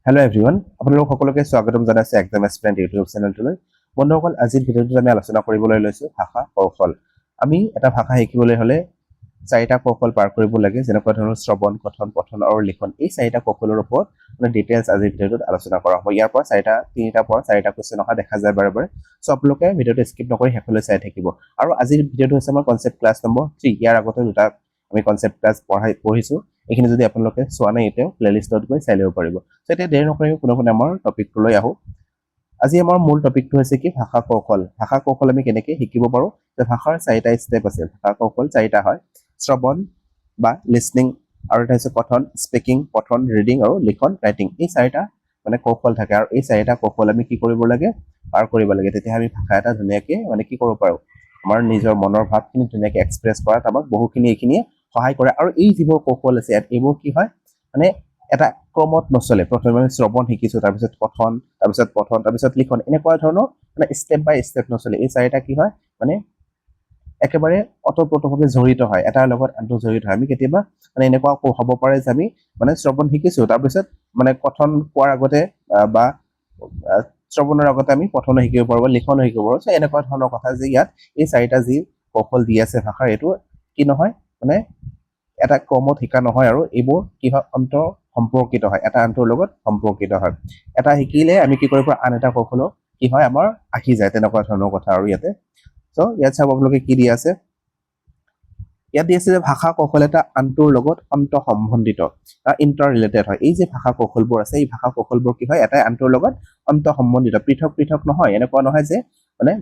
Hello everyone, আপোনালোক সকলোকে স্বাগতম জনাইছো এক্সাম এস্পিৰেণ্ট ইউটিউব চেনেলটোলৈ। বন্ধুসকল, আজিৰ ভিডিঅ'টোত আমি আলোচনা কৰিবলৈ লৈছো ভাষা কৌশল। আমি এটা ভাষা শিকিবলৈ হ'লে চাৰিটা কৌশল পাৰ কৰিব লাগে, যেনেকুৱা ধৰণৰ শ্ৰৱণ, কথন, পঠন আৰু লিখন। এই চাৰিটা কৌশলৰ ওপৰত ডিটেইলছ আজিৰ ভিডিঅ'টোত আলোচনা কৰা হ'ব। ইয়াৰ পৰা তিনিটাৰ পৰা চাৰিটা কুৱেশ্যন অহা দেখা যায় বাৰে বাৰে। সো আপোনালোকে ভিডিঅ'টো স্কিপ নকৰি শেষলৈ চাই থাকিব। আৰু আজিৰ ভিডিঅ'টো হৈছে আমাৰ কনচেপ্ট ক্লাছ নম্বৰ 3। ইয়াৰ আগতে দুটা আমি কনচেপ্ট ক্লাছ পঢ়িছো। এইখিনি যদি আপোনালোকে চোৱা নাই এতিয়াও প্লেলিষ্টত গৈ চাই ল'ব পাৰিব। সো এতিয়া দেৰি নকৰি পুনৰ আমাৰ টপিকটোলৈ আহোঁ। আজি আমাৰ মূল টপিকটো হৈছে কি ভাষা কৌশল। ভাষা কৌশল আমি কেনেকৈ শিকিব পাৰোঁ? যে ভাষাৰ চাৰিটা ষ্টেপ আছে। ভাষা কৌশল চাৰিটা হয়: শ্ৰৱণ বা লিছনিং, আৰু এটা হৈছে কথন, স্পিকিং, পঠন, ৰিডিং আৰু লিখন, ৰাইটিং। এই চাৰিটা কৌশল থাকে, আৰু এই চাৰিটা কৌশল আমি কি কৰিব লাগে? পাৰ কৰিব লাগে। তেতিয়া আমি ভাষা এটা ধুনীয়াকৈ কি কৰিব পাৰোঁ? আমাৰ নিজৰ মনৰ ভাৱখিনি ধুনীয়াকৈ এক্সপ্ৰেছ কৰাত আমাক বহুখিনি এইখিনিয়ে সহায় কৰে। আৰু এই যিবোৰ কৌশল আছে ইয়াত এইবোৰ কি হয়, এটা ক্ৰমত নচলে। প্ৰথমে আমি শ্ৰৱণ শিকিছোঁ, তাৰপিছত কথন, তাৰপিছত পঠন, তাৰপিছত লিখন, এনেকুৱা ধৰণৰ ষ্টেপ বাই ষ্টেপ নচলে। এই চাৰিটা কি হয়, একেবাৰে অতপ্ৰোতভাৱে জড়িত হয়, এটাৰ লগত আনটো জড়িত হয়। আমি কেতিয়াবা এনেকুৱা হ'ব পাৰে যে আমি শ্ৰৱণ শিকিছোঁ, তাৰপিছত কথন কোৱাৰ আগতে বা শ্ৰৱণৰ আগতে আমি পঠনো শিকিব পাৰোঁ বা লিখনো শিকিব পাৰোঁ। চ' এনেকুৱা ধৰণৰ কথা যে ইয়াত এই চাৰিটা যি কৌশল দি আছে ভাষাৰ, এইটো কি নহয়, এটা ক্ৰমত শিকা নহয়, আৰু এইবোৰ কি হয়, সম্পৰ্কিত হয়, এটা আনটোৰ লগত সম্পৰ্কিত হয়। এটা শিকিলে আমি কি কৰিব পাৰোঁ, আন এটা কৌশলো কি হয় আমাৰ আহি যায়, তেনেকুৱা ধৰণৰ কথা। আৰু ইয়াতে ইয়াত চাব আপোনালোকে কি দিয়া আছে। ইয়াত দি আছে যে ভাষা কৌশল এটা আনটোৰ লগত সম্বন্ধিত, ইণ্টাৰ ৰিলেটেড হয়। এই যে ভাষা কৌশলবোৰ আছে, এই ভাষা কৌশলবোৰ কি হয়, এটাই আনটোৰ লগত সম্বন্ধিত, পৃথক পৃথক নহয়। এনেকুৱা নহয় যে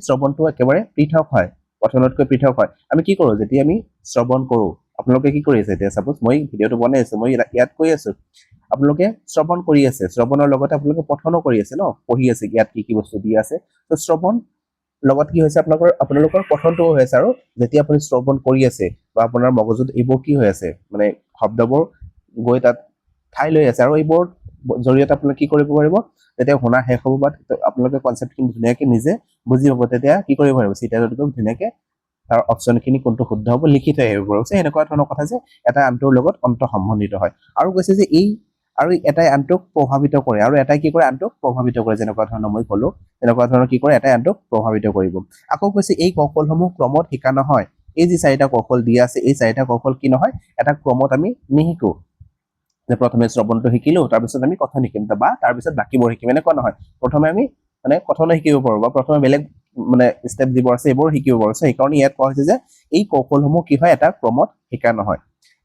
শ্ৰৱণটো একেবাৰে পৃথক হয়, কথনতকৈ পৃথক হয়। আমি কি কৰোঁ, যেতিয়া আমি শ্ৰৱণ কৰোঁ, আপোনালোকে কি কৰি আছে? এতিয়া চাপোজ মই ভিডিঅ'টো বনাই আছো, মই ইয়াত কৈ আছো, আপোনালোকে শ্ৰৱণ কৰি আছে, শ্ৰৱণৰ লগতে আপোনালোকে পঠনো কৰি আছে, পঢ়ি আছে ইয়াত কি কি বস্তু দিয়া আছে। তো শ্ৰৱণ লগত কি হৈছে, আপোনালোকৰ পঠনটোও হৈ আছে। আৰু যেতিয়া আপুনি শ্ৰৱণ কৰি আছে বা আপোনাৰ মগজুত এইবোৰ কি হৈ আছে, শব্দবোৰ গৈ তাত ঠাই লৈ আছে, আৰু এইবোৰ জৰিয়তে আপোনালোকে কি কৰিব পাৰিব, যেতিয়া শুনা শেষ হ'ব বা আপোনালোকে কনচেপ্টখিনি ধুনীয়াকৈ নিজে বুজি পাব, তেতিয়া কি কৰিব পাৰিব, চিটাৰটোত ধুনীয়াকৈ তাৰ অপশ্যনখিনি কোনটো শুদ্ধ হ'ব লিখি থৈ আহিব পাৰিব। এনেকুৱা ধৰণৰ কথা যে এটা আনটোৰ লগত সম্বন্ধিত হয়। আৰু কৈছে যে আৰু এটাই আনটোক প্ৰভাৱিত কৰে, আৰু এটাই কি কৰে, আনটোক প্ৰভাৱিত কৰে। যেনেকুৱা ধৰণৰ মই ক'লো, তেনেকুৱা ধৰণৰ কি কৰে, এটাই আনটোক প্ৰভাৱিত কৰিব। আকৌ কৈছে এই কৌশলসমূহ ক্ৰমত শিকা নহয়। এই যি চাৰিটা কৌশল দিয়া আছে, এই চাৰিটা কৌশল কি নহয়, এটা ক্ৰমত আমি নিশিকো যে প্ৰথমে শ্ৰৱণটো শিকিলো, তাৰপিছত আমি কথন শিকিম বা তাৰপিছত বাকীবোৰ শিকিম, এনেকুৱা নহয়। প্ৰথমে আমি কথনো শিকিব পাৰোঁ বা প্ৰথমে বেলেগ ষ্টেপ যিবোৰ আছে এইবোৰ শিকিব পাৰোঁ। সেইকাৰণে ইয়াত কোৱা হৈছে যে এই কৌশলসমূহ কি হয়, এটা ক্ৰমত শিকা নহয়।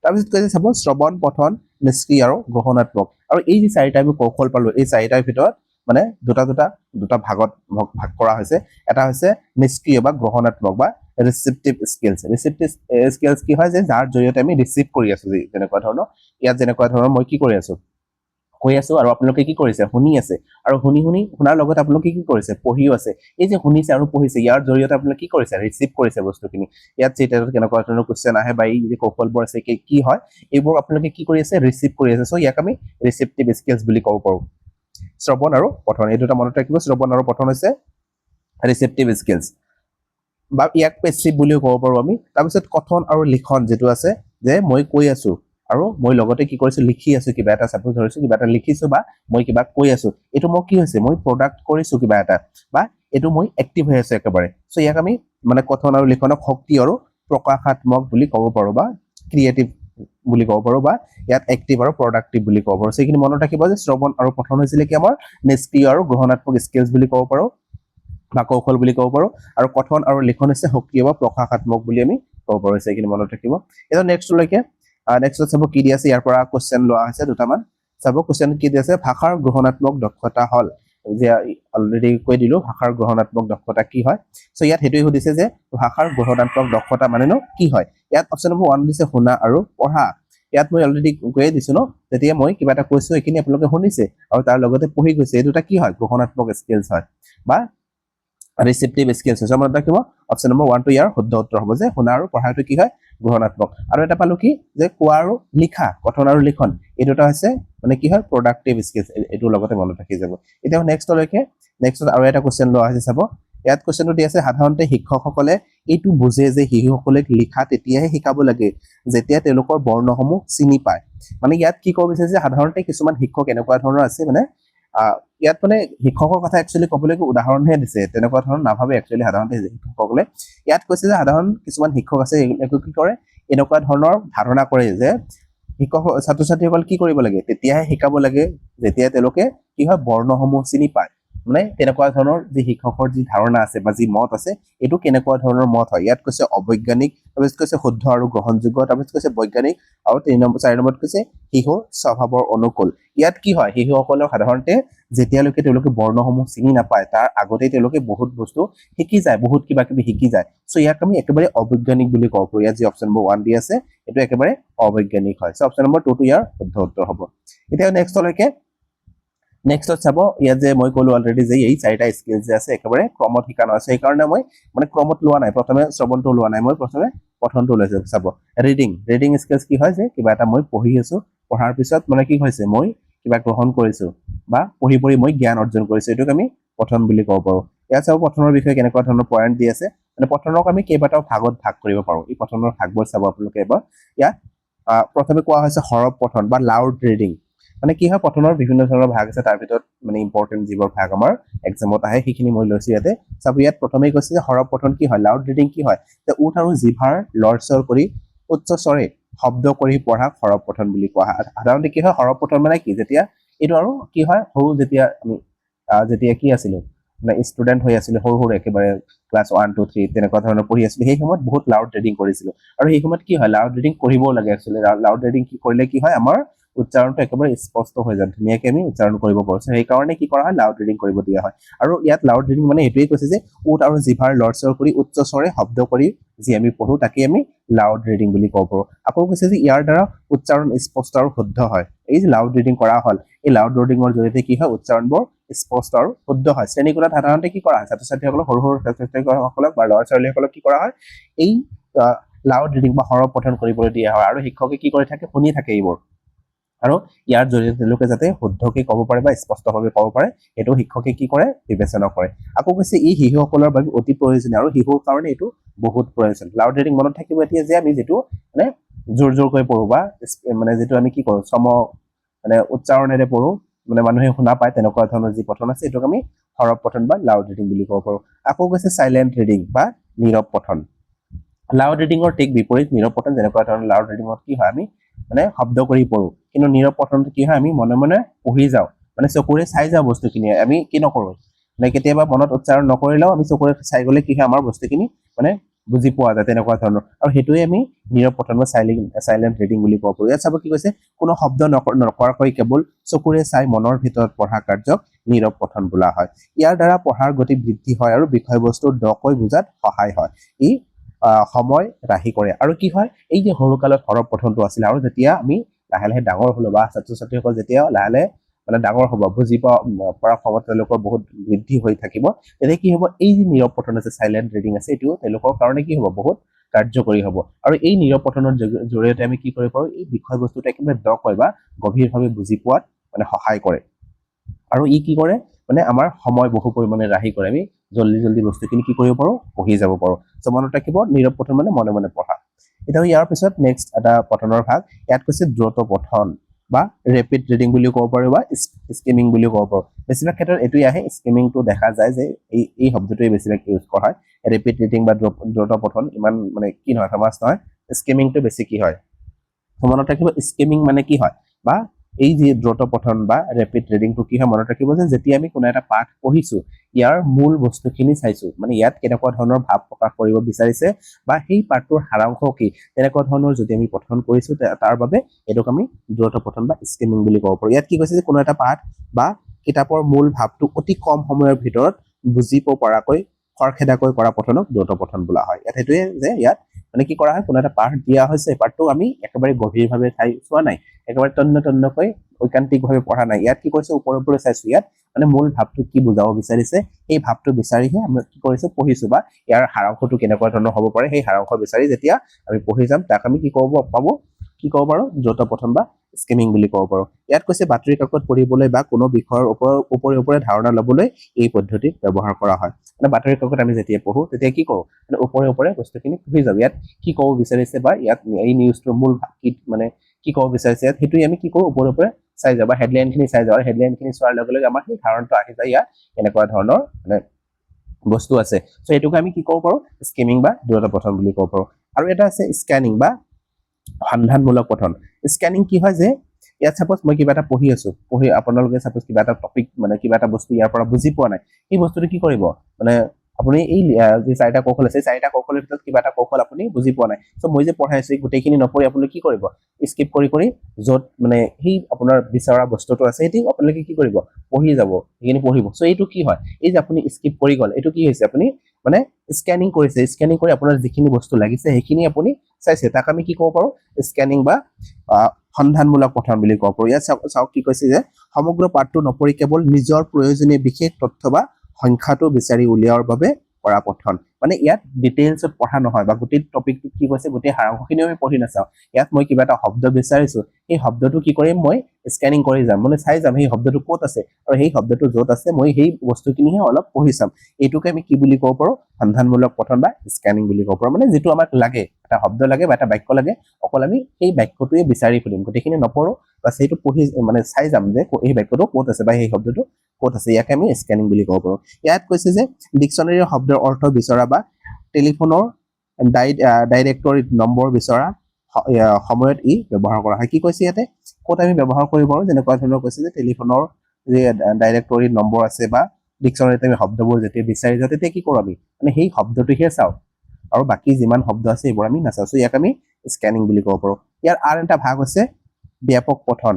তাৰপিছত কৈছে চাব, শ্ৰৱণ, পঠন, নিষ্ক্ৰিয় আৰু গ্ৰহণাত্মক। আৰু এই যি চাৰিটা আমি কৌশল পালো, এই চাৰিটাৰ ভিতৰত দুটা ভাগত ভাগ কৰা হৈছে। এটা হৈছে নিষ্ক্ৰিয় বা গ্ৰহণাত্মক বা ৰিচিপটিভ স্কিলছ। ৰিচিপটিভ স্কিলছ কি হয়, যে যাৰ জৰিয়তে আমি ৰিচিভ কৰি আছো। যেনেকুৱা ধৰণৰ ইয়াত যেনেকুৱা ধৰণৰ মই কি কৰি আছো, কৈ আছো, আৰু আপোনালোকে কি কৰিছে, শুনি আছে, আৰু শুনাৰ লগত আপোনালোকে কি কৰিছে, পঢ়িও আছে। এই যে শুনিছে আৰু পঢ়িছে, ইয়াৰ জৰিয়তে আপোনালোকে কি কৰিছে, ৰিচিভ কৰিছে বস্তুখিনি। ইয়াত কেনেকুৱা ধৰণৰ কুৱেশ্যন আহে বা এই যে কৌশলবোৰ আছে কি হয়, এইবোৰ আপোনালোকে কি কৰি আছে, ৰিচিভ কৰি আছে। ইয়াক আমি ৰিচিপটিভ স্কিলছ বুলি ক'ব পাৰোঁ। শ্ৰৱণ আৰু পঠন, এই দুটা মনত ৰাখিব। শ্ৰৱণ আৰু পঠন হৈছে ৰিচিপটিভ স্কিলছ, বা ইয়াক পেছিভ বুলিও ক'ব পাৰোঁ আমি। তাৰপিছত কথন আৰু লিখন যিটো আছে, যে মই কৈ আছো আৰু মই লগতে কি কৰিছো, লিখি আছো কিবা এটা। চাপোজ ধৰিছো কিবা এটা লিখিছো বা মই কিবা কৈ আছো, এইটো মই কি হৈছে, মই প্ৰডাক্ট কৰিছো কিবা এটা, বা এইটো মই এক্টিভ হৈ আছো একেবাৰে। ইয়াক আমি কথন আৰু লিখনক শক্তি আৰু প্ৰকাশাত্মক বুলি ক'ব পাৰোঁ, বা ক্ৰিয়েটিভ বুলি ক'ব পাৰোঁ, বা ইয়াত এক্টিভ আৰু প্ৰডাক্টিভ বুলি ক'ব পাৰোঁ। সেইখিনি মনত ৰাখিব যে শ্ৰৱণ আৰু পঠন হৈছিলে কি আমাৰ নিষ্ক্ৰিয় আৰু গ্ৰহণাত্মক স্কিলছ বুলি ক'ব পাৰোঁ বা কৌশল বুলি ক'ব পাৰোঁ, আৰু কথন আৰু লিখন হৈছে সক্ৰিয় বা প্ৰকাশাত্মক বুলি আমি ক'ব পাৰোঁ। সেইখিনি মনত ৰাখিব। এতিয়া নেক্সটত চাব কি দি আছে। ইয়াৰ পৰা কুৱেশ্যন লোৱা হৈছে দুটামান। চাব কুৱেশ্যন কি দি আছে, ভাষাৰ গ্ৰহণাত্মক দক্ষতা হ'ল, যে অলৰেডি কৈ দিলো ভাষাৰ গ্ৰহণাত্মক দক্ষতা কি হয়। ইয়াত সেইটোৱে সুধিছে যে ভাষাৰ গ্ৰহণাত্মক দক্ষতা মানেনো কি হয়। ইয়াত অপশ্যন নম্বৰ 1 দিছে শুনা আৰু পঢ়া। ইয়াত মই অলৰেডি কৈয়ে দিছো যেতিয়া মই কিবা এটা কৈছো, এইখিনি আপোনালোকে শুনিছে আৰু তাৰ লগতে পঢ়ি গৈছে, এই দুটা কি হয়, গ্ৰহণাত্মক স্কিলছ হয় বা ৰিচিপটিভ স্কিলছ হৈছে। মনত ৰাখিব, অপশ্যন নম্বৰ 1 টো ইয়াৰ শুদ্ধ উত্তৰ হ'ব, যে শুনা আৰু পঢ়াটো কি হয়, গ্ৰহণাত্মক। আৰু এটা পালো কি, যে কোৱা আৰু লিখা, কথন আৰু লিখন, এই দুটা হৈছে কি হয়, প্ৰডাক্টিভ স্কিলছ। এইটোৰ লগতে মনত ৰাখি যাব। এতিয়া নেক্সটত আৰু এটা কুৱেশ্যন লোৱা হৈছে। চাব ইয়াত কুৱেশ্যনটো দি আছে, সাধাৰণতে শিক্ষকসকলে এইটো বুজে যে শিশুসকলক লিখা তেতিয়াহে শিকাব লাগে যেতিয়া তেওঁলোকৰ বৰ্ণসমূহ চিনি পায়। ইয়াত কি ক'ব বিচাৰিছে, সাধাৰণতে কিছুমান শিক্ষক এনেকুৱা ধৰণৰ আছে, ইয়াত মানে শিক্ষকৰ কথা একচুৱেলি ক'বলৈ উদাহৰণহে দিছে, তেনেকুৱা ধৰণৰ নাভাবে একচুৱেলি সাধাৰণতে শিক্ষকসকলে। ইয়াত কৈছে যে সাধাৰণ কিছুমান শিক্ষক আছে, এইবিলাকে কি কৰে, এনেকুৱা ধৰণৰ ধাৰণা কৰে যে শিক্ষক ছাত্ৰ ছাত্ৰীসকল কি কৰিব লাগে, তেতিয়াহে শিকাব লাগে যেতিয়া তেওঁলোকে কি হয় বৰ্ণসমূহ চিনি পায়। মানে তেনেকুৱা ধৰণৰ যি শিক্ষকৰ যি ধাৰণা আছে বা যি মত আছে, এইটো কেনেকুৱা ধৰণৰ মত হয়। ইয়াত কৈছে অবৈজ্ঞানিক, তাৰপিছত কৈছে শুদ্ধ আৰু গ্ৰহণযোগ্য, তাৰপিছত কৈছে বৈজ্ঞানিক, আৰু 4 নম্বৰত কৈছে শিশুৰ স্বভাৱৰ অনুকূল। ইয়াত কি হয়, শিশুসকলক সাধাৰণতে যেতিয়ালৈকে তেওঁলোকে বৰ্ণসমূহ চিনি নাপায় তাৰ আগতেই তেওঁলোকে বহুত বস্তু শিকি যায়, বহুত কিবা কিবি শিকি যায়। চ' ইয়াক আমি একেবাৰে অবৈজ্ঞানিক বুলি কওঁ। ইয়াত যি অপশ্যন নম্বৰ 1 দি আছে এইটো একেবাৰে অবৈজ্ঞানিক হয়। চ' অপশ্যন নম্বৰ 2 টো ইয়াৰ শুদ্ধ উত্তৰ হ'ব। এতিয়া নেক্সটত চাব, ইয়াত যে মই ক'লো অলৰেডি যে এই 4টা স্কিল যে আছে একেবাৰে ক্ৰমত শিকা নহয়, সেইকাৰণে মই মানে ক্ৰমত লোৱা নাই, প্ৰথমে শ্ৰৱণটো লোৱা নাই, মই প্ৰথমে পঠনটো লৈছো। চাব ৰিডিং স্কিলছ কি হয়, যে কিবা এটা মই পঢ়ি আছো, পঢ়াৰ পিছত মানে কি হৈছে মই কিবা গ্ৰহণ কৰিছো বা পঢ়ি মই জ্ঞান অৰ্জন কৰিছো, এইটোক আমি পঠন বুলি ক'ব পাৰো। ইয়াত চাব পঠনৰ বিষয়ে কেনেকুৱা ধৰণৰ পইণ্ট দি আছে, মানে পঠনক আমি কেইবাটাও ভাগত ভাগ কৰিব পাৰো। এই পঠনৰ ভাগবোৰ চাব আপোনালোকে এবাৰ। ইয়াত প্ৰথমে কোৱা হৈছে হৰপ পঠন বা লাউড ৰিডিং। মানে কি হয়, পঠনৰ বিভিন্ন ধৰণৰ ভাগ আছে, তাৰ ভিতৰত মানে ইম্পৰ্টেণ্ট যিবোৰ ভাগ আমাৰ এক্সামত আহে সেইখিনি মই লৈছো ইয়াতে। চাব ইয়াত প্ৰথমেই কৈছে যে হৰপ পঠন কি হয়, লাউড ৰিডিং কি হয়, যে ওঠ আৰু জিভাৰ লৰচৰ কৰি উচ্চ স্বৰে শব্দ কৰি পঢ়াক হৰপ পঠন বুলি কোৱা হয়। সাধাৰণতে কি হয়, হৰপ পঠন মানে কি, যেতিয়া এইটো আৰু কি হয়, সৰু যেতিয়া আমি যেতিয়া কি আছিলো মানে ষ্টুডেণ্ট হৈ আছিলো, সৰু একেবাৰে ক্লাছ 1, 2, 3 তেনেকুৱা ধৰণৰ পঢ়ি আছিলো, সেই সময়ত বহুত লাউড ৰিডিং কৰিছিলো। আৰু সেই সময়ত কি হয়, লাউড ৰিডিং কৰিবও লাগে একচুৱেলি। লাউড ৰিডিং কি কৰিলে কি হয়, আমাৰ উচ্চাৰণটো একেবাৰে স্পষ্ট হৈ যায়, ধুনীয়াকে আমি উচ্চাৰণ কৰিব পাৰো। সেইকাৰণে কি কৰা হয়, লাউড ৰিডিং কৰিব দিয়া হয়। আৰু ইয়াত লাউড ৰিডিং মানে এইটোৱে কৈছে যে ওঠ আৰু জিভাৰ লৰচৰ কৰি উচ্চ স্বৰে শব্দ কৰি যি আমি পঢ়ো তাকে আমি লাউড ৰিডিং বুলি ক'ব পাৰো। আকৌ কৈছে যে ইয়াৰ দ্বাৰা উচ্চাৰণ স্পষ্ট আৰু শুদ্ধ হয়। এই যে লাউড ৰিডিং কৰা হ'ল, এই লাউড ৰিডিঙৰ জৰিয়তে কি হয়, উচ্চাৰণবোৰ স্পষ্ট আৰু শুদ্ধ হয়। শ্ৰেণীকোঠাত সাধাৰণতে কি কৰা হয়, ছাত্ৰ ছাত্ৰীসকলক, সৰু ছাত্ৰ ছাত্ৰীসকলক বা ল'ৰা ছোৱালীসকলক কি কৰা হয়, এই লাউড ৰিডিং বা হৰপ পঠন কৰিবলৈ দিয়া হয়, আৰু শিক্ষকে কি কৰি থাকে, শুনি থাকে এইবোৰ। আৰু ইয়াৰ জৰিয়তে তেওঁলোকে যাতে শুদ্ধকে ক'ব পাৰে বা স্পষ্টভাৱে ক'ব পাৰে, সেইটো শিক্ষকে কি কৰে, বিবেচনা কৰে। আকৌ কৈছে ই শিশুসকলৰ বাবে অতি প্ৰয়োজনীয়, আৰু শিশুৰ কাৰণে এইটো বহুত প্ৰয়োজন। লাউড ৰিডিং মনত থাকিব এতিয়া যে আমি যিটো মানে জোৰকৈ পঢ়ো বা মানে যিটো আমি কি কৰো, মানে উচ্চাৰণেৰে পঢ়ো, মানে মানুহে শুনা পায়, তেনেকুৱা ধৰণৰ যি পঠন আছে এইটোক আমি হৰপ পঠন বা লাউড ৰিডিং বুলি ক'ব পাৰো। আকৌ কৈছে চাইলেণ্ট ৰিডিং বা নীৰৱ পঠন। লাউড ৰিডিঙৰ ঠিক বিপৰীত নীৰৱ পঠন। যেনেকুৱা ধৰণৰ লাউড ৰিডিঙত কি হয়, আমি মানে শব্দ কৰি পঢ়ো, কিন্তু নীৰৱ পঠনটো কি হয়, আমি মনে মনে পঢ়ি যাওঁ, মানে চকুৰে চাই যাওঁ বস্তুখিনি, আমি কি নকৰো, মানে কেতিয়াবা মনত উচ্চাৰণ নকৰিলেও আমি চকুৰে চাই গ'লে কি হয়, আমাৰ বস্তুখিনি মানে বুজি পোৱা যায়, তেনেকুৱা ধৰণৰ। আৰু সেইটোৱে আমি নীৰৱ পঠন বা চাইলেণ্ট ৰিডিং বুলি ক'ব পাৰো। ইয়াত চাব কি কৈছে, কোনো শব্দ নকৰাকৈ কেৱল চকুৰে চাই মনৰ ভিতৰত পঢ়া কাৰ্যক নীৰৱ পঠন বোলা হয়। ইয়াৰ দ্বাৰা পঢ়াৰ গতি বৃদ্ধি হয় আৰু বিষয়বস্তু দকৈ বুজাত সহায় হয়। ই সময় ৰাহি কৰে। আৰু কি হয়, এই যে সৰুকালত হৰপ পঠনটো আছিলে, আৰু যেতিয়া আমি লাহে লাহে ডাঙৰ হলো বা ছাত্ৰ ছাত্ৰীসকল যেতিয়া লাহে লাহে মানে ডাঙৰ হ'ব, বুজি পৰা ক্ষমতা তেওঁলোকৰ বহুত বৃদ্ধি হৈ থাকিব, তেতিয়া কি হ'ব, এই যে নীৰৱ পঠন আছে, চাইলেণ্ট ৰিডিং আছে, এইটো তেওঁলোকৰ কাৰণে কি হ'ব, বহুত কাৰ্যকৰী হ'ব। আৰু এই নীৰৱ পঠনৰ জৰিয়তে আমি কি কৰিব পাৰো, এই বিষয়বস্তুটো একেবাৰে দকৈ বা গভীৰভাৱে বুজি পোৱাত মানে সহায় কৰে। আৰু ই কি কৰে, মানে আমাৰ সময় বহু পৰিমাণে ৰাহি কৰে, আমি জল্দি বস্তুখিনি কি কৰিব পাৰো, পঢ়ি যাব পাৰো। চ' মনত ৰাখিব, নীৰৱ পঠন মানে মনে মনে পঢ়া। এতিয়া ইয়াৰ পিছত নেক্সট এটা পঠনৰ ভাগ, ইয়াত কৈছে দ্ৰুত পঠন বা ৰেপিড ৰিডিং বুলিও ক'ব পাৰো বা স্কিমিং বুলিও ক'ব পাৰো। বেছিভাগ ক্ষেত্ৰত এইটোৱে আহে, স্কিমিংটো দেখা যায় যে এই শব্দটোৱে বেছিভাগ ইউজ কৰা হয়। ৰেপিড ৰিডিং বা দ্ৰুত পঠন ইমান মানে কি নহয়, ফেমাছ নহয়, স্কিমিংটো বেছি কি হয়। মনত ৰাখিব, স্কিমিং মানে কি হয়, বা এই যি দ্ৰুত পঠন বা ৰেপিড ৰিডিংটো কি হয়, মনত ৰাখিব যে যেতিয়া আমি কোনো এটা পাঠ পঢ়িছো, ইয়াৰ মূল বস্তুখিনি চাইছো, মানে ইয়াত কেনেকুৱা ধৰণৰ ভাৱ প্ৰকাশ কৰিব বিচাৰিছে বা সেই পাঠটোৰ সাৰাংশ কি, তেনেকুৱা ধৰণৰ যদি আমি পঠন কৰিছো, তাৰ বাবে এইটোক আমি দ্ৰুত পঠন বা স্কিমিং বুলি ক'ব পাৰো। ইয়াত কি কৈছে যে কোনো এটা পাঠ বা কিতাপৰ মূল ভাৱটো অতি কম সময়ৰ ভিতৰত বুজিব পৰাকৈ খৰখেদাকৈ কৰা পঠনক দ্ৰুত পঠন বোলা হয়। ইয়াত সেইটোৱে যে ইয়াত মানে কি কৰা হয়, কোনো এটা পাঠ দিয়া হৈছে, পাঠটো আমি একেবাৰে গভীৰভাৱে চাই চোৱা নাই, একেবাৰে তন্নকৈ ঐকান্তিকভাৱে পঢ়া নাই। ইয়াত কি কৰিছে, ওপৰে চাইছো, ইয়াত মানে মূল ভাৱটো কি বুজাব বিচাৰিছে, সেই ভাৱটো বিচাৰিহে আমি কি কৰিছো, পঢ়িছো, বা ইয়াৰ সাৰাংশটো কেনেকুৱা ধৰণৰ হ'ব পাৰে, সেই সাৰাংশ বিচাৰি যেতিয়া আমি পঢ়ি যাম, তাক আমি কি ক'ব পাৰো, দ্ৰুত পঠন বা স্কিমিং বুলি ক'ব পাৰো। ইয়াত কৈছে বাতৰি কাকত পঢ়িবলৈ বা কোনো বিষয়ৰ ওপৰে ধাৰণা ল'বলৈ এই পদ্ধতি ব্যৱহাৰ কৰা হয়। মানে বাতৰি কাকত আমি যেতিয়া পঢ়ো, তেতিয়া কি কৰো, মানে ওপৰে বস্তুখিনি পঢ়ি যাওঁ, ইয়াত কি ক'ব বিচাৰিছে বা ইয়াত এই নিউজটোৰ মূল মানে কি ক'ব বিচাৰিছে, ইয়াত সেইটোৱে আমি কি কৰো, ওপৰে চাই যাবা হেডলাইনখিনি চাই যাবা হেডলাইনখিনি চোৱাৰ লগে লগে আমাৰ সেই ধাৰণটো আহি যায় ইয়াত এনেকুৱা ধৰণৰ মানে বস্তু আছে সো এটোকে আমি কি ক'ব পাৰো স্কিমিং বা দ্ৰুত পঠন বুলি ক'ব পাৰো আৰু এটা আছে স্ক্যানিং বা সন্ধানমূলক পঠন স্ক্যানিং কি হয় যে ইয়াত সাপোজ মই কিবা এটা পঢ়ি আছো পঢ়ি আপোনালোকে সাপোজ কিবা এটা টপিক মানে কিবা এটা বস্তু ইয়াৰ পৰা বুজি পোৱা নাই এই বস্তুটো কি কৰিব মানে আপুনি এই যে চাৰিটা কৌশল আছে চাৰিটা কৌশলৰ ভিতৰত কিবা এটা কৌশল আপুনি বুজি পোৱা নাই সো মই যে পঢ়াইছো গোটেইখিনি নপঢ়ি আপুনি কি কৰিব স্কিপ কৰি কৰি যত মানে সেই আপোনাৰ বিচৰা বস্তুটো আছে এটি আপোনালোকে কি কৰিব পঢ়ি যাব এইখিনি পঢ়িব সো এইটো কি হয় এই যে আপুনি স্কিপ কৰি গল এইটো কি হৈছে আপুনি মানে স্ক্যানিং কৰিছে স্ক্যানিং কৰি আপোনাৰ যিখিনি বস্তু লাগিছে সেইখিনি আপুনি চাইছে তাক আমি কি ক'ব পাৰো স্ক্যানিং বা সন্ধানমূলক পঠন বুলি ক'ব পাৰো ইয়াত চাওক কি কৈছে যে সমগ্ৰ পাঠটো নপঢ়ি কেৱল নিজৰ প্ৰয়োজনীয় বিশেষ তথ্য বা সংখ্যাটো বিচাৰি উলিয়াৰ বাবে কৰা পঠন মানে ইয়াত ডিটেইলছত পঢ়া নহয় বা গোটেই টপিকটো কি কৈছে গোটেই সাৰাংশখিনি আমি পঢ়ি নাচাও ইয়াত মই কিবা এটা শব্দ বিচাৰিছো এই শব্দটো কি কৰিম মই স্ক্যানিং কৰি যাম মানে চাই যাম এই শব্দটো ক'ত আছে আৰু সেই শব্দটো য'ত আছে মই সেই বস্তুখিনিহে অলপ পঢ়ি চাম এইটোকে আমি কি বুলি ক'ব পাৰো সন্ধানমূলক পঠন বা স্ক্যানিং বুলি ক'ব পাৰো মানে যেটো আমাক লাগে এটা শব্দ লাগে বা এটা বাক্য লাগে অকল আমি সেই বাক্যটোৱে বিচাৰি ফুৰিম গোটেইখিনি নপঢ়ো বা সেইটো পঢ়ি মানে চাই যাম যে এই বাক্যটো ক'ত আছে বা সেই শব্দটো ক'ত আছে ইয়াকে আমি স্ক্যানিং বুলি ক'ব পাৰো ইয়াত কৈছে যে ডিকচনাৰীৰ শব্দৰ অৰ্থ বিচৰা বা টেলিফোনৰ ডাইৰেক্টৰীত নম্বৰ বিচৰা সময়ত ই ব্যৱহাৰ কৰা হয় কি কৈছে ইয়াতে ক'ত আমি ব্যৱহাৰ কৰিব পাৰো যেনেকুৱা ধৰণৰ কৈছে যে টেলিফোনৰ যে ডাইৰেক্টৰীত নম্বৰ আছে বা ডিকচনাৰীত আমি শব্দবোৰ যেতিয়া বিচাৰি যাওঁ তেতিয়া কি কৰো আমি মানে সেই শব্দটোহে চাও আৰু বাকি যিমান শব্দ আছে এইবোৰ আমি নাচাও সো ইয়াক আমি স্ক্যানিং বুলি ক'ব পাৰো ইয়াৰ আন এটা ভাগ আছে ব্যাপক পঠন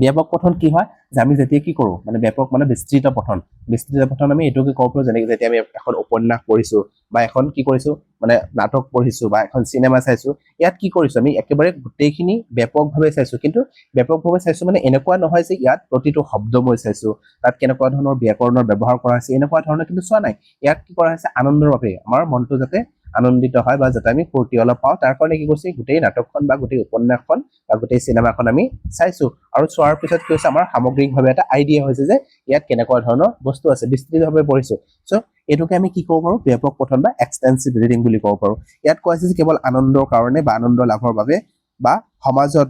ব্যাপক পঠন কি হয় যে আমি যেতিয়া কি কৰো মানে ব্যাপক মানে বিস্তৃত পঠন আমি এটোকে ক'ব পাৰো যেনে যেতিয়া আমি এখন উপন্যাস পঢ়িছো বা এখন কি কৰিছো মানে নাটক পঢ়িছো বা এখন সিনেমা চাইছো ইয়াত কি কৰিছো আমি একেবাৰে গোটেইখিনি ব্যাপকভাৱে চাইছো কিন্তু ব্যাপকভাৱে চাইছো মানে এনেকুৱা নহয় যে ইয়াত প্ৰতিটো শব্দ মই চাইছো তাত কেনেকুৱা ধৰণৰ ব্যাকৰণৰ ব্যৱহাৰ কৰা হৈছে এনেকুৱা ধৰণৰ কিন্তু চোৱা নাই ইয়াত কি কৰা হৈছে আনন্দৰ বাবে আমাৰ মনটো যাতে আনন্দিত হয় বা যাতে আমি ফূৰ্তি অলপ পাওঁ তাৰ কাৰণে কি কৰিছে গোটেই নাটকখন বা গোটেই উপন্যাসখন বা গোটেই সিনেমাখন আমি চাইছো আৰু চোৱাৰ পিছত কি হৈছে আমাৰ সামগ্ৰিকভাৱে এটা আইডিয়া হৈছে যে ইয়াত কেনেকুৱা ধৰণৰ বস্তু আছে বিস্তৃতভাৱে পঢ়িছো সো এটোকে আমি কি ক'ব পাৰো ব্যাপক পঠন বা এক্সটেনসিভ ৰিডিং বুলি ক'ব পাৰো ইয়াত কোৱা হৈছে যে কেৱল আনন্দৰ কাৰণে বা আনন্দ লাভৰ বাবে বা সমাজত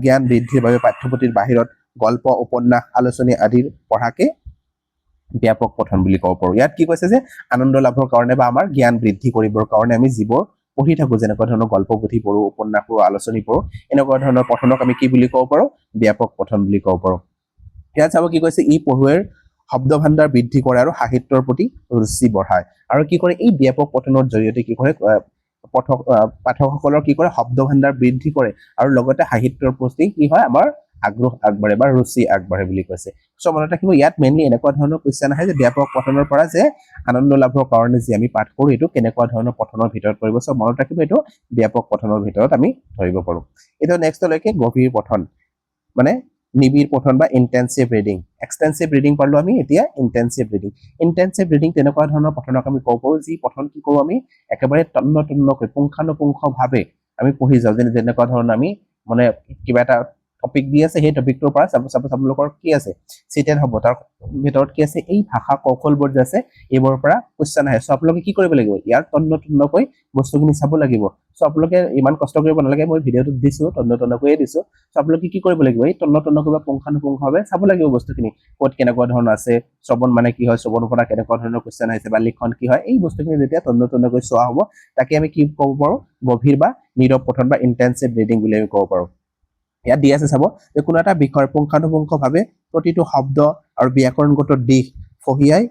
জ্ঞান বৃদ্ধিৰ বাবে পাঠ্যপুথিৰ বাহিৰত গল্প উপন্যাস আলোচনী আদিৰ পঢ়াকে ব্যাপক পঠন বুলি ক'ব পাৰো ইয়াত কি কৈছে যে আনন্দ লাভৰ কাৰণে বা আমাৰ জ্ঞান বৃদ্ধি কৰিবৰ কাৰণে আমি যিবোৰ পঢ়ি থাকো যেনেকুৱা ধৰণৰ গল্প পুথি পঢ়ো উপন্যাস পঢ়ো আলোচনী পঢ়ো এনেকুৱা ধৰণৰ পঠনক আমি কি বুলি ক'ব পাৰো ব্যাপক পঠন বুলি ক'ব পাৰো ইয়াত চাব কি কৈছে ই পঢ়ুৱৈৰ শব্দ ভাণ্ডাৰ বৃদ্ধি কৰে আৰু সাহিত্যৰ প্ৰতি ৰুচি বঢ়ায় আৰু কি কৰে এই ব্যাপক পঠনৰ জৰিয়তে কি কৰে পাঠকসকলৰ কি কৰে শব্দ ভাণ্ডাৰ বৃদ্ধি কৰে আৰু লগতে সাহিত্যৰ প্ৰতি কি হয় আমাৰ আগ্ৰহ আগবাঢ়ে বা ৰুচি আগবাঢ়ে বুলি কৈছে সো মনত ৰাখিব ইয়াত মেইনলি এনেকুৱা ধৰণৰ কোৱেশ্চন আহে যে ব্যাপক পঠনৰ পৰা যে আনন্দ লাভৰ কাৰণে যে আমি পাঠ কৰো এটো কেনেকুৱা ধৰণৰ পঠনৰ ভিতৰত পৰিব সো মনত ৰাখিব এটো ব্যাপক পঠনৰ ভিতৰত আমি ধৰিব পাৰো এটো নেক্সট লৈকে গভীৰ পঠন মানে নিবিড় পঠন বা ইন্টেনসিভ ৰিডিং এক্সটেনসিভ ৰিডিং পালো আমি এতিয়া ইন্টেনসিভ ৰিডিং তেনেকুৱা ধৰণৰ পঠনক আমি ক'ব পাৰো যি পঠন কি কৰো আমি একেবাৰে তন্নতন্নকৈ পুংখানুপুংখভাৱে আমি পঢ়ি যাওঁ যেনেকুৱা ধৰণৰ আমি মানে কিবা এটা টপিক দি আছে সেই টপিকটোৰ পৰা সাপোজ আপোনালোকৰ কি আছে চিটেড হ'ব তাৰ ভিতৰত কি আছে এই ভাষা কৌশলবোৰ যে আছে এইবোৰ পৰা কোৱেশ্চন আহে সো আপোনালোকে কি কৰিব লাগিব ইয়াৰ তন্নতন্নকৈ বস্তুখিনি চাব লাগিব সো আপোনালোকে ইমান কষ্ট কৰিব নালাগে মই ভিডিওটো দিছো তন্নতন্নকৈ দিছো সো আপোনালোকে কি কৰিব লাগিব এই তন্নতন্নকৈ বা পুংখানুপুংখভাৱে চাব লাগিব বস্তুখিনি ক'ত কেনেকুৱা ধৰণৰ আছে শ্ৰৱণ মানে কি হয় শ্ৰৱণৰ পৰা কেনেকুৱা ধৰণৰ কোৱেশ্চন আহিছে বা লিখন কি হয় এই বস্তুখিনি যেতিয়া তন্নতন্নকৈ চোৱা হ'ব তাকে আমি কি ক'ব পাৰো গভীৰ বা নীৰৱ পঠন বা ইন্টেনসিভ ৰিডিং বুলি আমি ক'ব পাৰো ইয়াত দি আছে চাব যে কোনো এটা বিষয় পুংখানুপুংখভাৱে প্ৰতিটো শব্দ আৰু ব্যাকৰণগত দিশ ফহিয়াই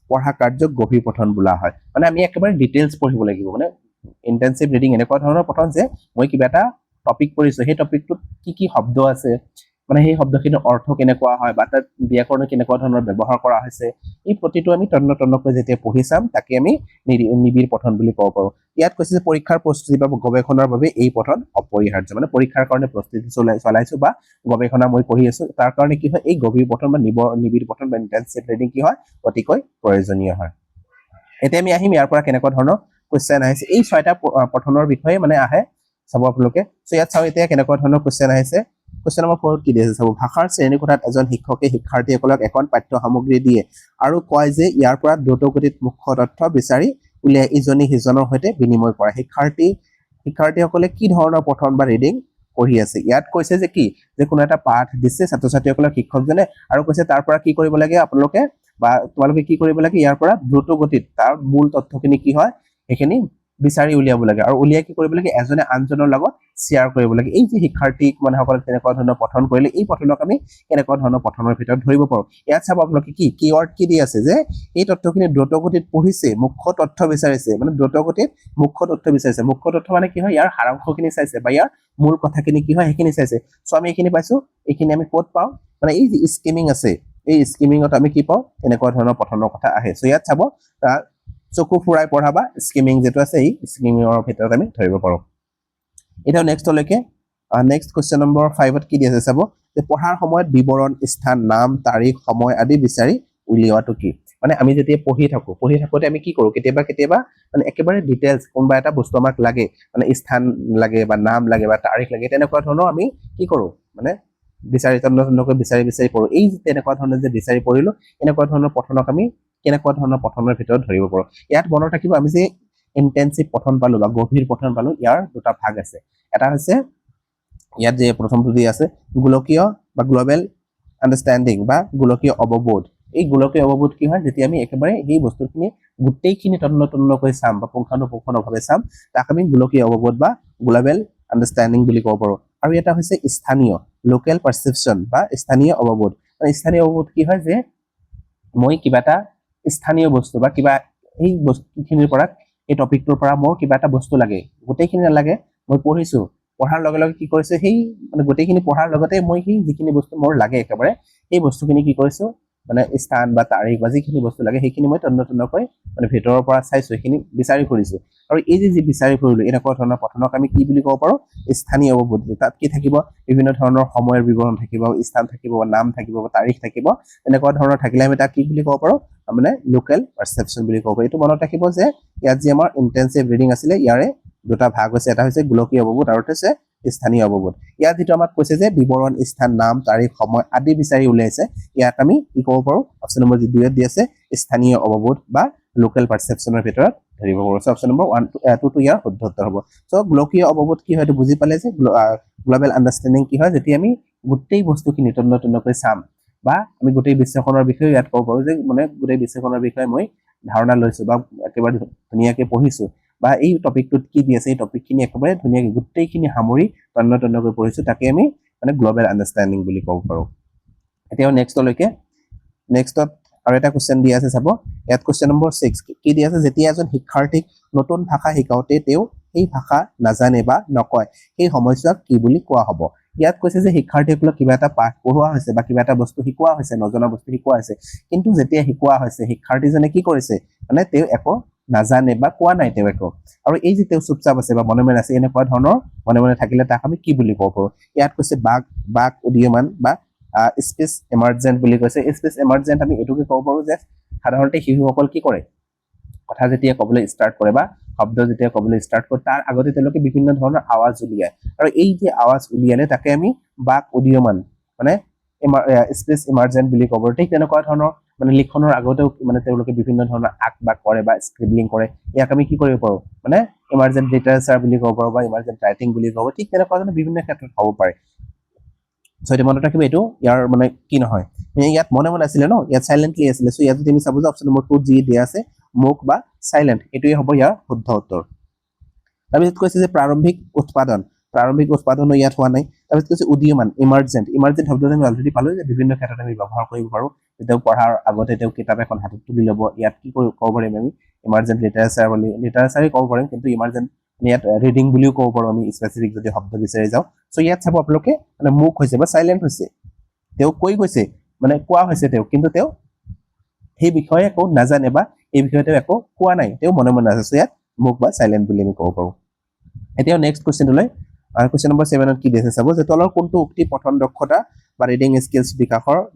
পঢ়া কাৰ্যক গভীৰ পঠন বোলা হয় মানে আমি একেবাৰে ডিটেইলছ পঢ়িব লাগিব মানে ইন্টেনসিভ ৰিডিং এনেকুৱা ধৰণৰ পঠন যে মই কিবা এটা টপিক পঢ়িছো সেই টপিকটোত কি শব্দ আছে মানে সেই শব্দখিনৰ অৰ্থ কেনেকুৱা হয় বা তাত ব্যাকৰণ কেনেকুৱা ধৰণৰ ব্যৱহাৰ কৰা হৈছে এই প্ৰতিটো আমি তন্নতন্নকৈ যেতিয়া পঢ়ি চাম তাকে আমি নিবিড় পঠন বুলি ক'ব পাৰো ইয়াত কৈছে যে পৰীক্ষাৰ প্ৰস্তুতি বা গৱেষণাৰ বাবে এই পঠন অপৰিহাৰ্য মানে পৰীক্ষাৰ কাৰণে প্ৰস্তুতি চলাইছো বা গৱেষণা মই কৰি আছো তাৰ কাৰণে কি হয় এই গভীৰ পঠন বা নিবিড় পঠন বা ইন্টেনসিভ ৰিডিং কি হয় অতিকৈ প্ৰয়োজনীয় হয় এতিয়া আমি আহিম ইয়াৰ পৰা কেনেকুৱা ধৰণৰ কোৱেশ্চন আহিছে এই ছয়টা পঠনৰ বিষয়ে মানে আহে চাব আপোনালোকে সো ইয়াত চাও এতিয়া কেনেকুৱা ধৰণৰ কোৱেশ্চন আহিছে কোৱেশ্চন নম্বৰ 4 কি দিছে চাব ভাষাৰ শ্ৰেণীকোঠাত এজন শিক্ষকে শিক্ষাৰ্থীসকলক এখন পাঠ্য সামগ্ৰী দিয়ে আৰু কয় যে ইয়াৰ পৰা দ্ৰুতগতিত মুখ্য তথ্য বিচাৰি উলিয়াই ইজনী সিজনৰ সৈতে বিনিময় কৰা শিক্ষাৰ্থীসকলে কি ধৰণৰ পঠন বা ৰিডিং পঢ়ি আছে ইয়াত কৈছে যে কি যে কোনো এটা পাঠ দিছে ছাত্ৰ ছাত্ৰীসকলৰ শিক্ষকজনে আৰু কৈছে তাৰ পৰা কি কৰিব লাগে আপোনালোকে বা তোমালোকে কি কৰিব লাগে ইয়াৰ পৰা দ্ৰুত গতিত তাৰ মূল তথ্যখিনি কি হয় সেইখিনি বিচাৰি উলিয়াব লাগে আৰু উলিয়াই কি কৰিব লাগে এজনে আনজনৰ লগত শ্বেয়াৰ কৰিব লাগে এই যে শিক্ষাৰ্থীক মানে সকলে তেনেকুৱা ধৰণৰ পঠন কৰিলে এই পঠনক আমি কেনেকুৱা ধৰণৰ পঠনৰ ভিতৰত ধৰিব পাৰো ইয়াত চাব আপোনালোকে কি কিৱৰ্ড কি দি আছে যে এই তথ্যখিনি দ্ৰুত গতিত পঢ়িছে মুখ্য তথ্য বিচাৰিছে মানে দ্ৰুত গতিত মুখ্য তথ্য বিচাৰিছে মুখ্য তথ্য মানে কি হয় ইয়াৰ সাৰাংশখিনি চাইছে বা ইয়াৰ মূল কথাখিনি কি হয় সেইখিনি চাইছে সো আমি এইখিনি পাইছো এইখিনি আমি ক'ত পাওঁ মানে এই যে স্কিমিং আছে এই স্কিমিঙত আমি কি পাওঁ এনেকুৱা ধৰণৰ পঠনৰ কথা আহে সো ইয়াত চাব চকু ফুৰাই পঢ়া বা স্কিমিং যেটো আছে এই স্কিমিঙৰ ভিতৰত আমি ধৰিব পাৰো এটা নেক্সটলৈকে নেক্সট কোৱেশ্চন নম্বৰ 5 ত কি দি আছে চাব যে পঢ়াৰ সময়ত বিৱৰণ স্থান নাম তাৰিখ সময় আদি বিচাৰি উলিওৱাটো কি মানে আমি যেতিয়া পঢ়ি থাকোতে আমি কি কৰো কেতিয়াবা মানে একেবাৰে ডিটেইলছ কোনবা এটা বস্তু আমাক লাগে মানে স্থান লাগে বা নাম লাগে বা তাৰিখ লাগে তেনেকুৱা ধৰণৰ আমি কি কৰো মানে বিচাৰি তন্নকৈ বিচাৰি পঢ়ো এই তেনেকুৱা ধৰণৰ যে বিচাৰি পঢ়িলো এনেকুৱা ধৰণৰ পঠনক আমি কেনেকুৱা ধৰণৰ পঠনৰ ভিতৰত ধৰিব পাৰো ইয়াত মনত ৰাখিব আমি যে ইন্টেনসিভ পঠন পালো বা গভীৰ পঠন পালো ইয়াৰ দুটা ভাগ আছে এটা হৈছে ইয়াত যে প্ৰথমটো দি আছে গোলকীয় বা গ্লোবাল আন্ডাৰষ্টেণ্ডিং বা গোলকীয় অৱবোধ এই গোলকীয় অৱবোধ কি হয় যেতিয়া আমি একেবাৰে এই বস্তুখিনি গোটেইখিনি তন্নকৈ চাম বা পুংখানুপুংখভাৱে চাম তাক আমি গোলকীয় অৱবোধ বা গ্লোবাল আন্ডাৰষ্টেণ্ডিং বুলি ক'ব পাৰো আৰু এটা হৈছে স্থানীয় লোকেল পাৰসেপচন বা স্থানীয় অৱবোধ মানে স্থানীয় অৱবোধ কি হয় যে মই কিবা এটা স্থানীয় বস্তু বা কিবা এই বস্তুখিনিৰ পৰা এই টপিকটোৰ পৰা মোৰ কিবা এটা বস্তু লাগে গোটেইখিনি নালাগে মই পঢ়িছো পঢ়াৰ লগে লগে কি কৰিছে সেই মানে গোটেইখিনি পঢ়াৰ লগতে মই সেই যিখিনি বস্তু মোৰ লাগে একেবাৰে এই বস্তুখিনি কি কৰিছো মানে স্থান বা তাৰিখ বা যিখিনি বস্তু লাগে সেইখিনি মই তন্নকৈ মানে ভিতৰৰ পৰা চাইছো সেইখিনি বিচাৰি ফুৰিছো আৰু এই যে বিচাৰি ফুৰিলো এনেকুৱা ধৰণৰ পঠনক আমি কি বুলি ক'ব পাৰো স্থানীয় অৱবোধ তাত কি থাকিব বিভিন্ন ধৰণৰ সময়ৰ বিৱৰণ থাকিব স্থান থাকিব বা নাম থাকিব বা তাৰিখ থাকিব এনেকুৱা ধৰণৰ থাকিলে আমি তাক কি বুলি ক'ব পাৰো মানে লোকেল পাৰসেপচন বুলি ক'ব পাৰো এইটো মনত ৰাখিব যে ইয়াত যে আমাৰ ইন্টেনসিভ ৰিডিং আছিলে ইয়াৰে দুটা ভাগ হৈছে এটা হৈছে গোলকীয় অৱবোধ আৰু এটা হৈছে স্থানীয় অৱবোধ ইয়াত যেটো আমাক কৈছে যে বিৱৰণ স্থান নাম তাৰিখ সময় আদি বিচাৰি উলিয়াইছে ইয়াত আমি কি ক'ব পাৰো অপচন নম্বৰ 2 দি আছে স্থানীয় অৱবোধ বা লোকেল পাৰসেপচনৰ ভিতৰত ধৰিব পাৰো so option number 1 to 2 to ইয়াৰ শুদ্ধ উত্তৰ হ'ব সো গোলকীয় অৱবোধ কি হয় বুজি পালে যে গ্লোবাল আন্ডাৰষ্টেণ্ডিং কি হয় যেতিয়া আমি গোটেই বস্তুখিনি তন্নকৈ চাম বা আমি গোটেই বিশ্বখনৰ বিষয়ে ইয়াত ক'ব পাৰো যে মানে গোটেই বিশ্বখনৰ বিষয়ে মই ধাৰণা লৈছো বা একেবাৰে ধুনীয়াকৈ পঢ়িছো বা এই টপিকটোত কি দি আছে এই টপিকখিনি একেবাৰে ধুনীয়াকৈ গোটেইখিনি সামৰি তন্নকৈ পঢ়িছো তাকে আমি মানে গ্লোবাল আন্ডাৰষ্টেণ্ডিং বুলি ক'ব পাৰো এতিয়া নেক্সটত আৰু এটা কোৱেশ্চন দি আছে চাব ইয়াত কোৱেশ্চন নম্বৰ 6 কি দি আছে যেতিয়া এজন শিক্ষাৰ্থীক নতুন ভাষা শিকাওতে তেওঁ এই ভাষা নাজানে বা নকয় সেই সময়ছোৱাক কি বুলি কোৱা হ'ব ইয়াত কৈছে যে শিক্ষাৰ্থীসকলক কিবা এটা পাঠ পঢ়োৱা হৈছে বা কিবা এটা বস্তু শিকোৱা হৈছে নজনা বস্তু শিকোৱা হৈছে কিন্তু যেতিয়া শিকোৱা হৈছে শিক্ষাৰ্থীজনে কি কৰিছে মানে তেওঁ একো নাজানে বা কোৱা নাই তেওঁ একো আৰু এই যে তেওঁ চুপচাপ আছে বা মনে আছে এনেকুৱা ধৰণৰ মনে থাকিলে তাক আমি কি বুলি ক'ব পাৰো ইয়াত কৈছে বাক উদীয়মান বা স্পেচ এমাৰ্জেন্ট বুলি কৈছে স্পেচ এমাৰ্জেন্ট আমি এটুকে ক'ব পাৰো যে সাধাৰণতে শিশুসকল কি কৰে কথা যেতিয়া ক'বলৈ ষ্টাৰ্ট কৰে বা শব্দ যেতিয়া ক'বলৈ ষ্টাৰ্ট কৰে তাৰ আগতে তেওঁলোকে বিভিন্ন ধৰণৰ আৱাজ উলিয়ায় আৰু এই যে আৱাজ উলিয়ালে তাকে আমি বাক উদীয়মান মানে স্পেচ ইমাৰ্জেন্ট বুলি ক'ব ঠিক তেনেকুৱা ধৰণৰ মানে লিখনৰ আগতেও মানে তেওঁলোকে বিভিন্ন ধৰণৰ আক বাক কৰে বা স্ক্ৰিবলিং কৰে ইয়াক আমি কি কৰিব পাৰো মানে ইমাৰ্জেন্ট লিটাৰেচাৰ বুলি ক'ব পাৰো বা ইমাৰ্জেন্ট ৰাইটিং বুলি ক'ব ঠিক তেনেকুৱা ধৰণৰ বিভিন্ন ক্ষেত্ৰত হ'ব পাৰে সো এটা মনত ৰাখিব এইটো ইয়াৰ মানে কি নহয় ইয়াত মনে আছিলে ন ইয়াত সাইলেন্টলি আছিলে সো ইয়াত যদি আমি চাব যে অপচন নম্বৰ 2 জি দিয়া আছে মুক বা সাইলেন্ট এটোই হ'ব ইয়াৰ শুদ্ধ উত্তৰ তাৰপিছত কৈছে যে প্ৰাৰম্ভিক উৎপাদন ইয়াত হোৱা নাই তাৰপিছত কৈছে উদীয়মান ইমাৰ্জেন্ট শব্দটো আমি অলৰেডি পালো যে বিভিন্ন ক্ষেত্ৰত আমি ব্যৱহাৰ কৰিব পাৰো যেতিয়া পঢ়াৰ আগতে তেওঁ কিতাপ এখন হাতত তুলি ল'ব ইয়াত কি ক'ব পাৰিম আমি ইমাৰ্জেন্ট লিটাৰেচাৰ বুলি লিটাৰেচাৰে ক'ব পাৰিম কিন্তু ইমাৰ্জেন্ট ইয়াত ৰিডিং বুলিও ক'ব পাৰো আমি স্পেসিফিক যদি শব্দ বিচাৰি যাওঁ সো ইয়াত চাব আপোনালোকে মানে মুক হৈছে বা সাইলেন্ট হৈছে তেওঁ কৈ গৈছে মানে কোৱা হৈছে তেওঁ কিন্তু তেওঁ সেই বিষয়ে একো নাজানে বা এই বিষয়ে তেওঁ একো কোৱা নাই তেওঁ মনে আছে সো ইয়াত মুক বা সাইলেন্ট বুলি আমি ক'ব পাৰো এতিয়া নেক্সট কোৱেশ্চনলৈ কোৱেশ্চন নম্বৰ 7 ত কি দিছে চাব যে তলৰ কোনটো উক্তি পঠন দক্ষতা বা ৰিডিং স্কিলছ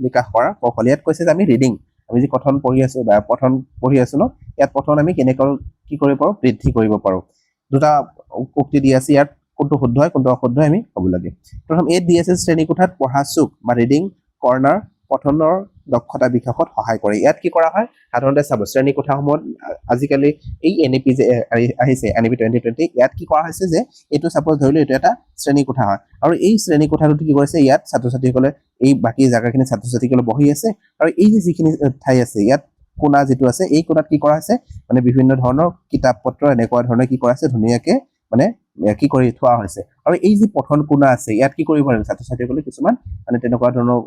বিকাশ কৰা কৌশল ইয়াত কৈছে যে আমি ৰিডিং আমি যে পঠন পঢ়ি আছো ন ইয়াত পঠন আমি কেনেকৈ কি কৰিব পাৰো বৃদ্ধি কৰিব পাৰো দুটা উক্তি দি আছে ইয়াত কোনটো শুদ্ধ হয় কোনটো অশুদ্ধ আমি ক'ব লাগে প্ৰথম এ দি আছে শ্ৰেণীকোঠাত পঢ়া চুক বা ৰিডিং কৰ্নাৰ পঠনৰ দক্ষতা বিকাশত সহায় কৰে ইয়াত কি কৰা হয় সাধাৰণতে চাব শ্ৰেণী কোঠাসমূহত আজিকালি এই এনইপি যে আহিছে এনইপি 2020 ইয়াত কি কৰা হৈছে যে এইটো সাপোজ ধৰিলো এইটো এটা শ্ৰেণী কোঠা হয় আৰু এই শ্ৰেণী কোঠাটোত কি কৰিছে ইয়াত ছাত্ৰ-ছাত্ৰীসকলে এই বাকি জায়গাখিনি ছাত্ৰ-ছাত্ৰীসকলে বহি আছে আৰু এই যে যিখিনি ঠাই আছে ইয়াত কোণা যেটো আছে এই কোণাত কি কৰা আছে মানে বিভিন্ন ধৰণৰ কিতাপ পত্ৰ এনেকুৱা ধৰণে কি কৰা আছে ধুনীয়াকে মানে কি কৰি থোৱা হৈছে আৰু এই যে পঠন কোণা আছে ইয়াত কি কৰিব পাৰে ছাত্ৰ-ছাত্ৰীসকলে কিছুমান মানে তেনেকুৱা ধৰণৰ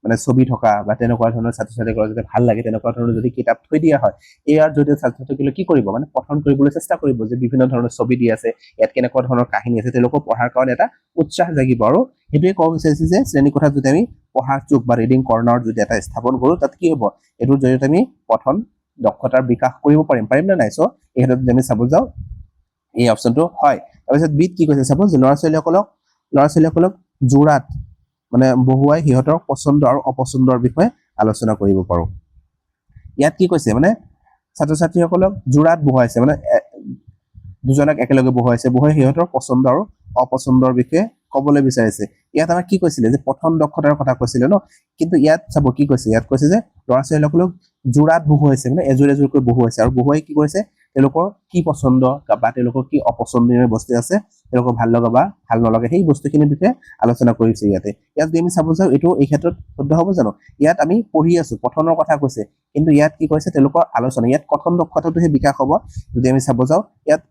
মানে ছবি থকা বা তেনেকুৱা ধৰণৰ ছাত্ৰ-ছাত্ৰীসকলৰ যদি ভাল লাগে তেনেকুৱা ধৰণৰ যদি কিতাপ থৈ দিয়া হয় ইয়াৰ যদি ছাত্ৰ-ছাত্ৰীসকলে কি কৰিব মানে পঠন কৰিবলৈ চেষ্টা কৰিব যে বিভিন্ন ধৰণৰ ছবি দি আছে ইয়াত কেনেকুৱা ধৰণৰ কাহিনী আছে তেওঁলোকক পঢ়াৰ কাৰণে এটা উৎসাহ জাগিব আৰু হেতুৱে ক'ব বিচাৰিছে যে শ্ৰেণী কোঠাত যদি আমি পঢ়াৰ চুক বা ৰিডিং কৰ্নাৰ যদি এটা স্থাপন কৰো তাত কি হ'ব এটোৰ জৰিয়তে আমি পঠন দক্ষতাৰ বিকাশ কৰিব পাৰিম না নাই সো এই হেতুত যদি আমি চাব যাও এই অপচনটো হয় তাৰপিছত বিত কি কৈছে চাব ল'ৰা-ছোৱালীসকলক জোৰাত মানে বহুৱাই সিহঁতৰ পছন্দ আৰু অপছন্দৰ বিষয়ে আলোচনা কৰিব পাৰো ইয়াত কি কৈছে মানে ছাত্ৰ-ছাত্ৰীসকলক জোৰাত বহুৱাইছে মানে দুজনক একেলগে বহুৱাই সিহঁতৰ পছন্দ আৰু অপছন্দৰ বিষয়ে ক'বলৈ বিচাৰিছে ইয়াত আমাৰ কি কৈছিলে যে পঠন দক্ষতাৰ কথা কৈছিলে ন কিন্তু ইয়াত চাব কি কৈছে ইয়াত কৈছে যে ল'ৰা-ছোৱালীসকলক জোৰাত বহুৱাইছে মানে এজোৰকৈ বহুৱাইছে আৰু বহুৱাই কি কৰিছে তেওঁলোকৰ কি পছন্দ বা তেওঁলোকৰ কি অপছন্দনীয় বস্তু আছে তেওঁলোকৰ ভাল লগা বা ভাল নলগা সেই বস্তুখিনিৰ বিষয়ে আলোচনা কৰিছে ইয়াত যদি আমি চাব যাও এটো এই ক্ষেত্ৰত শুদ্ধ হ'ব জানো ইয়াত আমি পঢ়ি আছো পঠনৰ কথা কৈছে কিন্তু ইয়াত কি কৈছে তেওঁলোকৰ আলোচনা ইয়াত কথন দক্ষতাটোহে বিকাশ হ'ব যদি আমি চাব যাও ইয়াত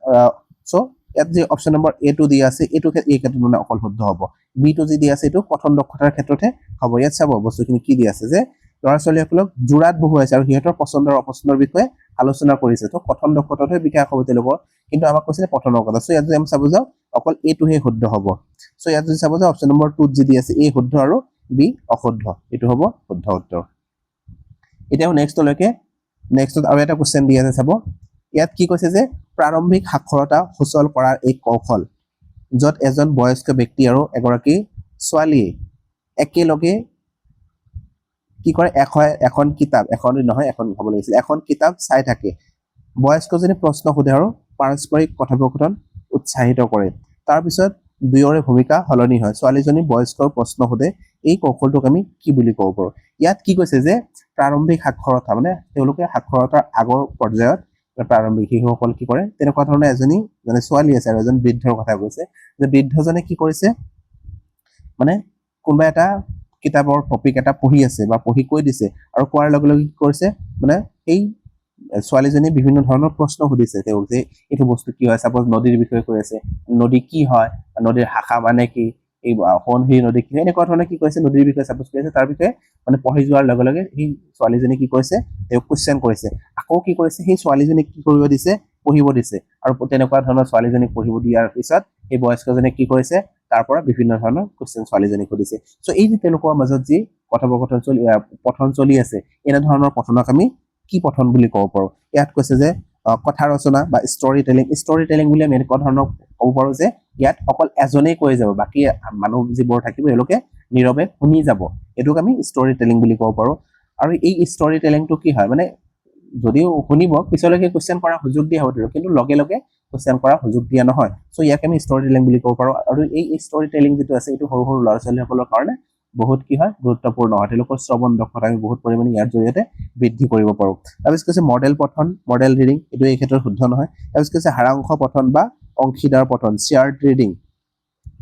সো ইয়াত যে অপচন নম্বৰ এ টো দিয়া আছে এটো এই ক্ষেত্ৰত মানে অকল শুদ্ধ হ'ব বি টো যি দিয়া আছে এটো কথন দক্ষতাৰ ক্ষেত্ৰতে হ'ব ইয়াত চাব বস্তুখিনি কি দিয়া আছে যে ল'ৰা-ছোৱালীসকলক জোৰাত বহুৱাইছে আৰু সিহঁতৰ পছন্দ আৰু অপছন্দৰ বিষয়ে আলোচনা কৰিছে তো কথন দক্ষতাটোহে বিকাশ হ'ব তেওঁলোকৰ কিন্তু আমাক কৈছে পঠনৰ কথা সো ইয়াত যদি আমি চাব যাও অকল এ টোহে শুদ্ধ হ'ব সো ইয়াত যদি চাব যাও অপচন নম্বৰ 2 যি দিয়া আছে এ শুদ্ধ আৰু বি অশুদ্ধ এটো হ'ব শুদ্ধ উত্তৰ এতিয়া নেক্সটত আৰু এটা কোশ্চেন দিয়া আছে চাব ইয়াত কি কৈছে যে প্ৰাৰম্ভিক সাক্ষৰতা সুচল কৰাৰ এক কৌশল য'ত এজন বয়স্ক ব্যক্তি আৰু এগৰাকী ছোৱালীয়ে একেলগে কি কৰে এখন কিতাপ এখন নহয় এখন হ'ব লাগিছিল এখন কিতাপ চাই থাকে বয়স্কজনে প্ৰশ্ন সোধে আৰু পাৰস্পৰিক কথোপকথন উৎসাহিত কৰে তাৰ পিছত দুয়োৰে ভূমিকা সলনি হয় ছোৱালীজনী বয়স্কৰ প্ৰশ্ন সোধে এই কৌশলটোক আমি কি বুলি ক'ব পাৰো ইয়াত কি কৈছে যে প্ৰাৰম্ভিক সাক্ষৰতা মানে তেওঁলোকে সাক্ষৰতাৰ আগৰ পৰ্যায়ত প্ৰাৰম্ভিক শিশুসকল কি কৰে তেনেকুৱা ধৰণৰ এজনী মানে ছোৱালী আছে আৰু এজন বৃদ্ধৰ কথা কৈছে যে বৃদ্ধজনে কি কৰিছে মানে কোনোবা এটা কিতাপৰ টপিক এটা পঢ়ি আছে বা পঢ়ি কৈ দিছে আৰু কোৱাৰ লগে লগে কি কৰিছে মানে এই ছোৱালীজনী বিভিন্ন ধৰণৰ প্ৰশ্ন সুধিছে তেওঁক যে এইটো বস্তু কি হয় সাপোজ নদীৰ বিষয়ে কৈ আছে নদী কি হয় নদীৰ শাখা মানে কি এই সোৱণশিৰি নদী কি এনেকুৱা ধৰণে কি কৈছে নদীৰ বিষয়ে সাপোজ কৈছে তাৰ বিষয়ে মানে পঢ়ি যোৱাৰ লগে লগে এই ছোৱালীজনী কি কৰিছে তেওঁ কোৱেশ্চন কৰিছে আকৌ কি কৰিছে সেই ছোৱালীজনীক কি কৰিব দিছে পঢ়িব দিছে আৰু তেনেকুৱা ধৰণৰ ছোৱালীজনীক পঢ়িব দিয়াৰ পিছত এই বয়স্কজনে কি কৰিছে তাৰ পৰা বিভিন্ন ধৰণৰ কোৱেশ্চন ছোৱালীজনীক সুধিছে সো এই যে তেওঁলোকৰ মাজত যি কথোপকথন পঠন চলি আছে এনে ধৰণৰ পঠনক আমি কি পঠন বুলি ক'ব পাৰো ইয়াত কৈছে যে কথা ৰচনা বা ষ্টৰী টেলিং বুলি আমি এনেকুৱা ধৰণৰ ক'ব পাৰো যে ইয়াত অকল এজনেই কৈ যাব বাকি মানুহ যিবোৰ থাকিব এলোকে নীৰৱে শুনি যাব এটোক আমি ষ্টৰী টেলিং বুলি ক'ব পাৰো আৰু এই ষ্টৰী টেলিংটো কি হয় মানে যদিও শুনিব পিছলৈকে কোৱেশ্চন কৰাৰ সুযোগ দিয়া হ'ব কিন্তু লগে লগে কোৱেশ্চন কৰাৰ সুযোগ দিয়া নহয় সো ইয়াক আমি ষ্টৰী টেলিং বুলি ক'ব পাৰো আৰু এই ষ্টৰী টেলিং যেটো আছে এটো সৰু সৰু ল'ৰা-ছোৱালীসকলৰ কাৰণে বহুত কি হয় গুৰুত্বপূৰ্ণ হয় তেওঁলোকৰ শ্ৰৱণ দক্ষতা আমি বহুত পৰিমাণে ইয়াৰ জৰিয়তে বৃদ্ধি কৰিব পাৰো তাৰপিছত কৈছে মডেল ৰিডিং এটো এই ক্ষেত্ৰত শুদ্ধ নহয় তাৰপিছত কৈছে হাৰাংশ পঠন বা অংশীদাৰ পঠন শেয়াৰ্ড ৰিডিং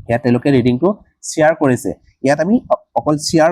ইয়াত তেওঁলোকে ৰিডিংটো শেয়াৰ কৰিছে ইয়াত আমি অকল শেয়াৰ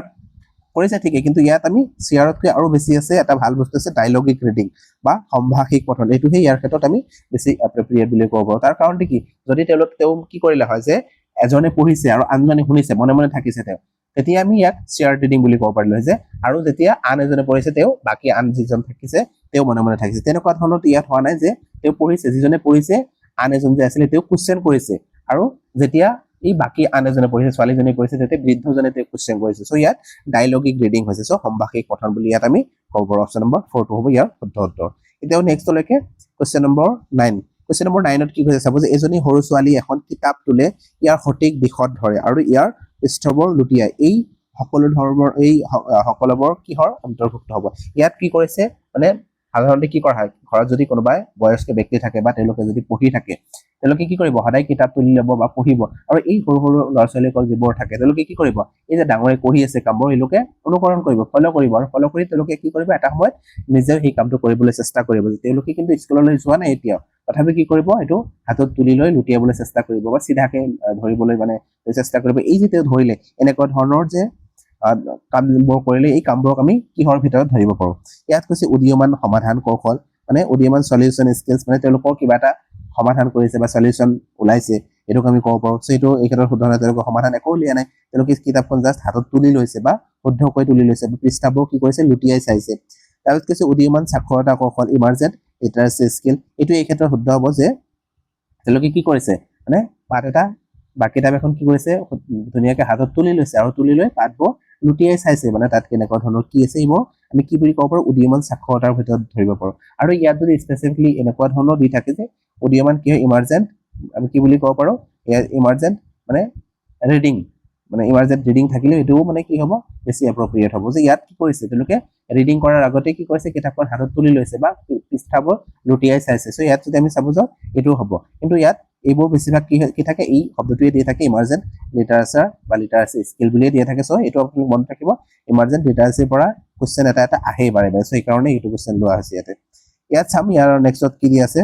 কৰিছে ঠিকে কিন্তু ইয়াত আমি শেয়াৰতকৈ আৰু বেছি আছে এটা ভাল বস্তু আছে ডায়লগিক ৰিডিং বা সম্ভাষিক পঠন এটোহে ইয়াৰ ক্ষেত্ৰত আমি বেছি এপ্ৰোপ্ৰিয়েট বুলি ক'ব পাৰো তাৰ কাৰণটো কি যদি তেওঁ কি কৰিলে হয় যে এজনে পঢ়িছে আৰু আনজনে শুনিছে মনে মনে থাকিছে তেওঁ তেতিয়া আমি ইয়াক শেয়াৰ ৰিডিং বুলি ক'ব পাৰিলো যে আৰু যেতিয়া আন এজনে পঢ়িছে তেওঁ বাকি আন যিজন থাকিছে তেওঁ মনে মনে থাকিছে তেনেকুৱা ধৰণৰ ইয়াত হোৱা নাই যে তেওঁ পঢ়িছে যিজনে পঢ়িছে আন এজন যে আছিল তেওঁ কোৱেশ্চন কৰিছে আৰু যেতিয়া এই বাকি আন এজনে পঢ়িছে ছোৱালীজনী পঢ়িছে তেতিয়া বৃদ্ধজনে তেওঁ কোৱেশ্চন কৰিছে সো ইয়াত ডায়লগিক ৰিডিং হৈছে সো সম্ভাষিক পঠন বুলি ইয়াত আমি ক'ব পাৰো অপচন নম্বৰ 4 টো হ'ব ইয়াৰ শুদ্ধ উত্তৰ এতিয়া নেক্সটলৈকে কোৱেশ্চন নম্বৰ 9 কোৱেশ্চন নম্বৰ 9ত কি কৈছে চাব যে এজনী সৰু ছোৱালী এখন কিতাপ তুলে ইয়াৰ সঠিক দিশত ধৰে আৰু ইয়াৰ পৃষ্ঠবোৰ লুটিয়াই এই সকলো ধৰণৰ এই সকলোবোৰ কিহৰ অন্তৰ্ভুক্ত হ'ব ইয়াত কি কৰিছে মানে সাধাৰণতে কি কৰা হয় ঘৰত যদি কোনোবাই বয়স্ক ব্যক্তি থাকে বা তেওঁলোকে যদি পঢ়ি থাকে তেওঁলোকে কি কৰিব সদায় কিতাপ তুলি ল'ব বা পঢ়িব আৰু এই সৰু সৰু ল'ৰা ছোৱালীসকল যিবোৰ থাকে তেওঁলোকে কি কৰিব এই যে ডাঙৰে কৰি আছে কামবোৰ এওঁলোকে অনুকৰণ কৰিব ফলো কৰিব আৰু ফলো কৰি তেওঁলোকে কি কৰিব এটা সময়ত নিজেও সেই কামটো কৰিবলৈ চেষ্টা কৰিব যে তেওঁলোকে কিন্তু স্কুললৈ যোৱা নাই এতিয়াও তথাপি কি কৰিব এইটো হাতত তুলি লৈ লুটিয়াবলৈ চেষ্টা কৰিব বা চিধাকে ধৰিবলৈ মানে চেষ্টা কৰিব এই যে তেওঁ ধৰিলে এনেকুৱা ধৰণৰ যে কামবোৰ কৰিলে এই কামবোৰক আমি কিহৰ ভিতৰত ধৰিব পাৰোঁ ইয়াত কৈছে উদীয়মান সমাধান কৌশল মানে উদীয়মান সলিউশ্যন স্কিলছ মানে তেওঁলোকৰ কিবা এটা সমাধান কৰিছে বা সলিউশ্যন ওলাইছে এইটোক আমি ক'ব পাৰোঁ সো এইটো এই ক্ষেত্ৰত শুদ্ধ নহয় তেওঁলোকৰ সমাধান একো উলিয়া নাই তেওঁলোকে কিতাপখন জাষ্ট হাতত তুলি লৈছে বা শুদ্ধকৈ তুলি লৈছে পৃষ্ঠাবোৰ কি কৰিছে লুটিয়াই চাইছে তাৰপিছত কৈছে উদীয়মান সাক্ষৰতা কৌশল ইমাৰ্জেণ্ট লিটাৰেচি স্কিল এইটো এই ক্ষেত্ৰত শুদ্ধ হ'ব যে তেওঁলোকে কি কৰিছে মানে পাঠ এটা বা কিতাপ এখন কি কৰিছে ধুনীয়াকৈ হাতত তুলি লৈছে আৰু তুলি লৈ পাঠবোৰ লুটিয়াই চাইছে মানে তাত কেনেকুৱা ধৰণৰ কি আছে এইবোৰ আমি কি বুলি ক'ব পাৰোঁ উদীয়মান সাক্ষৰতাৰ ভিতৰত ধৰিব পাৰোঁ আৰু ইয়াত যদি স্পেচিফিকলি এনেকুৱা ধৰণৰ দি থাকে যে উদীয়মান কি হয় ইমাৰ্জেণ্ট আমি কি বুলি ক'ব পাৰোঁ ইয়াত ইমাৰ্জেণ্ট মানে ৰিডিং মানে ইমাৰ্জেণ্ট ৰিডিং থাকিলে এইটোও মানে কি হ'ব বেছি এপ্ৰপ্ৰিয়েট হ'ব যে ইয়াত কি কৰিছে তেওঁলোকে ৰিডিং কৰাৰ আগতে কি কৰিছে কিতাপখন হাতত তুলি লৈছে বা পৃষ্ঠাবোৰ লুটিয়াই চাইছে চ' ইয়াত যদি আমি চাব যাওঁ এইটোও হ'ব কিন্তু ইয়াত এইবোৰ বেছিভাগ কি থাকে এই শব্দটোৱে দিয়ে থাকে ইমাৰ্জেণ্ট লিটাৰেচাৰ বা লিটাৰেচি স্কিল বুলিয়ে দিয়া থাকে চ' এইটো আপুনি মনত ৰাখিব ইমাৰ্জেণ্ট লিটাৰেচিৰ পৰা কুৱেশ্যন এটা আহেই বাৰে বাৰে চ' সেইকাৰণে এইটো কুৱেশ্যন লোৱা হৈছে ইয়াত চাম ইয়াৰ নেক্সটত কি দি আছে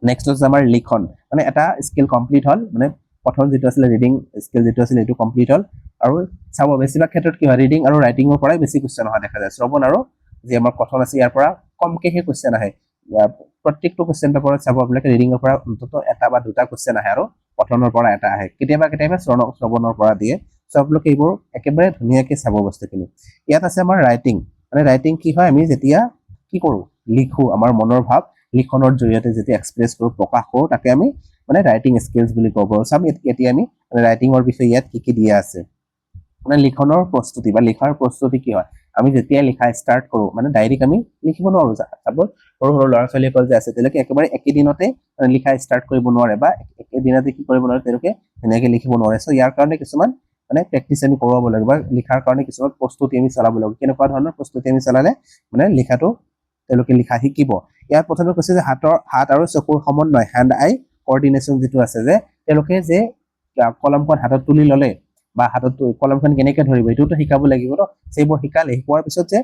নেক্সট হৈছে আমাৰ লিখন মানে এটা স্কিল কমপ্লিট হ'ল মানে প্ৰথম যিটো আছিলে ৰিডিং স্কিল যিটো আছিলে এইটো কমপ্লিট হ'ল আৰু চাব বেছিভাগ ক্ষেত্ৰত কি হয় ৰিডিং আৰু ৰাইটিঙৰ পৰাই বেছি কুৱেশ্যন অহা দেখা যায় শ্ৰৱণ আৰু যি আমাৰ কথন আছে ইয়াৰ পৰা কমকেহে কুৱেশ্যন আহে প্ৰত্যেকটো কুৱেশ্যন পেপাৰত চাব আপোনালোকে ৰিডিঙৰ পৰা অন্ততঃ এটা বা দুটা কুৱেশ্যন আহে আৰু কথনৰ পৰা এটা আহে কেতিয়াবা শ্ৰৱণৰ পৰা দিয়ে চ' আপোনালোকে এইবোৰ একেবাৰে ধুনীয়াকৈ চাব বস্তুখিনি ইয়াত আছে আমাৰ ৰাইটিং মানে ৰাইটিং কি হয় আমি যেতিয়া কি কৰোঁ লিখোঁ আমাৰ মনৰ ভাৱ লিখনৰ জৰিয়তে যেতিয়া এক্সপ্ৰেছ কৰোঁ প্ৰকাশ কৰোঁ তাকে আমি মানে ৰাইটিং স্কিলছ বুলি ক'ব পাৰোঁ চাম এতিয়া আমি ৰাইটিঙৰ বিষয়ে ইয়াত কি দিয়া আছে মানে লিখনৰ প্ৰস্তুতি বা লিখাৰ প্ৰস্তুতি কি হয় আমি যেতিয়া লিখা ষ্টাৰ্ট কৰোঁ মানে ডাইৰেক্ট আমি লিখিব নোৱাৰোঁ চাব সৰু সৰু ল'ৰা ছোৱালীসকল যে আছে তেওঁলোকে একেবাৰে একেদিনতে লিখা ষ্টাৰ্ট কৰিব নোৱাৰে বা একেদিনতে কি কৰিব নোৱাৰে তেওঁলোকে ধুনীয়াকৈ লিখিব নোৱাৰে চ' ইয়াৰ কাৰণে কিছুমান মানে প্ৰেক্টিচ আমি কৰোৱাব লাগিব বা লিখাৰ কাৰণে কিছুমান প্ৰস্তুতি আমি চলাব লাগিব কেনেকুৱা ধৰণৰ প্ৰস্তুতি আমি চলালে মানে লিখাটো তেওঁলোকে লিখা শিকিব ইয়াত প্ৰথমে কৈছে যে হাত আৰু চকুৰ সমন্বয় হেণ্ড আই কোঅৰ্ডিনেশ্যন যিটো আছে যে তেওঁলোকে যে কলমখন হাতত তুলি ল'লে বা হাতত কলমখন কেনেকৈ ধৰিব এইটোতো শিকাব লাগিব ন সেইবোৰ শিকোৱাৰ পিছত যে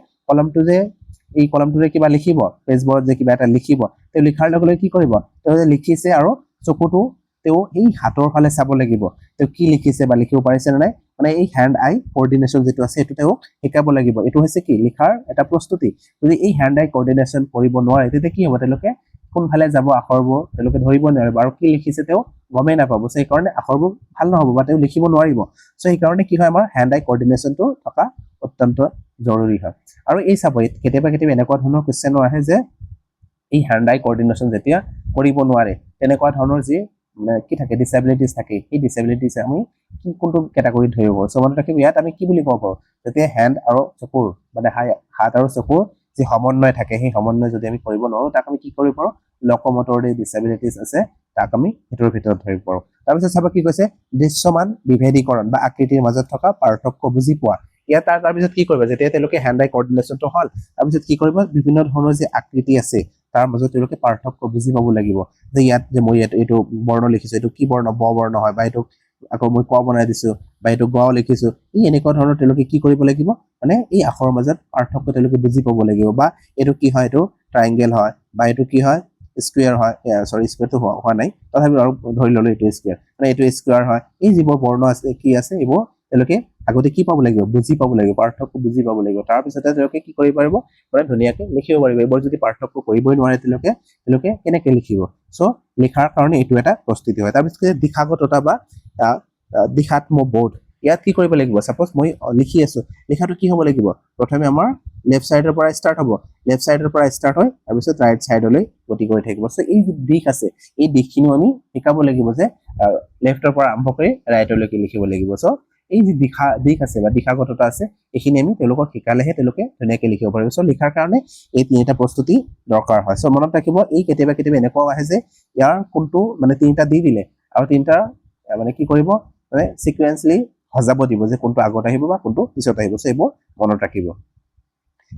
এই কলমটোৰে কিবা লিখিব পেজবোৰত যে কিবা এটা লিখিব তেওঁ লিখাৰ লগে লগে কি কৰিব তেওঁ যে লিখিছে আৰু চকুটো তেওঁ এই হাতৰ ফালে চাব লাগিব তেওঁ কি লিখিছে বা লিখিব পাৰিছে নে নাই মানে এই হেণ্ড আই কোঅৰ্ডিনেশ্যন যিটো আছে সেইটো তেওঁ শিকাব লাগিব এইটো হৈছে কি লিখাৰ এটা প্ৰস্তুতি যদি এই হেণ্ড আই কোঅৰ্ডিনেশ্যন কৰিব নোৱাৰে তেতিয়া কি হ'ব তেওঁলোকে কোনফালে যাব আখৰবোৰ তেওঁলোকে ধৰিব নোৱাৰিব আৰু কি লিখিছে তেওঁ গমেই নাপাব চ' সেইকাৰণে আখৰবোৰ ভাল নহ'ব বা তেওঁ লিখিব নোৱাৰিব চ' সেইকাৰণে কি হয় আমাৰ হেণ্ড আই কোঅৰ্ডিনেশ্যনটো থকা অত্যন্ত জৰুৰী হয় আৰু এই চাব কেতিয়াবা এনেকুৱা ধৰণৰ কুৱেশ্যনো আহে যে এই হেণ্ড আই কোঅৰ্ডিনেশ্যন যেতিয়া কৰিব নোৱাৰে তেনেকুৱা ধৰণৰ যি কি থাকে ডিচেবিলিটিছ থাকে সেই ডিচেবিলিটিছ আমি কি কোনটো কেটাগৰীত ধৰিব পাৰোঁ চ' মনত ৰাখিব ইয়াত আমি কি বুলি ক'ব পাৰোঁ যেতিয়া হেণ্ড আৰু চকুৰ মানে হাত আৰু চকুৰ যি সমন্বয় থাকে সেই সমন্বয় যদি আমি কৰিব নোৱাৰোঁ তাক আমি কি কৰিব পাৰোঁ লক'মটৰ ডিচেবিলিটিছ আছে তাক আমি সেইটোৰ ভিতৰত ধৰিব পাৰোঁ তাৰপিছত চাব কি কৈছে দৃশ্যমান বিভেদীকৰণ বা আকৃতিৰ মাজত থকা পাৰ্থক্য বুজি পোৱা ইয়াত তাৰপিছত কি কৰিব যেতিয়া তেওঁলোকে হেণ্ড আই কোঅৰ্ডিনেশ্যনটো হ'ল তাৰপিছত কি কৰিব বিভিন্ন ধৰণৰ যি আকৃতি আছে তাৰ মাজত তেওঁলোকে পাৰ্থক্য বুজি পাব লাগিব যে ইয়াত যে মই এইটো বৰ্ণ লিখিছোঁ এইটো কি বৰ্ণ ব বৰ্ণ হয় বা এইটো আকৌ মই ক বনাই দিছোঁ বা এইটো গ লিখিছোঁ এই এনেকুৱা ধৰণৰ তেওঁলোকে কি কৰিব লাগিব মানে এই আখৰৰ মাজত পাৰ্থক্য তেওঁলোকে বুজি পাব লাগিব বা এইটো কি হয় এইটো ট্ৰাইংগেল হয় বা এইটো কি হয় স্কুৱেৰ হয় চৰি স্কুৱেৰটো হোৱা নাই তথাপিও আৰু ধৰি ল'লো এইটো স্কুৱেৰ মানে এইটো স্কুৱেৰ হয় এই যিবোৰ বৰ্ণ আছে কি আছে এইবোৰ তেওঁলোকে আগতে কি পাব লাগিব বুজি পাব লাগিব পাৰ্থক্য বুজি পাব লাগিব তাৰপিছতে তেওঁলোকে কি কৰিব পাৰিব মানে ধুনীয়াকৈ লিখিব পাৰিব এইবোৰ যদি পাৰ্থক্য কৰিবই নোৱাৰে তেওঁলোকে কেনেকৈ লিখিব চ' লিখাৰ কাৰণে এইটো এটা প্ৰস্তুতি হয় তাৰপিছত দিশাগততা বা দিশাত্মবোধ ইয়াত কি কৰিব লাগিব ছাপ'জ মই লিখি আছোঁ লিখাটো কি হ'ব লাগিব প্ৰথমে আমাৰ লেফ্ট ছাইডৰ পৰা ষ্টাৰ্ট হ'ব লেফ্ট ছাইডৰ পৰা ষ্টাৰ্ট হয় তাৰপিছত ৰাইট ছাইডলৈ গতি কৰি থাকিব চ' এই যি দিশ আছে এই দিশখিনিও আমি শিকাব লাগিব যে লেফ্টৰ পৰা আৰম্ভ কৰি ৰাইটলৈকে লিখিব লাগিব চ' এই যি দিশ আছে বা দিশাগততা আছে এইখিনি আমি তেওঁলোকক শিকালেহে তেওঁলোকে ধুনীয়াকৈ লিখিব পাৰিব চ' লিখাৰ কাৰণে এই তিনিটা প্ৰস্তুতি দৰকাৰ হয় চ' মনত ৰাখিব এই কেতিয়াবা এনেকুৱাও আহে যে ইয়াৰ কোনটো মানে তিনিটা দি দিলে আৰু তিনিটা মানে কি কৰিব মানে চিকুৱেঞ্চলি সজাব দিব যে কোনটো আগত আহিব বা কোনটো পিছত আহিব চ' এইবোৰ মনত ৰাখিব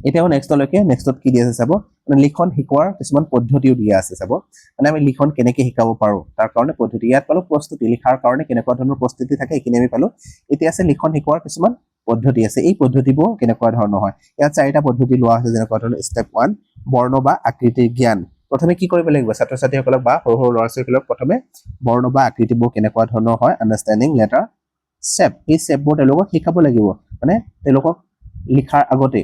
এতিয়াও নেক্সটত কি দিয়া আছে চাব মানে লিখন শিকোৱাৰ কিছুমান পদ্ধতিও দিয়া আছে চাব মানে আমি লিখন কেনেকৈ শিকাব পাৰো তাৰ কাৰণে পদ্ধতি ইয়াত পালো প্ৰস্তুতি লিখাৰ কাৰণে কেনেকুৱা ধৰণৰ প্ৰস্তুতি থাকে এইখিনি আমি পালো এতিয়া আছে লিখন শিকোৱাৰ কিছুমান পদ্ধতি আছে এই পদ্ধতিবোৰ কেনেকুৱা ধৰণৰ হয় ইয়াত চাৰিটা পদ্ধতি লোৱা হৈছে যেনেকুৱা ধৰণৰ স্টেপ 1 বৰ্ণ বা আকৃতিৰ জ্ঞান প্ৰথমে কি কৰিব লাগিব ছাত্ৰ ছাত্ৰীসকলক বা সৰু সৰু ল'ৰা ছোৱালীসকলক প্ৰথমে বৰ্ণ বা আকৃতিবোৰ কেনেকুৱা ধৰণৰ হয় আন্ডাৰষ্টেণ্ডিং লেটাৰ শেপ এই শেপবোৰ তেওঁলোকক শিকাব লাগিব মানে তেওঁলোকক লিখাৰ আগতে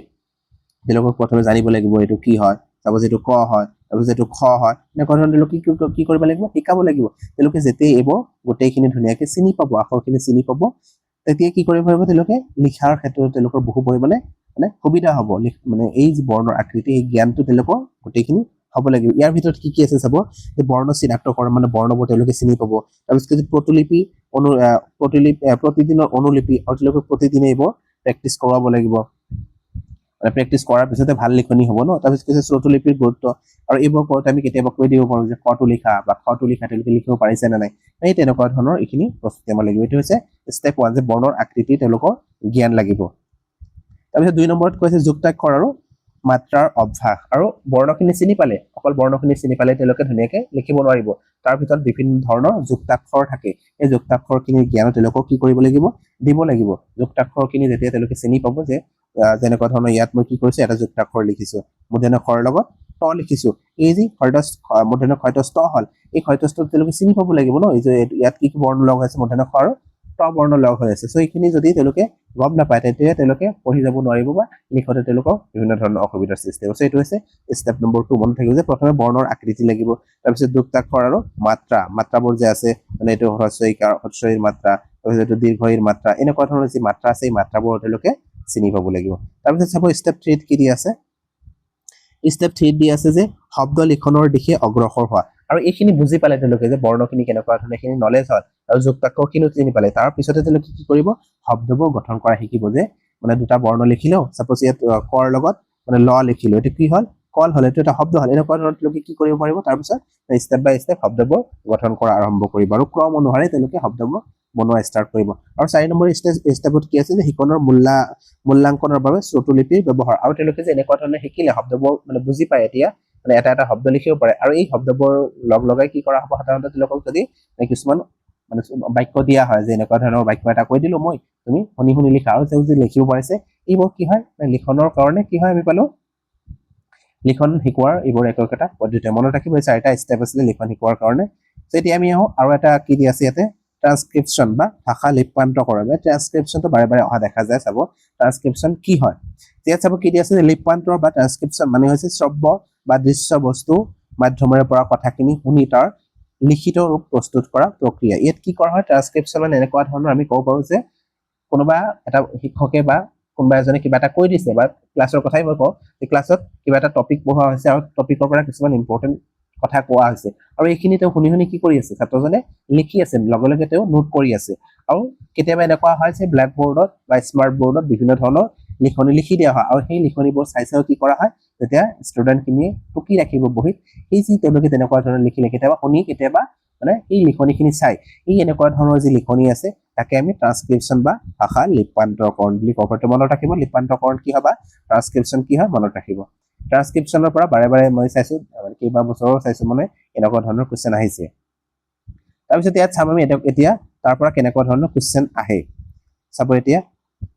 তেওঁলোকক প্ৰথমে জানিব লাগিব এইটো কি হয় সাপোজ এইটো ক হয় সাপোজ এইটো খ হয় এনেকুৱা ধৰণৰ তেওঁলোকে কি কৰিব লাগিব শিকাব লাগিব তেওঁলোকে যেতিয়া এইবোৰ গোটেইখিনি ধুনীয়াকৈ চিনি পাব আখৰখিনি চিনি পাব তেতিয়া কি কৰিব পাৰিব তেওঁলোকে লিখাৰ ক্ষেত্ৰত তেওঁলোকৰ বহু পৰিমাণে মানে সুবিধা হ'ব মানে এই যে বৰ্ণৰ আকৃতি এই জ্ঞানটো তেওঁলোকৰ গোটেইখিনি হ'ব লাগিব ইয়াৰ ভিতৰত কি আছে চাব যে বৰ্ণ চিনাক্তকৰণ মানে বৰ্ণবোৰ তেওঁলোকে চিনি পাব তাৰপিছত প্ৰতিলিপি প্ৰতিদিনৰ অনুলিপি আৰু তেওঁলোকে প্ৰতিদিনে এইবোৰ প্ৰেক্টিচ কৰাব লাগিব প্ৰেক্টিচ কৰাৰ পিছতে ভাল লিখনি হ'ব ন তাৰপিছত কৈছে শ্ৰুতলিপিৰ গুৰুত্ব আৰু এইবোৰ ওপৰত আমি কেতিয়াবা কৈ দিব পাৰোঁ যে খটো লিখা বা খটো লিখা তেওঁলোকে লিখিব পাৰিছে নে নাই এই তেনেকুৱা ধৰণৰ এইখিনি প্ৰস্তুতি আমাৰ লাগিব এইটো হৈছে ষ্টেপ 1 যে বৰ্ণৰ আকৃতি তেওঁলোকৰ জ্ঞান লাগিব তাৰপিছত 2 নম্বৰত কৈছে যুক্তাক্ষৰ আৰু মাত্ৰাৰ অভ্যাস আৰু বৰ্ণখিনি চিনি পালে অকল বৰ্ণখিনি চিনি পালে তেওঁলোকে ধুনীয়াকৈ লিখিব নোৱাৰিব তাৰ ভিতৰত বিভিন্ন ধৰণৰ যুক্তাক্ষৰ থাকে এই যুক্তাক্ষৰখিনিৰ জ্ঞান তেওঁলোকক কি কৰিব লাগিব দিব লাগিব যুক্তাক্ষৰখিনি যেতিয়া তেওঁলোকে চিনি পাব যে যেনেকুৱা ধৰণৰ ইয়াত মই কি কৰিছো এটা যুক্তাক্ষৰ লিখিছো মূৰ্ধন্য খৰ লগত ত লিখিছো এই যে মূৰ্ধন্য ক্ষয়তস্থ হল এই ক্ষয়তস্থ তেওঁলোকে চিনি পাব লাগিব ন এই যে ইয়াত কি বৰ্ণ লগ হৈছে মূৰ্ধন্য খ আৰু ত বৰ্ণ লগ হৈ আছে সো এইখিনি যদি তেওঁলোকে গম নাপায় তেতিয়া তেওঁলোকে পঢ়ি যাব নোৱাৰিব বা লিখোতে তেওঁলোকৰ বিভিন্ন ধৰণৰ অসুবিধাৰ সৃষ্টি হ'ব এইটো হৈছে ষ্টেপ নম্বৰ 2 মনত থাকিব যে প্ৰথমে বৰ্ণৰ আকৃতি লাগিব তাৰপিছত যুক্তাক্ষৰ আৰু মাত্ৰাবোৰ যে আছে মানে এইটো হ্ৰস্বইৰ মাত্ৰা তাৰপিছত এইটো দীৰ্ঘইৰ মাত্ৰা এনেকুৱা ধৰণৰ যি মাত্ৰা আছে এই মাত্ৰাবোৰ তেওঁলোকে চিনি পাব লাগিব তাৰপিছত চাব ষ্টেপ 3 কি দি আছে ষ্টেপ 3 দি আছে যে শব্দ লিখনৰ দিশে অগ্ৰসৰ হোৱা আৰু এইখিনি বুজি পালে তেওঁলোকে যে বৰ্ণখিনি কেনেকুৱা ধৰণৰ এইখিনি নলেজ হ'ল আৰু যুক্তাক্ষৰখিনিও চিনি পালে তাৰ পিছতে তেওঁলোকে কি কৰিব শব্দবোৰ গঠন কৰা শিকিব যে মানে দুটা বৰ্ণ লিখিলেও সাপোজ ইয়াত কৰ লগত মানে ল লিখিলো এইটো কি হ'ল কল হ'ল এইটো এটা শব্দ হ'ল এনেকুৱা ধৰণৰ তেওঁলোকে কি কৰিব পাৰিব তাৰপিছত ষ্টেপ বাই ষ্টেপ শব্দবোৰ গঠন কৰা আৰম্ভ কৰিব আৰু ক্ৰম অনুসাৰে তেওঁলোকে শব্দবোৰ বনোৱা ষ্টাৰ্ট কৰিব আৰু 4 নম্বৰ ষ্টেপত কি আছে যে শিকনৰ মূল্যাংকনৰ বাবে শ্ৰুতলিপিৰ ব্যৱহাৰ আৰু তেওঁলোকে যে এনেকুৱা ধৰণে শিকিলে শব্দবোৰ মানে বুজি পায় এতিয়া মানে এটা শব্দ লিখিব পাৰে আৰু এই শব্দবোৰ লগাই কি কৰা হ'ব সাধাৰণতে তেওঁলোকক যদি কিছুমান মানে বাক্য দিয়া হয় যে এনেকুৱা ধৰণৰ বাক্য এটা কৈ দিলো মই তুমি শুনি লিখা আৰু তেওঁ যে লিখিব পাৰিছে এইবোৰ কি হয় লিখনৰ কাৰণে কি হয় আমি পালো লিখন শিকোৱাৰ এইবোৰ এটা পদ্ধতি মনত ৰাখিব এই 4টা ষ্টেপ আছিল লিখন শিকোৱাৰ কাৰণে এতিয়া আমি আৰু এটা কি দি আছে ইয়াতে ট্ৰান্সক্ৰিপশ্যন বা ভাষা লিপান্তৰণ ট্ৰান্সক্ৰিপশ্যনটো বাৰে বাৰে অহা দেখা যায় চাব ট্ৰান্সক্ৰিপশ্যন কি হয় ইয়াত চাব কি দি আছে যে লিপান্তৰ বা ট্ৰান্সক্ৰিপশ্যন মানে হৈছে শ্ৰব্য বা দৃশ্য বস্তু মাধ্যমেৰে পৰা কথাখিনি শুনি তাৰ লিখিত ৰূপ প্ৰস্তুত কৰা প্ৰক্ৰিয়া ইয়াত কি কৰা হয় ট্ৰান্সক্ৰিপশ্যন মানে এনেকুৱা ধৰণৰ আমি ক'ব পাৰোঁ যে কোনোবা এটা শিক্ষকে বা কোনোবা এজনে কিবা এটা কৈ দিছে বা ক্লাছৰ কথাই মই কওঁ যে ক্লাছত কিবা এটা টপিক পঢ়োৱা হৈছে আৰু টপিকৰ পৰা কিছুমান ইম্পৰ্টেণ্ট কথা কোৱা হৈছে আৰু এইখিনি তেওঁ শুনি কি কৰি আছে ছাত্ৰজনে লিখি আছে লগে তেওঁ নোট কৰি আছে আৰু কেতিয়াবা এনেকুৱা হয় যে ব্লেক বৰ্ডত বা স্মাৰ্ট বৰ্ডত বিভিন্ন ধৰণৰ লিখনি লিখি দিয়া হয় আৰু সেই লিখনিবোৰ চাই কি কৰা হয় যেতিয়া ষ্টুডেণ্টখিনিয়ে টুকি ৰাখিব বহিত এই যি তেওঁলোকে তেনেকুৱা ধৰণৰ লিখিলে কেতিয়াবা শুনি কেতিয়াবা মানে এই লিখনিখিনি চাই এই এনেকুৱা ধৰণৰ যি লিখনি আছে তাকে আমি ট্ৰান্সক্ৰিপশ্যন বা ভাষা লিপান্তৰকৰণ বুলি ক'ব পাৰোঁ মনত ৰাখিব লিপান্তৰকৰণ কি হয় বা ট্ৰান্সক্ৰিপশ্যন কি হয় মনত ৰাখিব ট্ৰান্সক্ৰিপশ্যনৰ পৰা বাৰে মই চাইছো কেইবা বছৰৰ চাইছো মানে এনেকুৱা ধৰণৰ কুৱেশ্যন আহিছে তাৰপিছত ইয়াত চাম আমি এতিয়া তাৰ পৰা কেনেকুৱা ধৰণৰ কুৱেশ্যন আহে চাব এতিয়া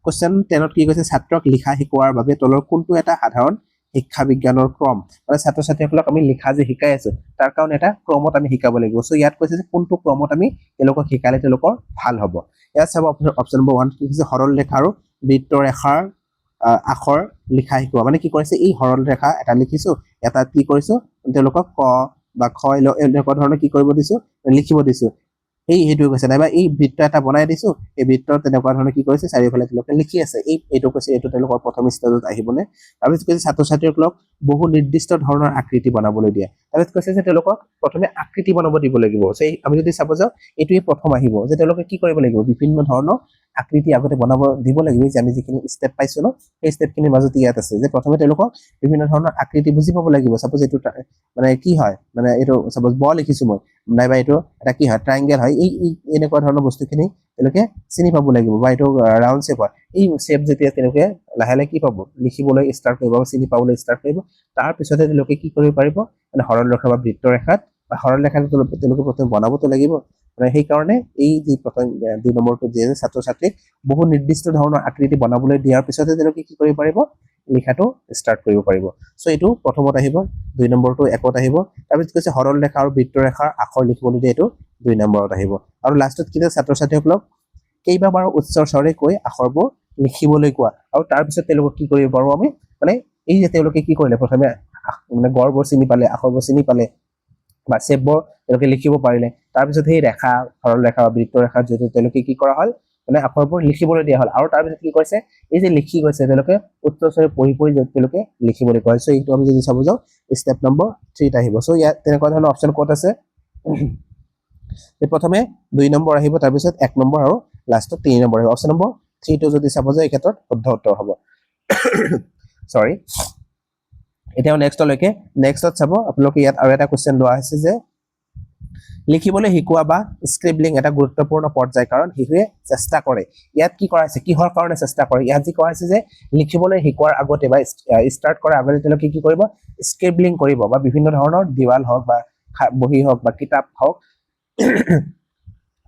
কুৱেশ্যন 10ত কি কৈছে ছাত্ৰক লিখা শিকোৱাৰ বাবে তলৰ কোনটো এটা সাধাৰণ শিক্ষা বিজ্ঞানৰ ক্ৰম মানে ছাত্ৰ ছাত্ৰীসকলক আমি লিখা যে শিকাই আছো তাৰ কাৰণে এটা ক্ৰমত আমি শিকাব লাগিব সো ইয়াত কৈছে যে কোনটো ক্ৰমত আমি তেওঁলোকক শিকালে তেওঁলোকৰ ভাল হ'ব ইয়াত চাব অপচন নম্বৰ 1 কি কৈছে সৰল ৰেখা আৰু বৃত্ত ৰেখাৰ আখৰ লিখা শিকোৱা মানে কি কৰিছে এই সৰল ৰেখা এটা লিখিছো এটা কি কৰিছো তেওঁলোকক ক বা খ এনেকুৱা ধৰণৰ কি কৰিব দিছো লিখিব দিছো সেইটো কৈছে নাইবা এই বৃত্ত এটা বনাই দিছো এই বৃত্তৰ তেনেকুৱা ধৰণৰ কি কৰিছে চাৰিওফালে তেওঁলোকে লিখি আছে এইটো কৈছে এইটো তেওঁলোকৰ প্ৰথম ষ্টেজত আহিবনে তাৰপিছত কৈছে ছাত্ৰ ছাত্ৰীসকলক বহু নিৰ্দিষ্ট ধৰণৰ আকৃতি বনাবলৈ দিয়ে তাৰপিছত কৈছে যে তেওঁলোকক প্ৰথমে আকৃতি বনাব দিব লাগিব আমি যদি চাব যাওঁ এইটোৱে প্ৰথম আহিব যে তেওঁলোকে কি কৰিব লাগিব বিভিন্ন ধৰণৰ আকৃতি আগতে বনাব দিব লাগিব যে আমি যিখিনি ষ্টেপ পাইছো ন সেই ষ্টেপখিনিৰ মাজত ইয়াত আছে যে প্ৰথমে তেওঁলোকক বিভিন্ন ধৰণৰ আকৃতি বুজি পাব লাগিব সাপোজ এইটো মানে কি হয় মানে এইটো সাপোজ বল লিখিছো মই নাইবা এইটো এটা কি হয় ট্ৰায়াঙ্গেল হয় এই এনেকুৱা ধৰণৰ বস্তুখিনি তেওঁলোকে চিনি পাব লাগিব বা এইটো ৰাউণ্ড শেপ হয় এই শেপ যেতিয়া তেওঁলোকে লাহে লাহে কি পাব লিখিবলৈ ষ্টাৰ্ট কৰিব চিনি পাবলৈ ষ্টাৰ্ট কৰিব তাৰ পিছতে তেওঁলোকে কি কৰিব পাৰিব মানে সৰল ৰেখা বা বৃত্ত ৰেখাত বা সৰল ৰেখাত তেওঁলোকে প্ৰথমে বনাবতো লাগিব মানে সেইকাৰণে এই যি প্ৰথম 2 নম্বৰটো দিয়ে যে ছাত্ৰ ছাত্ৰীক বহু নিৰ্দিষ্ট ধৰণৰ আকৃতি বনাবলৈ দিয়াৰ পিছতে তেওঁলোকে কি কৰিব পাৰিব লিখাটো ষ্টাৰ্ট কৰিব পাৰিব সো এইটো প্ৰথমত আহিব 2 নম্বৰটো একত আহিব তাৰপিছত কৈছে সৰল ৰেখা আৰু বৃত্ত ৰেখাৰ আখৰ লিখিবলৈ দিয়ে এইটো 2 নম্বৰত আহিব আৰু লাষ্টত কি ছাত্ৰ ছাত্ৰীসকলক কেইবাবাৰো উচ্চাৰ স্বৰে কৈ আখৰবোৰ লিখিবলৈ কোৱা আৰু তাৰপিছত তেওঁলোকক কি কৰিব পাৰো আমি মানে এই যে তেওঁলোকে কি কৰিলে প্ৰথমে মানে গড়বোৰ চিনি পালে আখৰবোৰ চিনি পালে বা শেপবোৰ তেওঁলোকে লিখিব পাৰিলে তাৰপিছত সেই ৰেখা সৰল ৰেখা বৃত্ত ৰেখা যেটো তেওঁলোকে কি কৰা হল মানে আখৰবোৰ লিখিবলৈ দিয়া হল আৰু তাৰপিছত কি কৈছে এই যে লিখি গৈছে তেওঁলোকে উচ্চস্বৰে পঢ়ি তেওঁলোকে লিখিবলৈ কয় সো এইটো আমি যদি চাব যাও স্টেপ নম্বৰ 3 ত আহিব সো ইয়াত তেনেকুৱা ধৰণৰ অপচন ক'ত আছে প্ৰথমে 2 নম্বৰ আহিব তাৰপিছত 1 নম্বৰ আৰু লাষ্টত 3 নম্বৰ আহিব অপচন নম্বৰ 3 টো যদি চাব যাও এই ক্ষেত্ৰত শুদ্ধ উত্তৰ হ'ব সৰি এতিয়া নেক্সটত চাব আপোনালোকে ইয়াত আৰু এটা কোৱেশ্চন লোৱা হৈছে যে লিখিবলৈ শিকোৱা বা স্ক্ৰিবলিং এটা গুৰুত্বপূৰ্ণ পৰ্যায় কাৰণ শিশুৱে চেষ্টা কৰে ইয়াত কি কৰা হৈছে কিহৰ কাৰণে চেষ্টা কৰে ইয়াত যি কোৱা হৈছে যে লিখিবলৈ শিকোৱাৰ আগতে বা ষ্টাৰ্ট কৰাৰ আগতে তেওঁলোকে কি কৰিব স্ক্ৰিবলিং কৰিব বা বিভিন্ন ধৰণৰ দিৱাল হওক বা বহি হওক বা কিতাপ হওক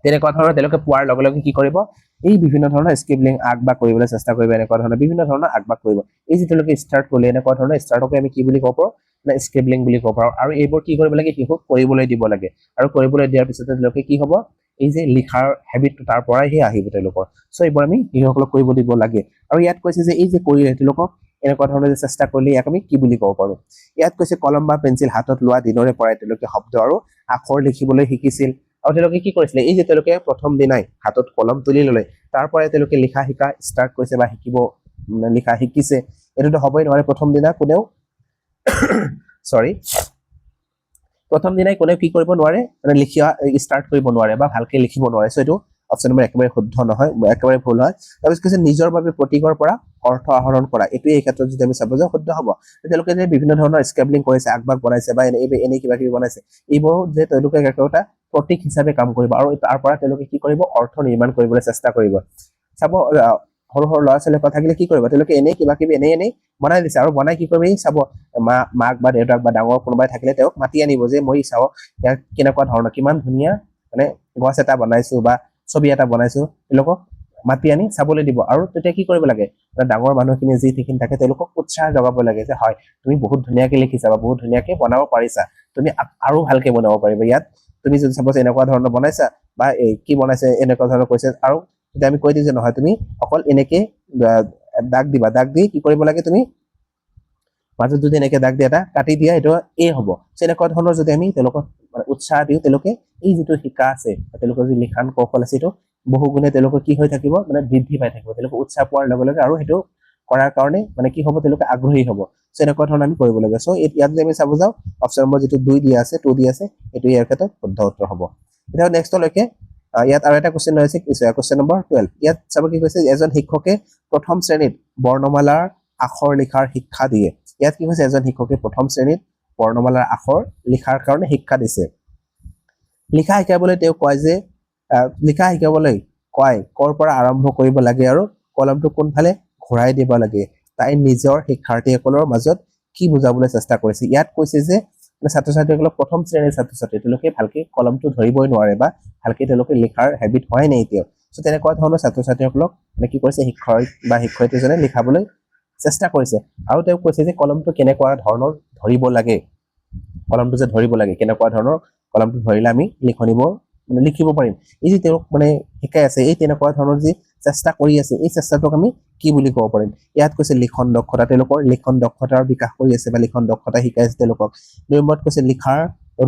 তেনেকুৱা ধৰণৰ তেওঁলোকে পোৱাৰ লগে লগে কি কৰিব এই বিভিন্ন ধৰণৰ স্ক্ৰিবলিং আগবা কৰিবলৈ চেষ্টা কৰিব এনেকুৱা ধৰণৰ বিভিন্ন ধৰণৰ আগবা কৰিব এই যে তেওঁলোকে ষ্টাৰ্ট কৰিলে এনেকুৱা ধৰণৰ ষ্টাৰ্টকে আমি কি বুলি ক'ব পাৰো না স্ক্ৰিবলিং বুলি ক'ব পাৰো আৰু এইবোৰ কি কৰিব লাগে শিশুক কৰিবলৈ দিব লাগে আৰু কৰিবলৈ দিয়াৰ পিছতে তেওঁলোকে কি হ'ব এই যে লিখাৰ হেবিটটো তাৰ পৰাইহে আহিব তেওঁলোকৰ সো এইবোৰ আমি শিশুসকলক কৰিব দিব লাগে আৰু ইয়াত কৈছে যে এই যে কৰিলে তেওঁলোকক এনেকুৱা ধৰণৰ যে চেষ্টা কৰিলে ইয়াক আমি কি বুলি ক'ব পাৰো ইয়াত কৈছে কলম বা পেন্সিল হাতত লোৱা দিনৰে পৰাই তেওঁলোকে শব্দ আৰু আখৰ লিখিবলৈ শিকিছিল আৰু তেওঁলোকে কি কৰিছিলে এই যে তেওঁলোকে প্ৰথম দিনাই হাতত কলম তুলি ললে তাৰ পৰাই তেওঁলোকে লিখা শিকা ষ্টাৰ্ট কৰিছে বা শিকিব লিখা শিকিছে এটোটো হবই নোৱাৰে প্ৰথম দিনা কোনেও সৰি প্ৰথম দিনাই কোনেও কি কৰিব নোৱাৰে মানে লিখা ষ্টাৰ্ট কৰিব নোৱাৰে বা ভালকে লিখিব নোৱাৰে সো এটো অপচন নম্বৰ একেবাৰে শুদ্ধ নহয় একেবাৰে ভুল হয় তাৰপিছত কৈছে নিজৰ বাবে প্ৰতীকৰ পৰা অৰ্থ আহৰণ কৰা এটোই এই ক্ষেত্ৰত যদি আমি চাব যাও শুদ্ধ হ'ব তেওঁলোকে যে বিভিন্ন ধৰণৰ স্ক্ৰিবলিং কৰিছে আগবাগ বনাইছে বা এনে কিবা কিবি বনাইছে এইবোৰ যে তেওঁলোকে একটা প্ৰতীক হিচাপে কাম কৰিব আৰু তাৰ পৰা তেওঁলোকে কি কৰিব অৰ্থ নিৰ্মাণ কৰিবলৈ চেষ্টা কৰিব চাব সৰু সৰু ল'ৰা ছোৱালীৰ কথা থাকিলে কি কৰিব তেওঁলোকে এনে কিবা কিবি এনে বনাই দিছে আৰু বনাই কি কৰিব চাব মাক বা দেউতাক বা ডাঙৰ কোনোবাই থাকিলে তেওঁক মাতি আনিব যে মই চাও ইয়াক কেনেকুৱা ধৰণৰ কিমান ধুনীয়া মানে গছ এটা বনাইছো বা ছবি এটা বনাইছো তেওঁলোকক মাতি আনি চাবলৈ দিব আৰু তেতিয়া কি কৰিব লাগে ডাঙৰ মানুহখিনি যি ঠিকিন থাকে তেওঁলোকক উৎসাহ জগাব লাগে যে হয় তুমি বহুত ধুনীয়াকে লিখিছা বা বহুত ধুনীয়াকে বনাব পাৰিছা তুমি আৰু ভালকে বনাব পাৰিবা ইয়াত তুমি যদি চাপোজ এনেকুৱা ধৰণৰ বনাইছা বা কি বনাইছে এনেকুৱা ধৰণৰ কৈছে আৰু যদি আমি কৈ দিও যে নহয় তুমি অকল এনেকে দাগ দিবা দাগ দি কি কৰিব লাগে তুমি মাজত যদি এনেকে দাগ দিয়া এটা কাটি দিয়া এটো এ হ'ব এনেকুৱা ধৰণৰ যদি আমি তেওঁলোকক উৎসাহ দিও তেওঁলোকে এই যেটো শিকা আছে তেওঁলোকৰ যি লিখান কৌশল আছে এটো বহু গুণে তেওঁলোকৰ কি হৈ থাকিব মানে বৃদ্ধি পাই থাকিব তেওঁলোক উৎসাহ পোৱাৰ লগে লগে আৰু হেতু কৰাৰ কাৰণে মানে কি হ'ব তেওঁলোকে আগ্ৰহী হ'ব এনেকুৱা ধৰণৰ আমি কৰিব লাগে সো ইয়াত যদি আমি চাব যাও অপচন নম্বৰ যেটো 2 দিয়া আছে 2 দিয়া আছে এটো ইয়াৰ ক্ষেত্ৰত শুদ্ধ উত্তৰ হ'ব এতিয়া নেক্সটলৈকে ইয়াত আৰু এটা কোৱেশ্চন আছে কোৱেশ্চন নম্বৰ 12 ইয়াত চাব কি কৈছে এজন শিক্ষকে প্ৰথম শ্ৰেণীত বৰ্ণমালাৰ আখৰ লিখাৰ শিক্ষা দিয়ে ইয়াত কি হৈছে এজন শিক্ষকে প্ৰথম শ্ৰেণীত বৰ্ণমালাৰ আখৰ লিখাৰ কাৰণে শিক্ষা দিছে লিখা শিকাবলৈ তেওঁ কয় যে লিখা শিকাবলৈ কয় কৰ পৰা আৰম্ভ কৰিব লাগে আৰু কলমটো কোনফালে ঘূৰাই দিব লাগে তাই নিজৰ শিক্ষাৰ্থীসকলৰ মাজত কি বুজাবলৈ চেষ্টা কৰিছে ইয়াত কৈছে যে ছাত্ৰ ছাত্ৰীসকলক প্ৰথম শ্ৰেণীৰ ছাত্ৰ ছাত্ৰী তেওঁলোকে ভালকে কলমটো ধৰিবই নোৱাৰে বা ভালকে তেওঁলোকে লিখাৰ হেবিট হয় নাই এতিয়াও সো তেনেকুৱা ধৰণৰ ছাত্ৰ ছাত্ৰীসকলক মানে কি কৰিছে শিক্ষক বা শিক্ষয়িত্ৰীজনে লিখাবলৈ চেষ্টা কৰিছে আৰু তেওঁ কৈছে যে কলমটো কেনেকুৱা ধৰণৰ ধৰিব লাগে কলমটো যে ধৰিব লাগে কেনেকুৱা ধৰণৰ কলমটো ধৰিলে আমি লিখনিবোৰ মানে লিখিব পাৰিম এই যে তেওঁক মানে শিকাই আছে এই তেনেকুৱা ধৰণৰ যি চেষ্টা কৰি আছে এই চেষ্টাটোক আমি কি বুলি ক'ব পাৰিম ইয়াত কৈছে লিখন দক্ষতা তেওঁলোকৰ লিখন দক্ষতাৰ বিকাশ কৰি আছে বা লিখন দক্ষতা শিকাই আছে তেওঁলোকক দুই নম্বৰত কৈছে লিখাৰ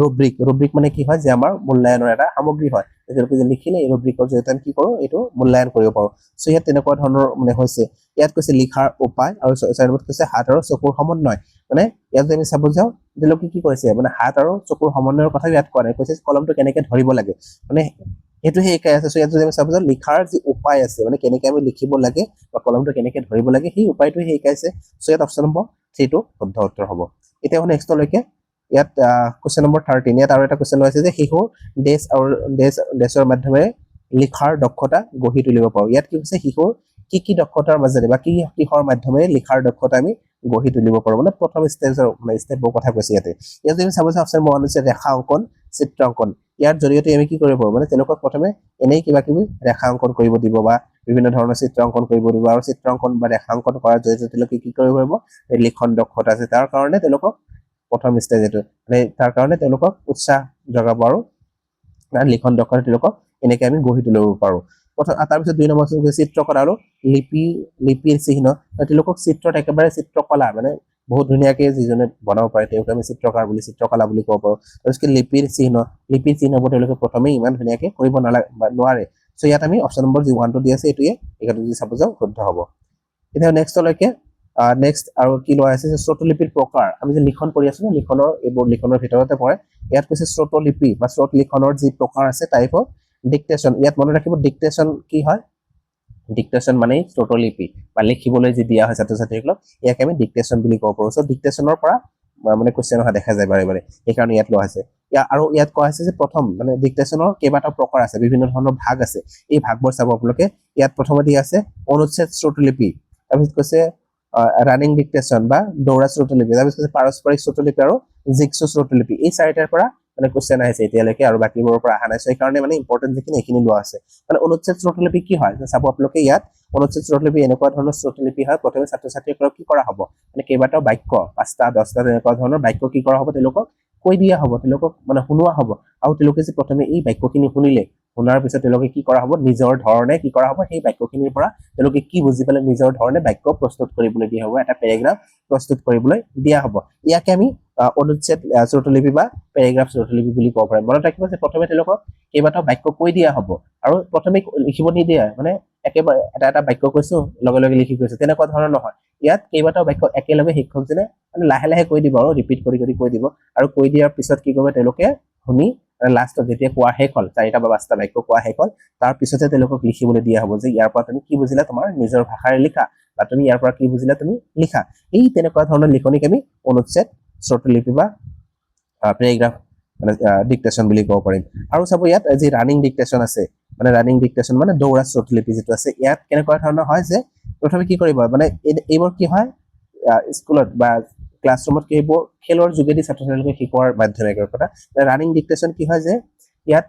ৰুব্ৰিক মানে কি হয় যে আমাৰ মূল্যায়নৰ এটা সামগ্ৰী হয় তেওঁলোকে যে লিখিলে এই ৰুব্ৰিকৰ জৰিয়তে আমি কি কৰো এইটো মূল্যায়ন কৰিব পাৰো সো ইয়াত তেনেকুৱা ধৰণৰ মানে হৈছে ইয়াত কৈছে লিখাৰ উপায় আৰু চাৰি নম্বৰত কৈছে হাত আৰু চকুৰ সমন্বয় মানে ইয়াত আমি চাব যাও তেওঁলোকে কি কৰিছে মানে হাত আৰু চকুৰ সমন্বয়ৰ কথা ইয়াত কোৱা নাই কৈছে কলমটো কেনেকৈ ধৰিব লাগে মানে সেইটো সেই শিকাই আছে। চ' ইয়াত যদি আমি চাব যাওঁ লিখাৰ যি উপায় আছে মানে কেনেকৈ আমি লিখিব লাগে বা কলমটো কেনেকৈ ধৰিব লাগে সেই উপায়টো শিকাইছে। চ' ইয়াত অপশ্যন নম্বৰ 3 টো শুদ্ধ উত্তৰ হ'ব। এতিয়া নেক্সটলৈকে ইয়াত কুৱেশ্যন নম্বৰ 13 ইয়াত আৰু এটা কুৱেশ্যন আছে যে শিশুৰ দেশৰ মাধ্যমেৰে লিখাৰ দক্ষতা গঢ়ি তুলিব পাৰোঁ। ইয়াত কি হৈছে শিশুৰ কি দক্ষতাৰ মাজেৰে বা কিহৰ মাধ্যমেৰে লিখাৰ দক্ষতা আমি গঢ়ি তুলিব পাৰোঁ মানে প্ৰথম ষ্টেপৰ কথা কৈছে ইয়াতে। ইয়াত যদি চাব যাওঁ অপশ্যন 1 হৈছে ৰেখা অংকন চিত্ৰ অংকন। ইয়াৰ জৰিয়তে আমি কি কৰিব পাৰোঁ মানে তেওঁলোকক প্ৰথমে এনেই কিবা কিবি ৰেখা অংকন কৰিব দিব বা বিভিন্ন ধৰণৰ চিত্ৰ অংকন কৰিব দিব আৰু চিত্ৰ অংকন বা ৰেখা অংকন কৰাৰ জৰিয়তে তেওঁলোকে কি কৰিব পাৰিব লিখন দক্ষতা আছে তাৰ কাৰণে তেওঁলোকক প্ৰথম ষ্টেজ এইটো মানে তাৰ কাৰণে তেওঁলোকক উৎসাহ জগাব আৰু লিখন দক্ষতা তেওঁলোকক এনেকৈ আমি গঢ়ি তুলিব পাৰোঁ। তাৰপিছত 2 নম্বৰ চিত্ৰকলা আৰু লিপিৰ চিহ্ন তেওঁলোকক চিত্ৰত একেবাৰে চিত্ৰকলা মানে বহুত ধুনীয়াকৈ যিজনে বনাব পাৰে তেওঁক আমি চিত্ৰকাৰ বুলি চিত্ৰকলা বুলি ক'ব পাৰোঁ। তাৰপিছত লিপিৰ চিহ্নবোৰ তেওঁলোকে প্ৰথমেই ইমান ধুনীয়াকৈ কৰিব নোৱাৰে। চ' ইয়াত আমি অপশ্যন নম্বৰ যি 1 টো দি আছে এইটোৱে এইটো যদি চাব যাওঁ শুদ্ধ হ'ব। এতিয়া নেক্সটলৈকে নেক্সট আৰু কি লোৱা আছে শ্ৰুতলিপিৰ প্ৰকাৰ। আমি যে লিখন পঢ়ি আছো ন এইবোৰ লিখনৰ ভিতৰতে পৰে। ইয়াত কৈছে শ্ৰুতলিপি বা শ্ৰুত লিখনৰ যি প্ৰকাৰ আছে টাইপ অফ ডিক্টেশ্যন। ইয়াত মনত ৰাখিব ডিক্টেশ্যন কি হয় ডিক্টেশ্যন মানে শ্ৰুতলিপি বা লিখিবলৈ যি দিয়া হয় ছাত্ৰ ছাত্ৰীসকলক ইয়াক আমি ডিক্টেশ্যন বুলি ক'ব পাৰোঁ। চ' ডিক্টেশ্যনৰ পৰা মানে কুৱেশ্যন অহা দেখা যায় বাৰে বাৰে সেইকাৰণে ইয়াত লোৱা হৈছে। আৰু ইয়াত কোৱা হৈছে যে প্ৰথম মানে ডিক্টেশ্যনৰ কেইবাটাও প্ৰকাৰ আছে বিভিন্ন ধৰণৰ ভাগ আছে। এই ভাগবোৰ চাব আপোনালোকে ইয়াত প্ৰথমতে আছে অনুচ্ছেদ শ্ৰুতলিপি তাৰপিছত কৈছে ৰানিং ডিক্টেশ্যন বা দৌৰা শ্ৰুতলিপি তাৰপিছত কৈছে পাৰস্পৰিক শ্ৰুতলিপি আৰু জিগছু শ্ৰুতলিপি। এই চাৰিটাৰ পৰা মানে কুৱেশ্যন আহিছে এতিয়ালৈকে আৰু বাকীবোৰৰ পৰা অহা নাই। সেইকাৰণে মানে ইম্পৰ্টেণ্ট যিখিনি এইখিনি লোৱা আছে। মানে অনুচ্ছেদ শ্ৰুতলিপি কি হয় চাব আপোনালোকে ইয়াত অনুচ্ছেদ শ্ৰুতলিপি এনেকুৱা ধৰণৰ শ্ৰুতলিপি হয় প্ৰথমে ছাত্ৰ ছাত্ৰীসকলক কি কৰা হ'ব মানে কেইবাটাও বাক্য 5টা 10টা এনেকুৱা ধৰণৰ বাক্য কি কৰা হ'ব তেওঁলোকক কৈ দিয়া হ'ব তেওঁলোকক মানে শুনোৱা হ'ব আৰু তেওঁলোকে যে প্ৰথমে এই বাক্যখিনি শুনাৰ পিছত তেওঁলোকে কি কৰা হ'ব নিজৰ ধৰণে কি কৰা হ'ব সেই বাক্যখিনিৰ পৰা তেওঁলোকে কি বুজি পালে নিজৰ ধৰণে বাক্য প্ৰস্তুত কৰিবলৈ দিয়া হ'ব এটা পেৰেগ্ৰাফ প্ৰস্তুত কৰিবলৈ দিয়া হ'ব। ইয়াকে আমি অনুচ্ছেদ শ্ৰুতলিপি বা পেৰেগ্ৰাফ শ্ৰুতলিপি বুলি ক'ব পাৰিম। মনত ৰাখিব যে প্ৰথমে তেওঁলোকক কেইবাটাও বাক্য কৈ দিয়া হ'ব আৰু প্ৰথমে লিখিব নিদিয়ে মানে একেবাৰে এটা বাক্য কৈছো লগে লগে লিখি গৈছো তেনেকুৱা ধৰণৰ নহয়। ইয়াত কেইবাটাও বাক্য একেলগে শিক্ষকজনে মানে লাহে লাহে কৈ দিব আৰু ৰিপিট কৰি কৈ দিব আৰু কৈ দিয়াৰ পিছত কি কৰিব তেওঁলোকে শুনি লাষ্টত যেতিয়া কোৱা শেষ হ'ল 4টা বা 5টা বাক্য কোৱা শেষ হ'ল তাৰ পিছতে তেওঁলোকক লিখিবলৈ দিয়া হ'ব যে ইয়াৰ পৰা তুমি কি বুজিলা তোমাৰ নিজৰ ভাষাৰে লিখা বা তুমি ইয়াৰ পৰা কি বুজিলা তুমি লিখা। এই তেনেকুৱা ধৰণৰ লিখনিক আমি অনুচ্ছেদ শ্ৰুতলিপি বা পেৰেগ্ৰাফ মানে ডিক্টেশ্যন বুলি ক'ব পাৰিম। আৰু চাব ইয়াত যি ৰানিং ডিক্টেশ্যন আছে মানে ৰানিং ডিক্টেশ্যন মানে দৌৰা শ্ৰুতলিপি যিটো আছে ইয়াত কেনেকুৱা ধৰণৰ হয় যে প্ৰথমে কি কৰিব মানে এইবোৰ কি হয় স্কুলত বা ক্লাছৰুমত কি এইবোৰ খেলৰ যোগেদি ছাত্ৰ ছাত্ৰীসকলক শিকোৱাৰ মাধ্যমে কথা। ৰানিং ডিক্টেশ্যন কি হয় যে ইয়াত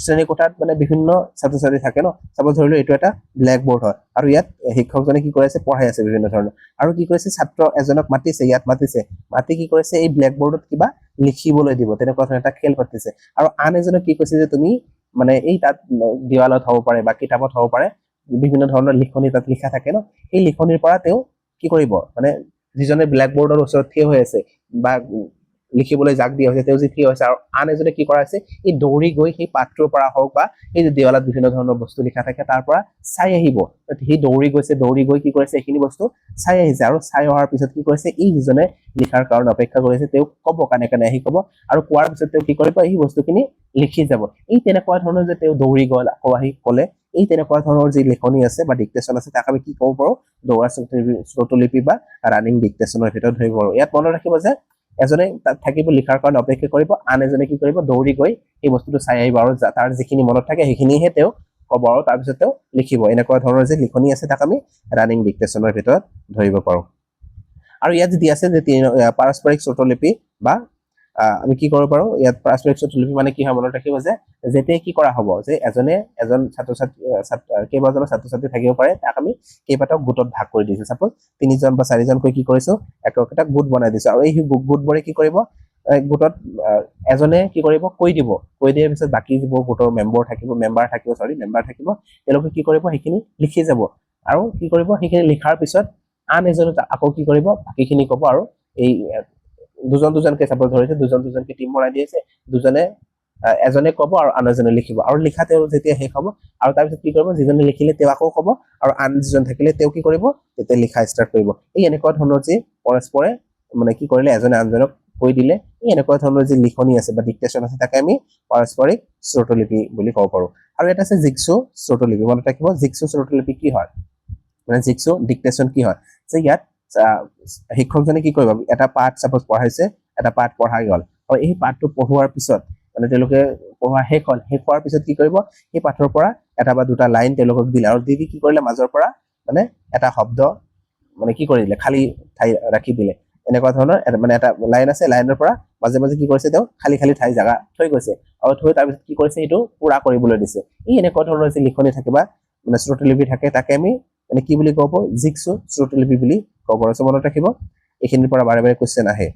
শ্ৰেণীকোঠাত মানে বিভিন্ন ছাত্ৰ ছাত্ৰী থাকে ন চাব ধৰিলো এইটো এটা ব্লেক বৰ্ড হয় আৰু ইয়াত শিক্ষকজনে কি কৰিছে পঢ়াই আছে বিভিন্ন ধৰণৰ আৰু কি কৰিছে ছাত্ৰ এজনক মাতি কি কৰিছে এই ব্লেক বৰ্ডত কিবা লিখিবলৈ দিব তেনেকুৱা ধৰণৰ এটা খেল পাতিছে আৰু আন এজনক কি কৈছে যে তুমি মানে এই তাত দেৱালত হ'ব পাৰে বা কিতাপত হ'ব পাৰে বিভিন্ন ধৰণৰ লিখনি তাত লিখা থাকে ন এই লিখনিৰ পৰা তেওঁ কি কৰিব মানে যিজনে ব্লেক বৰ্ডৰ ওচৰত থিয় হৈ আছে বা লিখিবলৈ জাক দিয়া হৈছে তেওঁ যে থিয় হৈছে আৰু আন এজনে কি কৰা হৈছে এই দৌৰি গৈ সেই পাঠটোৰ পৰা হওক বা এই যে দেৱালত বিভিন্ন ধৰণৰ বস্তু লিখা থাকে তাৰ পৰা চাই আহিব। সি দৌৰি গৈ কি কৰিছে এইখিনি বস্তু চাই আহিছে আৰু চাই অহাৰ পিছত কি কৰিছে এই যিজনে লিখাৰ কাৰণে অপেক্ষা কৰিছে তেওঁক ক'ব কানে আহি ক'ব আৰু কোৱাৰ পিছত তেওঁ কি কৰিব এই বস্তুখিনি লিখি যাব। এই তেনেকুৱা ধৰণৰ যে তেওঁ দৌৰি গ'ল আকৌ আহি ক'লে এই তেনেকুৱা ধৰণৰ যি লিখনি আছে বা ডিক্টেশ্যন আছে তাক আমি কি ক'ব পাৰোঁ দৌৰা শ্ৰুতলিপি বা ৰানিং ডিক্টেশ্যনৰ ভিতৰত ধৰিব পাৰোঁ। ইয়াত মনত ৰাখিব যে এজনে তাত থাকিব লিখাৰ কাৰণে অপেক্ষা কৰিব আন এজনে কি কৰিব দৌৰি গৈ এই বস্তুটো চাই আহিব আৰু তাৰ যিখিনি মনত থাকে সেইখিনিহে তেওঁ ক'ব আৰু তাৰপিছত তেওঁ লিখিব। এনেকুৱা ধৰণৰ যে লিখনি আছে তাক আমি ৰানিং ডিক্টেশ্যনৰ ভিতৰত ধৰিব পাৰোঁ। আৰু ইয়াত যদি আছে যে পাৰস্পৰিক শ্ৰুতলিপি বা আমি কি কৰিব পাৰোঁ ইয়াত পাৰস্পৰিক শ্ৰুতলিপি মানে কি হয় মনত ৰাখিব যে যেতিয়াই কি কৰা হ'ব যে এজন কেইবাজনৰ ছাত্ৰ ছাত্ৰী থাকিব পাৰে তাক আমি কেইবাটাও গোটত ভাগ কৰি দিছোঁ। ছাপোজ 3জন বা 4জনকৈ কি কৰিছোঁ এটা গোট বনাই দিছোঁ আৰু এই গোটবোৰে কি কৰিব গোটত এজনে কি কৰিব কৈ দিয়াৰ পিছত বাকী যিবোৰ গোটৰ মেম্বাৰ থাকিব তেওঁলোকে কি কৰিব সেইখিনি লিখি যাব আৰু কি কৰিব সেইখিনি লিখাৰ পিছত আন এজনে আকৌ কি কৰিব বাকীখিনি ক'ব আৰু এই দুজনকৈ চাপোজ ধৰিছে দুজনকৈ টিম বনাই দিয়েছে এজনে ক'ব আৰু আন এজনে লিখিব আৰু লিখা তেওঁ যেতিয়া শেষ হ'ব আৰু তাৰপিছত কি কৰিব যিজনে লিখিলে তেওঁ আকৌ ক'ব আৰু আন যিজন থাকিলে তেওঁ কি কৰিব তেতিয়া লিখা ষ্টাৰ্ট কৰিব। এই এনেকুৱা ধৰণৰ যে পৰস্পৰে মানে কি কৰিলে এজনে আনজনক কৈ দিলে এই এনেকুৱা ধৰণৰ যে লিখনি আছে বা ডিক্টেশ্যন আছে তাকে আমি পাৰস্পৰিক শ্ৰুতলিপি বুলি ক'ব পাৰোঁ আৰু এটা আছে জিগছো শ্ৰুতলিপি মনত ৰাখিব জিগছো শ্ৰুতলিপি কি হয় মানে জিগছো ডিক্টেশ্যন কি হয় যে ইয়াত শিক্ষকজনে কি কৰিব এটা পাঠ সাপোজ পঢ়াইছে এটা পাঠ পঢ়াই গ'ল আৰু এই পাঠটো পঢ়োৱাৰ পিছত মানে তেওঁলোকে পঢ়া শেষ হোৱাৰ পিছত কি কৰিব এই পাঠৰ পৰা এটা বা দুটা লাইন তেওঁলোকক দিলে আৰু দি কি কৰিলে মাজৰ পৰা মানে এটা শব্দ মানে কি কৰি দিলে খালী ঠাই ৰাখি দিলে এনেকুৱা ধৰণৰ মানে এটা লাইন আছে লাইনৰ পৰা মাজে মাজে কি কৰিছে তেওঁ খালী ঠাই জাগা থৈ গৈছে আৰু থৈ তাৰপিছত কি কৰিছে এইটো পুৰা কৰিবলৈ দিছে এই এনেকুৱা ধৰণৰ যে লিখনি থাকে বা মানে শ্ৰুতলিপি থাকে তাকে আমি মানে কি বুলি ক'ব পাৰোঁ জিগছো শ্ৰুতলিপি বুলি ক'ব পাৰোঁ মনত ৰাখিব এইখিনিৰ পৰা বাৰে বাৰে কুৱেশ্যন আহে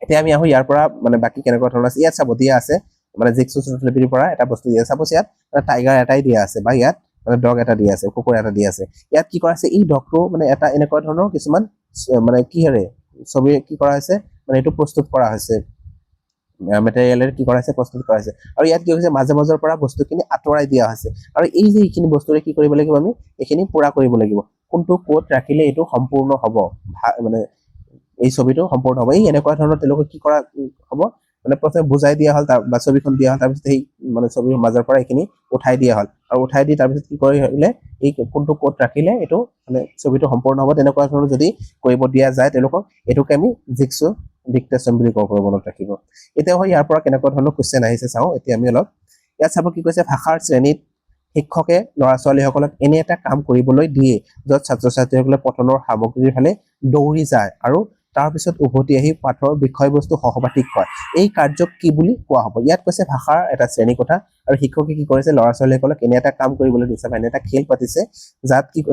এতিয়া আমি আহোঁ ইয়াৰ পৰা মানে বাকী কেনেকুৱা ধৰণৰ আছে ইয়াত চাব দিয়া আছে মানে জিগছো শ্ৰুতলিপিৰ পৰা এটা বস্তু দিয়া চাপোজ ইয়াত টাইগাৰ এটাই দিয়া আছে বা ইয়াত মানে ডগ এটা দিয়া আছে কুকুৰ এটা দিয়া আছে ইয়াত কি কৰা আছে এই ডগটো মানে এটা এনেকুৱা ধৰণৰ কিছুমান মানে কি হেৰে ছবি কি কৰা হৈছে মানে এইটো প্ৰস্তুত কৰা হৈছে মেটেৰিয়েলেৰে কি কৰা হৈছে প্ৰস্তুত কৰা হৈছে আৰু ইয়াত কি হৈছে মাজে মাজৰ পৰা বস্তুখিনি আঁতৰাই দিয়া হৈছে আৰু এই যে এইখিনি বস্তুৰে কি কৰিব লাগিব আমি এইখিনি পুৰা কৰিব লাগিব কোনটো ক'ত ৰাখিলে এইটো সম্পূৰ্ণ হ'ব মানে এই ছবিটো সম্পূৰ্ণ হ'ব এই এনেকুৱা ধৰণৰ তেওঁলোকে কি কৰা হ'ব মানে প্ৰথমে বুজাই দিয়া হ'ল বা ছবিখন দিয়া হ'ল তাৰপিছত সেই মানে ছবিৰ মাজৰ পৰা এইখিনি উঠাই দিয়া হ'ল আৰু উঠাই দি তাৰপিছত কি কৰিলে এই কোনটো ক'ত ৰাখিলে এইটো মানে ছবিটো সম্পূৰ্ণ হ'ব তেনেকুৱা ধৰণৰ যদি কৰিব দিয়া যায় তেওঁলোকক এইটোকে আমি জিগছো ডিক্টেশ্যন বুলি ক'ব পাৰোঁ মনত ৰাখিব এতিয়া হয় ইয়াৰ পৰা কেনেকুৱা ধৰণৰ কুৱেশ্যন আহিছে চাওঁ এতিয়া আমি অলপ ইয়াত চাব কি কৈছে ভাষাৰ শ্ৰেণীত শিক্ষকে ল'ৰা ছোৱালীসকলক এনে এটা কাম কৰিবলৈ দিয়ে য'ত ছাত্ৰ ছাত্ৰীসকলে পঠনৰ সামগ্ৰীৰ ফালে দৌৰি যায় আৰু তাৰপিছত উভতি আহি পাঠৰ বিষয়বস্তু সহপাঠীক কয় এই কাৰ্যক কি বুলি কোৱা হ'ব ইয়াত কৈছে ভাষাৰ এটা শ্ৰেণী কথা আৰু শিক্ষকে কি কৰিছে ল'ৰা ছোৱালীসকলক এনে এটা কাম কৰিবলৈ দিছে বা এনে এটা খেল পাতিছে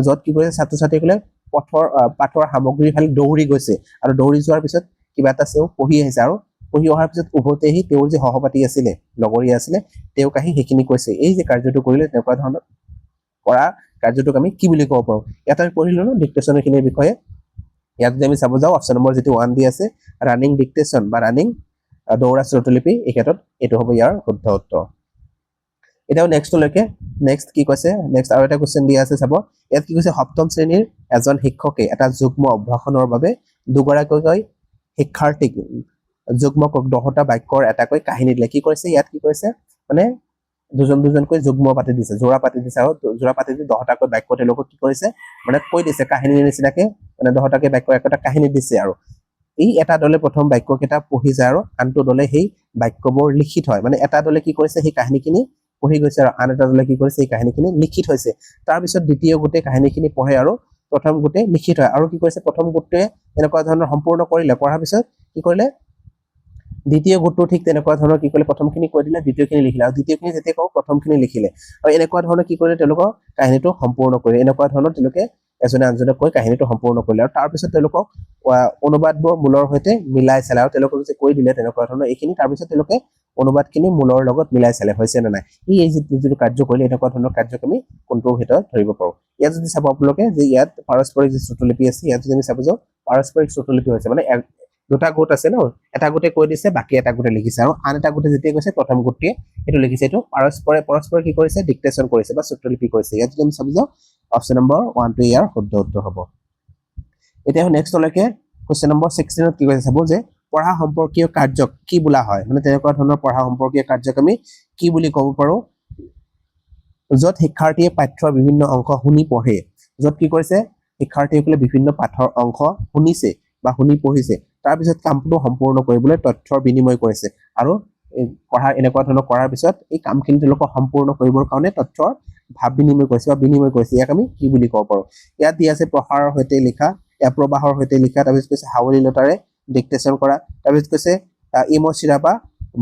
য'ত কি কৰিছে ছাত্ৰ ছাত্ৰীসকলে পাঠৰ সামগ্ৰীৰ ফালে দৌৰি গৈছে আৰু দৌৰি যোৱাৰ পিছত কিবা এটা তেওঁ পঢ়ি আহিছে আৰু পঢ়ি অহাৰ পিছত উভতি আহি তেওঁৰ যে সহপাঠী আছিলে লগৰীয়া আছিলে তেওঁক আহি সেইখিনি কৈছে এই যে কাৰ্যটো কৰিলে তেনেকুৱা ধৰণৰ কৰা কাৰ্যটোক আমি কি বুলি ক'ব পাৰোঁ ইয়াত আমি পঢ়িলোঁ ন ডিক্টেশ্যনখিনিৰ বিষয়ে ইয়াত যদি আমি চাব যাওঁ অপশ্যন নম্বৰ যিটো 1 দি আছে ৰানিং ডিক্টেশ্যন বা ৰানিং দৌৰা শ্ৰুতলিপি এই ক্ষেত্ৰত এইটো হ'ব ইয়াৰ শুদ্ধ উত্তৰ এতিয়াও নেক্সট কি কৈছে নেক্সট আৰু এটা কুৱেশ্যন দিয়া আছে চাব ইয়াত কি কৈছে সপ্তম শ্ৰেণীৰ এজন শিক্ষকে এটা যুগ্ম অভ্যাসনৰ বাবে দুগৰাকীকৈ শিক্ষাৰ্থীক যুগ্ম 10টা বাক্যৰ এটাকৈ কাহিনী দিলে কি কৰিছে ইয়াত কি কৰিছে মানে দুজনকৈ যুগ্ম পাতি দিছে জোৰা পাতি দিছে আৰু জোৰা পাতি দি 10টাকৈ বাক্য তেওঁলোকক কি কৰিছে মানে কৈ দিছে কাহিনীৰ নিচিনাকে মানে 10টাকৈ বাক্য একটা কাহিনী দিছে আৰু এই এটা দলে প্ৰথম বাক্যকেইটা পঢ়ি যায় আৰু আনটো দলে সেই বাক্যবোৰ লিখি থয় মানে এটা দলে কি কৰিছে সেই কাহিনীখিনি পঢ়ি গৈছে আৰু আন এটা দলে কি কৰিছে এই কাহিনীখিনি লিখি থৈছে তাৰপিছত দ্বিতীয় গোটে কাহিনীখিনি পঢ়ে আৰু প্ৰথম গোটে লিখি থয় আৰু কি কৰিছে প্ৰথম গোটটোৱে এনেকুৱা ধৰণৰ সম্পূৰ্ণ কৰিলে পঢ়াৰ পিছত কি কৰিলে দ্বিতীয় গোটটো ঠিক তেনেকুৱা ধৰণৰ কি কৰিলে প্ৰথমখিনি কৈ দিলে দ্বিতীয়খিনি লিখিলে আৰু দ্বিতীয়খিনি যেতিয়া কওঁ প্ৰথমখিনি লিখিলে আৰু এনেকুৱা ধৰণৰ কি কৰিলে তেওঁলোকৰ কাহিনীটো সম্পূৰ্ণ কৰিলে এনেকুৱা ধৰণৰ তেওঁলোকে এজনে আনজনক কৈ কাহিনীটো সম্পূৰ্ণ কৰিলে আৰু তাৰপিছত তেওঁলোকক অনুবাদবোৰ মূলৰ সৈতে মিলাই চালে আৰু তেওঁলোকক যে কৈ দিলে তেনেকুৱা ধৰণৰ এইখিনি তাৰপিছত তেওঁলোকে অনুবাদখিনি মূলৰ লগত মিলাই চালে হৈছে নে নাই এই যিটো কাৰ্য কৰিলে এনেকুৱা ধৰণৰ কাৰ্যক আমি কোনটোৰ ভিতৰত ধৰিব পাৰোঁ ইয়াত যদি চাব আপোনালোকে যে ইয়াত পাৰস্পৰিক যি শ্ৰুতলিপি আছে ইয়াত যদি আমি চাব যাওঁ পাৰস্পৰিক শ্ৰুতলিপি হৈছে মানে দুটা গোট আছে ন এটা গোটে কৈ দিছে বাকী এটা গোটে লিখিছে আৰু আন এটা গোটে যেতিয়া কৈছে প্ৰথম গোটটোৱে এইটো লিখিছে এইটো পৰস্পৰে কি কৰিছে ডিক্টেশ্যন কৰিছে বা শ্ৰুতলিপি কৰিছে ইয়াত যদি আমি চাব যাওঁ অপশ্যন নম্বৰ 1 টো ইয়াৰ শুদ্ধ উত্তৰ হ'ব এতিয়া নেক্সটলৈকে কুৱেশ্যন নম্বৰ 16ত কি কৈছে চাব যে পঢ়া সম্পৰ্কীয় কাৰ্যক কি বোলা হয় মানে তেনেকুৱা ধৰণৰ পঢ়া সম্পৰ্কীয় কাৰ্যক আমি কি বুলি ক'ব পাৰোঁ য'ত শিক্ষাৰ্থীয়ে পাঠ্যৰ বিভিন্ন অংশ শুনি পঢ়ে য'ত কি কৰিছে শিক্ষাৰ্থীসকলে বিভিন্ন পাঠৰ অংশ শুনিছে বা শুনি পঢ়িছে তাৰপিছত কামটো সম্পূৰ্ণ কৰিবলৈ তথ্যৰ বিনিময় কৰিছে আৰু পঢ়া এনেকুৱা ধৰণৰ কৰাৰ পিছত এই কামখিনি তেওঁলোকক সম্পূৰ্ণ কৰিবৰ কাৰণে তথ্যৰ ভাৱ বিনিময় কৰিছে বা বিনিময় কৰিছে ইয়াক আমি কি বুলি ক'ব পাৰোঁ ইয়াত দিয়া আছে প্ৰসাৰৰ সৈতে লিখা প্ৰবাহৰ সৈতে লিখা তাৰপিছত কৈছে সাৱলীলতাৰে ডিক্টেশ্যন কৰা তাৰপিছত কৈছে ইমচিৰা বা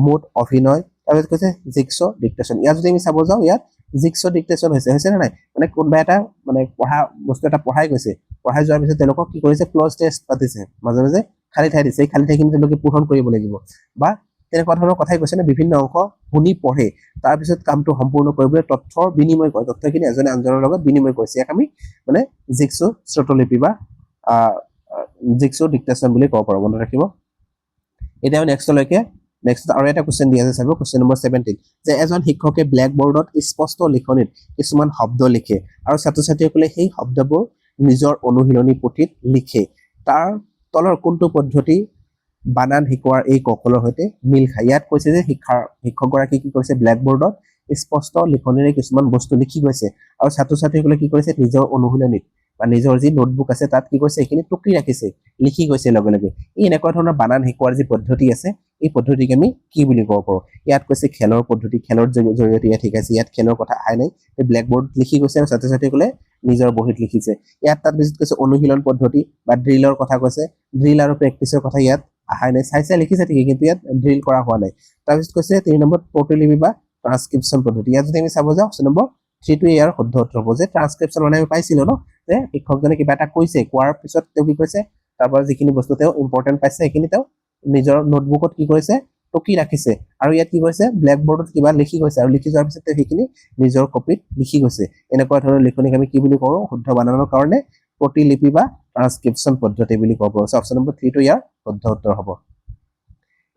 মুড অভিনয় তাৰপিছত কৈছে জিগছো ডিক্টেশ্যন ইয়াত যদি আমি চাব যাওঁ ইয়াত জিগছো ডিক্টেশ্যন হৈছে নে নাই মানে কোনোবা এটা মানে পঢ়া বস্তু এটা পঢ়াই গৈছে পঢ়াই যোৱাৰ পিছত তেওঁলোকক কি কৰিছে ক্লজ টেষ্ট পাতিছে মাজে মাজে খালী ঠাই দিছে এই খালী ঠাইখিনি তেওঁলোকে পূৰণ কৰিব লাগিব বা তেনেকুৱা ধৰণৰ কথাই কৈছে নে বিভিন্ন অংশ শুনি পঢ়ে তাৰপিছত কামটো সম্পূৰ্ণ কৰিবলৈ তথ্যৰ বিনিময় কৰে তথ্যখিনি এজনে আনজনৰ লগত বিনিময় কৰিছে ইয়াক আমি মানে জিগছো শ্ৰুতলিপি বা জিগছো ডিক্টেশ্যন বুলি ক'ব পাৰোঁ মনত ৰাখিব এতিয়া নেক্সট আৰু এটা কুৱেশ্যন দিয়া আছে চাব কুৱেশ্যন নম্বৰ 17 যে এজন শিক্ষকে ব্লেকবৰ্ডত স্পষ্ট লিখনিত কিছুমান শব্দ লিখে আৰু ছাত্ৰ ছাত্ৰীসকলে সেই শব্দবোৰ নিজৰ অনুশীলনী পুথিত লিখে তাৰ তলৰ কোনটো পদ্ধতি বানান শিকোৱাৰ এই কৌশলৰ সৈতে মিল খায় ইয়াত কৈছে যে শিক্ষকগৰাকী কি কৰিছে ব্লেকবোৰ্ডত স্পষ্ট লিখনিৰে কিছুমান বস্তু লিখি গৈছে আৰু ছাত্ৰ ছাত্ৰীসকলে কি কৰিছে নিজৰ অনুশীলনীত বা নিজৰ যি নোটবুক আছে তাত কি কৰিছে এইখিনি টুকি ৰাখিছে লিখি গৈছে লগে লগে এই এনেকুৱা ধৰণৰ বানান শিকোৱাৰ যি পদ্ধতি আছে এই পদ্ধতিক আমি কি বুলি ক'ব পাৰোঁ ইয়াত কৈছে খেলৰ পদ্ধতি খেলৰ জৰিয়তে ইয়াত শিকাইছে ইয়াত খেলৰ কথা আহে নাই এই ব্লেকবোৰ্ডত লিখি গৈছে আৰু ছাত্ৰ ছাত্ৰীসকলে নিজৰ বহীত লিখিছে ইয়াত তাত পিছত কৈছে অনুশীলন পদ্ধতি বা ড্ৰিলৰ কথা কৈছে ড্ৰিল আৰু প্ৰেক্টিচৰ কথা ইয়াত আহাই নাই চাই লিখিছে ঠিকেই কিন্তু ইয়াত ড্ৰিল কৰা হোৱা নাই তাৰপিছত কৈছে 3 নম্বৰ প্ৰতিলিপি বা ট্ৰান্সক্ৰিপশ্যন পদ্ধতি ইয়াত যদি আমি চাব যাওঁ অপশ্যন নম্বৰ 3 টো ইয়াৰ শুদ্ধ উত্তৰ হ'ব যে ট্ৰান্সক্ৰিপশ্যন মানে আমি পাইছিলো ন যে শিক্ষকজনে কিবা এটা কৈছে কোৱাৰ পিছত তেওঁ কি কৈছে তাৰপৰা যিখিনি বস্তু তেওঁ ইম্পৰ্টেণ্ট পাইছে সেইখিনি তেওঁ নিজৰ নোটবুকত কি কৰিছে টুকি ৰাখিছে আৰু ইয়াত কি কৰিছে ব্লেকবোৰ্ডত কিবা লিখি গৈছে আৰু লিখি যোৱাৰ পিছত তেওঁ সেইখিনি নিজৰ কপিত লিখি গৈছে এনেকুৱা ধৰণৰ লিখনিক আমি কি বুলি কওঁ শুদ্ধ বানানৰ কাৰণে প্ৰতিলিপি বা ট্ৰান্সক্ৰিপশ্যন পদ্ধতি বুলি ক'ব পাৰোঁ অপশ্যন নম্বৰ 3 টো ইয়াৰ শুদ্ধ উত্তৰ হ'ব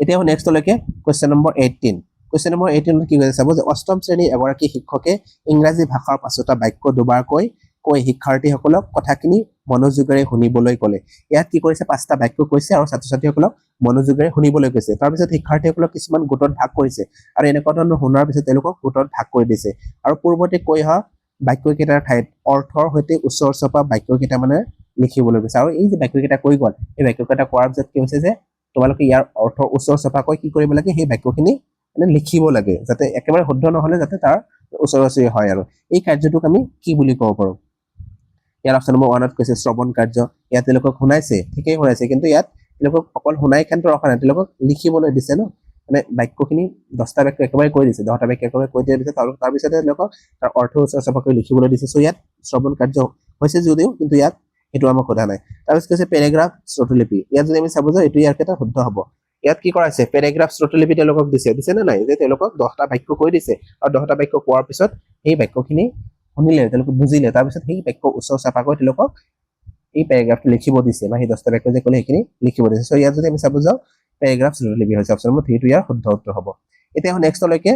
এতিয়া নেক্সটলৈকে কুৱেশ্যন নম্বৰ 18 কুৱেশ্যন নম্বৰ 18 কি কৈছে চাব যে অষ্টম শ্ৰেণীৰ এগৰাকী শিক্ষকে ইংৰাজী ভাষাৰ 5টা বাক্য দুবাৰকৈ কৈ শিক্ষাৰ্থীসকলক কথাখিনি মনোযোগেৰে শুনিবলৈ ক'লে ইয়াত কি কৰিছে 5টা বাক্য কৈছে আৰু ছাত্ৰ ছাত্ৰীসকলক মনোযোগেৰে শুনিবলৈ কৈছে তাৰপিছত শিক্ষাৰ্থীসকলক কিছুমান গোটত ভাগ কৰিছে আৰু এনেকুৱা ধৰণৰ শুনাৰ পিছত তেওঁলোকক গোটত ভাগ কৰি দিছে আৰু পূৰ্বতে কৈ অহা বাক্যকেইটাৰ ঠাইত অৰ্থৰ সৈতে ওচৰ চপা বাক্যকেইটা মানে লিখিবলৈ কৈছে আৰু এই যে বাক্যকেইটা কৈ গ'ল এই বাক্যকেইটা কোৱাৰ পিছত কি হৈছে যে তোমালোকে ইয়াৰ অৰ্থৰ ওচৰ চপাকৈ কি কৰিব লাগে সেই বাক্যখিনি মানে লিখিব লাগে যাতে একেবাৰে শুদ্ধ নহলে যাতে তাৰ ওচৰ-ওচৰি হয় আৰু এই কাৰ্যটোক আমি কি বুলি ক'ব পাৰোঁ ইয়াৰ অপশ্যন নম্বৰ 1 ত কৈছে শ্ৰৱণ কাৰ্য ইয়াত তেওঁলোকক শুনাইছে ঠিকই শুনাইছে কিন্তু ইয়াত তেওঁলোকক অকল শুনাই খানটো ৰখা নাই তেওঁলোকক লিখিবলৈ দিছে ন মানে বাক্যখিনি 10টা বাক্য একেবাৰে কৈ দিছে 10টা বাক্য একেবাৰে কৈ দিয়া দিছে তাৰ পিছতে তেওঁলোকক তাৰ অৰ্থ ওচৰ চপাকৈ লিখিবলৈ দিছে সো ইয়াত শ্ৰৱণ কাৰ্য হৈছে যদিও কিন্তু ইয়াত এটো আমাক সোধা নাই তাৰপিছত কৈছে পেৰাগ্ৰাফ শ্ৰুতলিপি ইয়াত যদি আমি চাব যাওঁ এটো ইয়াৰ কেইটা শুদ্ধ হ'ব ইয়াত কি কৰাইছে পেৰাগ্ৰাফ শ্ৰুতলিপি তেওঁলোকক দিছে নে নাই যে তেওঁলোকক 10টা বাক্য কৈ দিছে আৰু 10টা বাক্য কোৱাৰ পিছত এই বাক্যখিনি শুনিলে তেওঁলোকে বুজিলে তাৰপিছত সেই বাক্য ওচৰ চাপাকৈ তেওঁলোকক এই পেৰাগ্ৰাফটো লিখিব দিছে বা সেই 10টা বাক্য যে ক'লে সেইখিনি লিখিব দিছে সো ইয়াত যদি আমি চাব যাওঁ পেৰাগ্ৰাফ শ্ৰুতলিপি হৈছে অপশ্যন নম্বৰ 3 টো ইয়াৰ শুদ্ধ উত্তৰ হ'ব এতিয়া নেক্সটলৈকে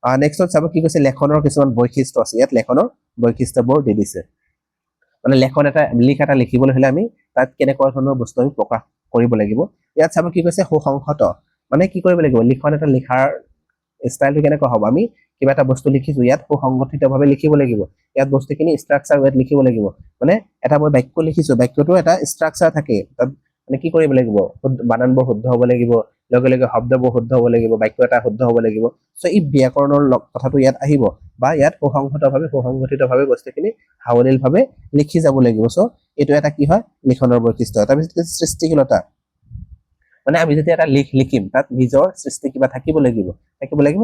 নেক্সটত চাব কি কৈছে লেখনৰ কিছুমান বৈশিষ্ট্য আছে ইয়াত লেখনৰ বৈশিষ্ট্যবোৰ দি দিছে মানে লেখন এটা লিখিবলৈ হলে আমি তাত কেনেকুৱা ধৰণৰ বস্তু আমি প্ৰকাশ কৰিব লাগিব ইয়াত চাব কি কৈছে সুসংহত মানে কি কৰিব লাগিব লিখন এটা লিখাৰ ষ্টাইলটো কেনেকুৱা হ'ব আমি কিবা এটা বস্তু লিখিছো ইয়াত সুসংগঠিতভাৱে লিখিব লাগিব ইয়াত বস্তুখিনি ষ্ট্ৰাকচাৰ ৱেত লিখিব লাগিব মানে এটা মই বাক্য লিখিছো বাক্যটো এটা ষ্ট্ৰাকচাৰ থাকে তাত মানে কি কৰিব লাগিব বানানবোৰ শুদ্ধ হ'ব লাগিব লগে লগে শব্দবোৰ শুদ্ধ হ'ব লাগিব বাক্য এটা শুদ্ধ হ'ব লাগিব সো এই ব্যাকৰণৰ কথাটো ইয়াত আহিব বা ইয়াত সুসংগঠিতভাৱে বস্তুখিনি হাৱলীলভাৱে লিখি যাব লাগিব সো এটো এটা কি হয় লিখনৰ বৈশিষ্ট্য তাৰপিছত সৃষ্টিশীলতা মানে আমি যেতিয়া এটা লিখিম তাত নিজৰ সৃষ্টি কিবা থাকিব লাগিব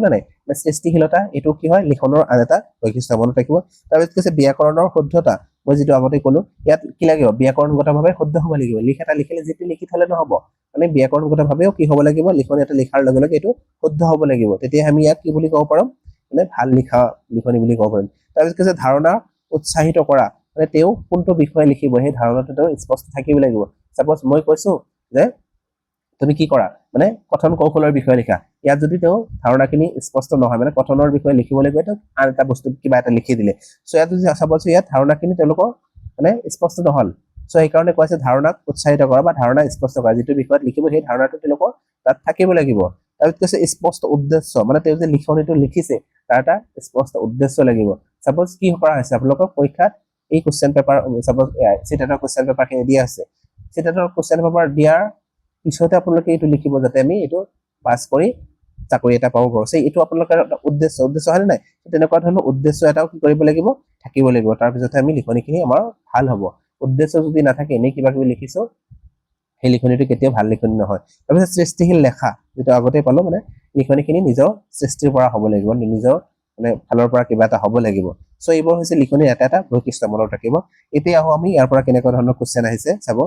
না নাই মানে সৃষ্টিশীলতা এটো কি হয় লিখনৰ আন এটা বৈশিষ্ট্য মনত ৰাখিব তাৰপিছত কৈছে ব্যাকৰণৰ শুদ্ধতা মই যেটো আগতে ক'লো ইয়াত কি লাগিব ব্যাকৰণগতভাৱে শুদ্ধ হ'ব লাগিব এটা লিখিলে যেতি লিখি থলে নহব মানে ব্যাকৰণগতভাৱেও কি হ'ব লাগিব লিখন এটা লিখাৰ লগে লগে এটো শুদ্ধ হ'ব লাগিব তেতিয়া আমি ইয়াক কি বুলি ক'ব পাৰোঁ মানে ভাল লিখনি বুলি ক'ব পাৰিম তাৰপিছত কৈছে ধাৰণা উৎসাহিত কৰা মানে তেওঁ কোনটো বিষয় লিখিব সেই ধাৰণাটো তেওঁ স্পষ্ট থাকিব লাগিব সাপোজ মই কৈছো যে তুমি কি কৰা মানে কথন কৌশলৰ বিষয়ে লিখা ইয়াত যদি তেওঁ ধাৰণাখিনি স্পষ্ট নহয় মানে কথনৰ বিষয়ে লিখিবলৈ গৈ তেওঁ আন এটা বস্তু কিবা এটা লিখি দিলে সো ইয়াত যদি চাবছো ইয়াত ধাৰণাখিনি তেওঁলোকৰ মানে স্পষ্ট নহল সো এই কাৰণে কৈছে ধাৰণাক উৎসাহিত কৰা বা ধাৰণা স্পষ্ট কৰা যেটো বিষয়ত লিখিব সেই ধাৰণাটো তেওঁলোকৰ তাত থাকিব লাগিব তাৰপিছত কৈছে স্পষ্ট উদ্দেশ্য মানে তেওঁ যে লিখনিটো লিখিছে তাৰ এটা স্পষ্ট উদ্দেশ্য লাগিব সাপোজ কি কৰা হৈছে আপোনালোকৰ পৰীক্ষাত এই কোশ্চেন পেপাৰ সাপোজ চিটেটৰ কোশ্চেন পেপাৰ খিনি দিয়া আছে চিটেটৰ কোশ্চেন পেপাৰ দিয়াৰ পিছতে আপোনালোকে এটো লিখিব যাতে আমি এটো পাস কৰি চাকৰি এটা পাব পাৰো সেই এটো আপোনালোকৰ উদ্দেশ্য হয় নাই তেনেকুৱা ধৰণৰ উদ্দেশ্য এটাও কি কৰিব লাগিব থাকিব লাগিব তাৰ পিছতে আমি লিখনিখিনি আমাৰ ভাল হ'ব উদ্দেশ্য যদি নাথাকে এনে কিবা কিবি লিখিছো সেই লিখনিটো কেতিয়াও ভাল লিখনি নহয় তাৰপিছত সৃষ্টিশীল লেখা যেটো আগতে পালো মানে লিখনিখিনি নিজৰ সৃষ্টিৰ পৰা হ'ব লাগিব নিজৰ মানে ফালৰ পৰা কিবা এটা হ'ব লাগিব সো এইবোৰ হৈছে লিখনিৰ এটা বৈশিষ্ট্য মনত ৰাখিব এতিয়া আহো আমি ইয়াৰ পৰা কেনেকুৱা ধৰণৰ কোশ্চেন আহিছে চাব